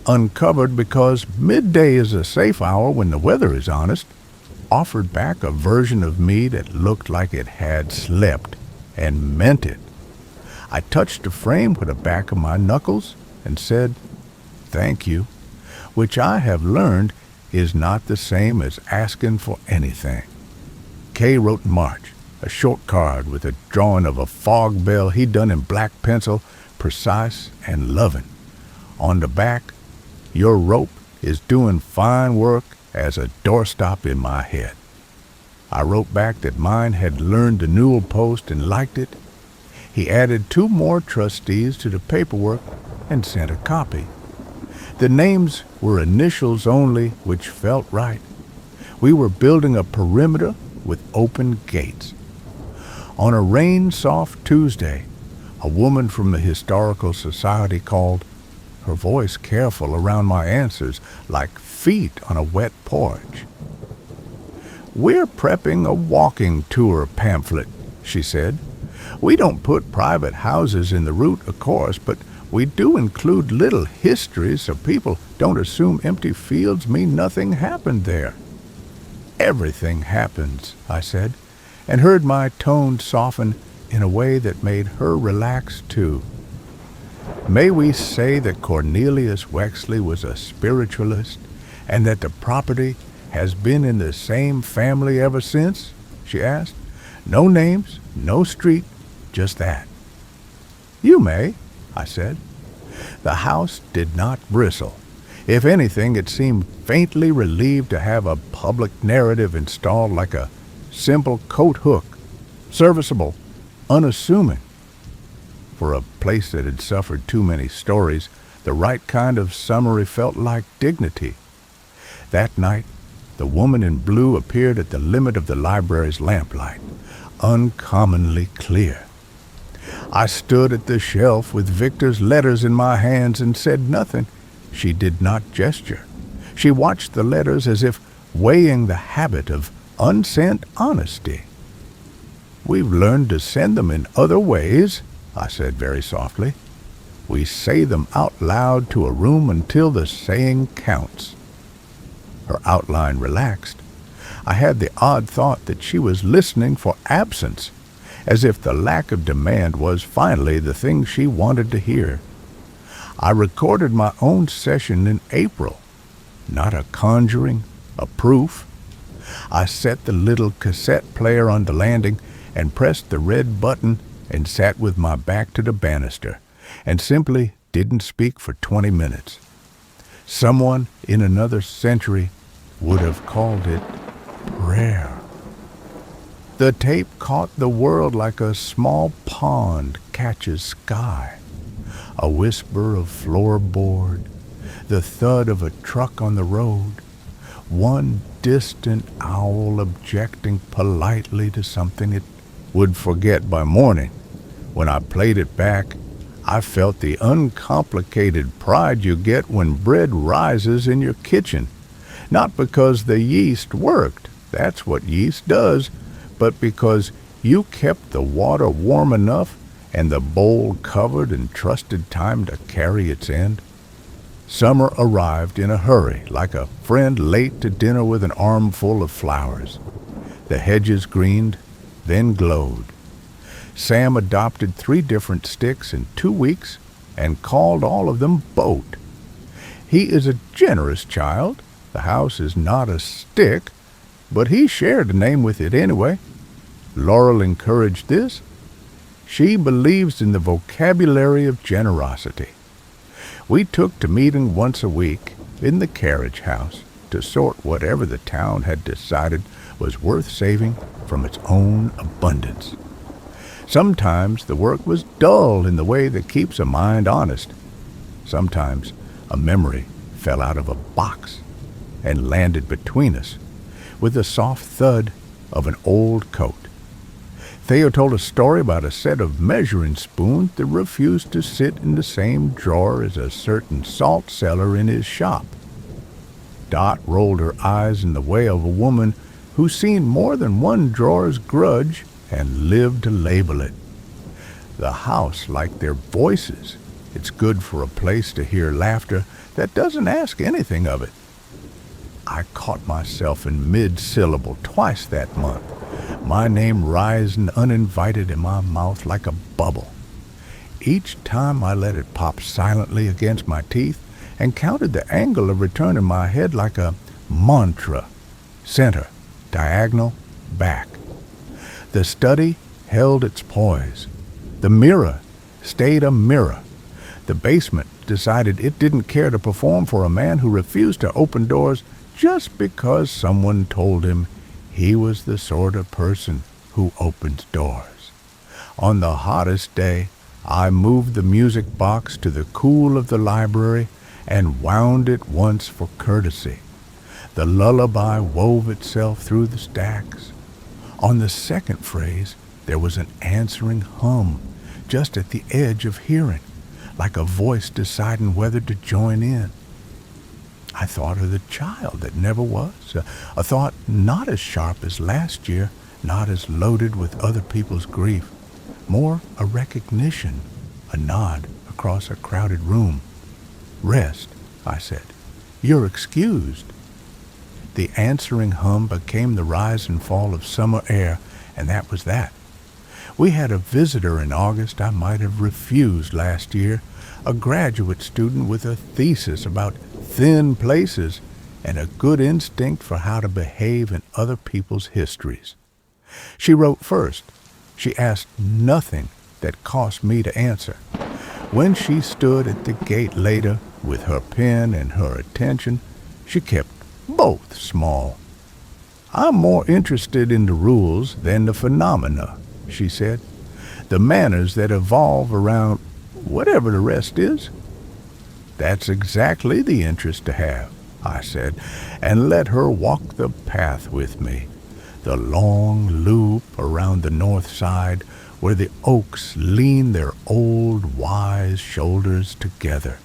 uncovered because midday is a safe hour when the weather is honest, offered back a version of me that looked like it had slept and meant it. I touched the frame with the back of my knuckles and said, "Thank you," which I have learned is not the same as asking for anything. Kay wrote in March, a short card with a drawing of a fog bell he'd done in black pencil, precise and loving. On the back, "Your rope is doing fine work as a doorstop in my head." I wrote back that mine had learned the newel post and liked it. He added 2 more trustees to the paperwork and sent a copy. The names were initials only, which felt right. We were building a perimeter with open gates. On a rain-soft Tuesday, a woman from the Historical Society called, her voice careful around my answers, like feet on a wet porch. "We're prepping a walking tour pamphlet," she said. "We don't put private houses in the route, of course, but we do include little histories so people don't assume empty fields mean nothing happened there." "Everything happens," I said, and heard my tone soften in a way that made her relax too. "May we say that Cornelius Wexley was a spiritualist, and that the property has been in the same family ever since?" she asked. "No names, no street, just that." "You may," I said. The house did not bristle. If anything, it seemed faintly relieved to have a public narrative installed like a simple coat hook, serviceable, unassuming. For a place that had suffered too many stories, the right kind of summary felt like dignity. That night, the woman in blue appeared at the limit of the library's lamplight, uncommonly clear. I stood at the shelf with Victor's letters in my hands and said nothing. She did not gesture. She watched the letters as if weighing the habit of unsent honesty. "We've learned to send them in other ways," I said very softly. "We say them out loud to a room until the saying counts." Her outline relaxed. I had the odd thought that she was listening for absence, as if the lack of demand was finally the thing she wanted to hear. I recorded my own session in April. not a conjuring, a proof. I set the little cassette player on the landing and pressed the red button and sat with my back to the banister and simply didn't speak for 20 minutes. Someone in another century would have called it prayer. The tape caught the world like a small pond catches sky. A whisper of floorboard, the thud of a truck on the road, one distant owl objecting politely to something it would forget by morning. When I played it back, I felt the uncomplicated pride you get when bread rises in your kitchen. Not because the yeast worked, that's what yeast does, but because you kept the water warm enough and the bowl covered and trusted time to carry its end. Summer arrived in a hurry, like a friend late to dinner with an armful of flowers. The hedges greened, then glowed. Sam adopted 3 different sticks in 2 weeks and called all of them Boat. He is a generous child. The house is not a stick, but he shared the name with it anyway. Laurel encouraged this. She believes in the vocabulary of generosity. We took to meeting once a week in the carriage house to sort whatever the town had decided was worth saving from its own abundance. Sometimes the work was dull in the way that keeps a mind honest. Sometimes a memory fell out of a box and landed between us with the soft thud of an old coat. Theo told a story about a set of measuring spoons that refused to sit in the same drawer as a certain salt cellar in his shop. Dot rolled her eyes in the way of a woman who's seen more than one drawer's grudge and lived to label it. The house liked their voices. It's good for a place to hear laughter that doesn't ask anything of it. I caught myself in mid-syllable twice that month, my name rising uninvited in my mouth like a bubble. Each time I let it pop silently against my teeth and counted the angle of return in my head like a mantra. Center, diagonal, back. The study held its poise. The mirror stayed a mirror. The basement decided it didn't care to perform for a man who refused to open doors just because someone told him he was the sort of person who opens doors. On the hottest day, I moved the music box to the cool of the library and wound it once for courtesy. The lullaby wove itself through the stacks. On the second phrase, there was an answering hum just at the edge of hearing, like a voice deciding whether to join in. I thought of the child that never was, a thought not as sharp as last year, not as loaded with other people's grief, more a recognition, a nod across a crowded room. Rest, I said. You're excused. The answering hum became the rise and fall of summer air, and that was that. We had a visitor in August I might have refused last year, a graduate student with a thesis about thin places and a good instinct for how to behave in other people's histories. She wrote first. She asked nothing that cost me to answer. When she stood at the gate later with her pen and her attention, she kept both small. I'm more interested in the rules than the phenomena, she said. The manners that evolve around whatever the rest is. That's exactly the interest to have, I said, and let her walk the path with me, the long loop around the north side where the oaks lean their old wise shoulders together.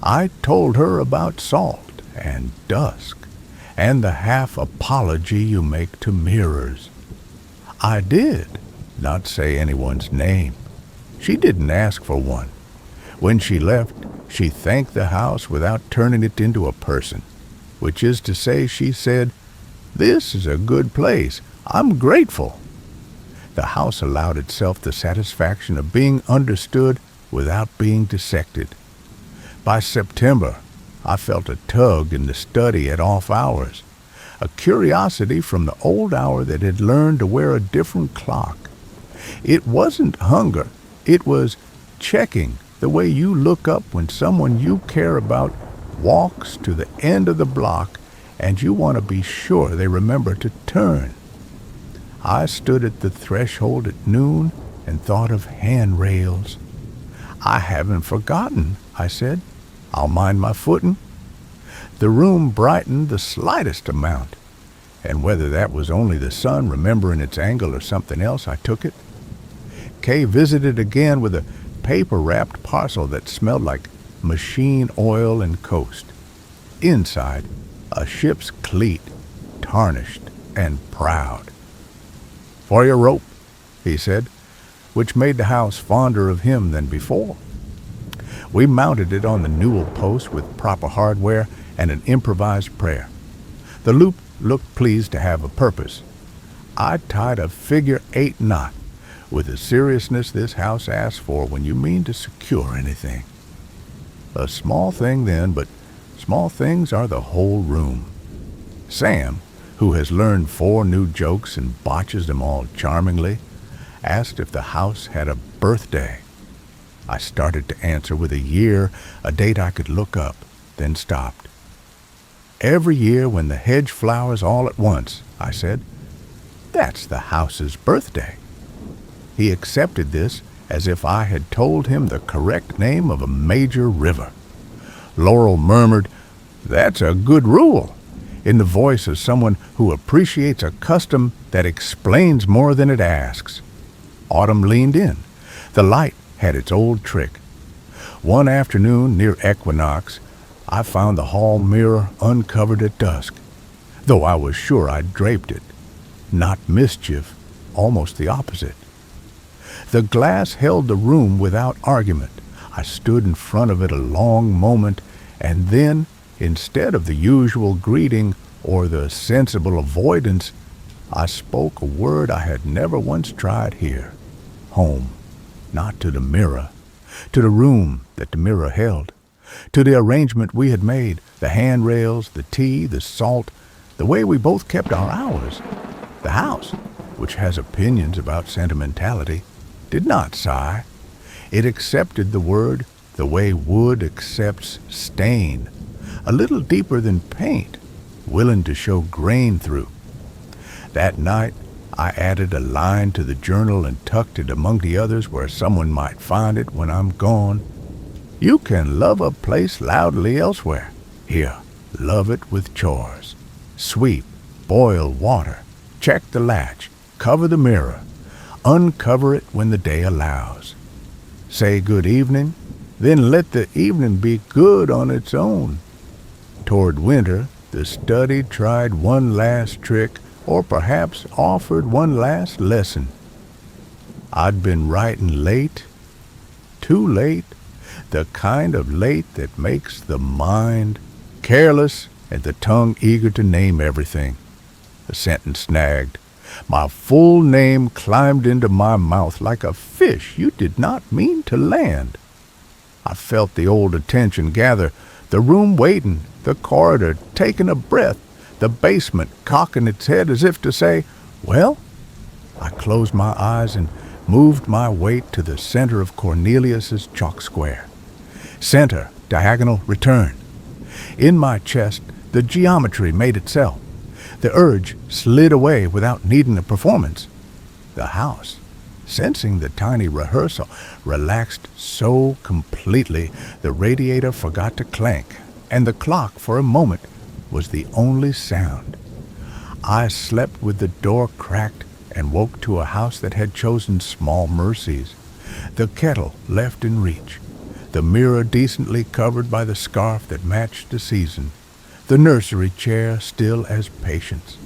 I told her about salt and dusk and the half apology you make to mirrors. I did not say anyone's name. She didn't ask for one. When she left, she thanked the house without turning it into a person, which is to say, she said, "This is a good place. I'm grateful." The house allowed itself the satisfaction of being understood without being dissected. By September, I felt a tug in the study at off hours, a curiosity from the old hour that had learned to wear a different clock. It wasn't hunger, it was checking, the way you look up when someone you care about walks to the end of the block and you want to be sure they remember to turn. I stood at the threshold at noon and thought of handrails. "I haven't forgotten," I said. "I'll mind my footing." The room brightened the slightest amount, and whether that was only the sun remembering its angle or something else, I took it. Kay visited again with a paper-wrapped parcel that smelled like machine oil and coast. Inside, a ship's cleat, tarnished and proud. "For your rope," he said, which made the house fonder of him than before. We mounted it on the newel post with proper hardware and an improvised prayer. The loop looked pleased to have a purpose. I tied a figure-8 knot, with the seriousness this house asks for when you mean to secure anything. A small thing then, but small things are the whole room. Sam, who has learned 4 new jokes and botches them all charmingly, asked if the house had a birthday. I started to answer with a year, a date I could look up, then stopped. "Every year when the hedge flowers all at once," I said. "That's the house's birthday." He accepted this as if I had told him the correct name of a major river. Laurel murmured, "That's a good rule," in the voice of someone who appreciates a custom that explains more than it asks. Autumn leaned in. The light had its old trick. One afternoon near equinox, I found the hall mirror uncovered at dusk, though I was sure I'd draped it. Not mischief, almost the opposite. The glass held the room without argument. I stood in front of it a long moment, and then, instead of the usual greeting or the sensible avoidance, I spoke a word I had never once tried here. Home. Not to the mirror, to the room that the mirror held, to the arrangement we had made, the handrails, the tea, the salt, the way we both kept our hours. The house, which has opinions about sentimentality, did not sigh. It accepted the word the way wood accepts stain, a little deeper than paint, willing to show grain through. That night, I added a line to the journal and tucked it among the others where someone might find it when I'm gone. "You can love a place loudly elsewhere. Here, love it with chores. Sweep, boil water, check the latch, cover the mirror, uncover it when the day allows. Say good evening, then let the evening be good on its own." Toward winter, the study tried one last trick, or perhaps offered one last lesson. I'd been writing late, too late, the kind of late that makes the mind careless and the tongue eager to name everything. The sentence snagged. My full name climbed into my mouth like a fish you did not mean to land. I felt the old attention gather, the room waiting, the corridor taking a breath, the basement cocking its head as if to say, "Well?" I closed my eyes and moved my weight to the center of Cornelius's chalk square. Center, diagonal, return. In my chest, the geometry made itself. The urge slid away without needing a performance. The house, sensing the tiny rehearsal, relaxed so completely the radiator forgot to clank, and the clock for a moment was the only sound. I slept with the door cracked and woke to a house that had chosen small mercies. The kettle left in reach, the mirror decently covered by the scarf that matched the season, the nursery chair still as patience.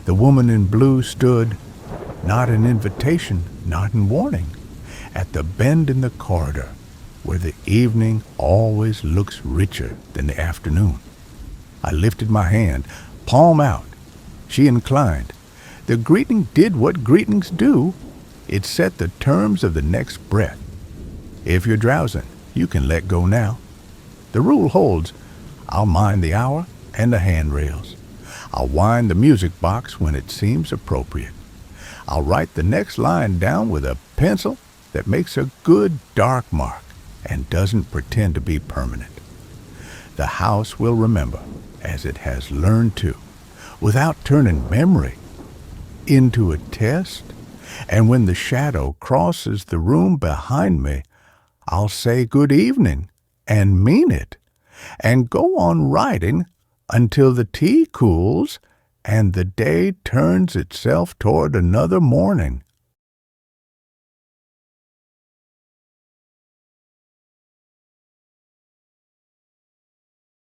The woman in blue stood, not in invitation, not in warning, at the bend in the corridor, where the evening always looks richer than the afternoon. I lifted my hand, palm out. She inclined. The greeting did what greetings do. It set the terms of the next breath. If you're drowsing, you can let go now. The rule holds. I'll mind the hour and the handrails. I'll wind the music box when it seems appropriate. I'll write the next line down with a pencil that makes a good dark mark and doesn't pretend to be permanent. The house will remember, as it has learned to, without turning memory into a test. And when the shadow crosses the room behind me, I'll say good evening and mean it, and go on writing until the tea cools and the day turns itself toward another morning.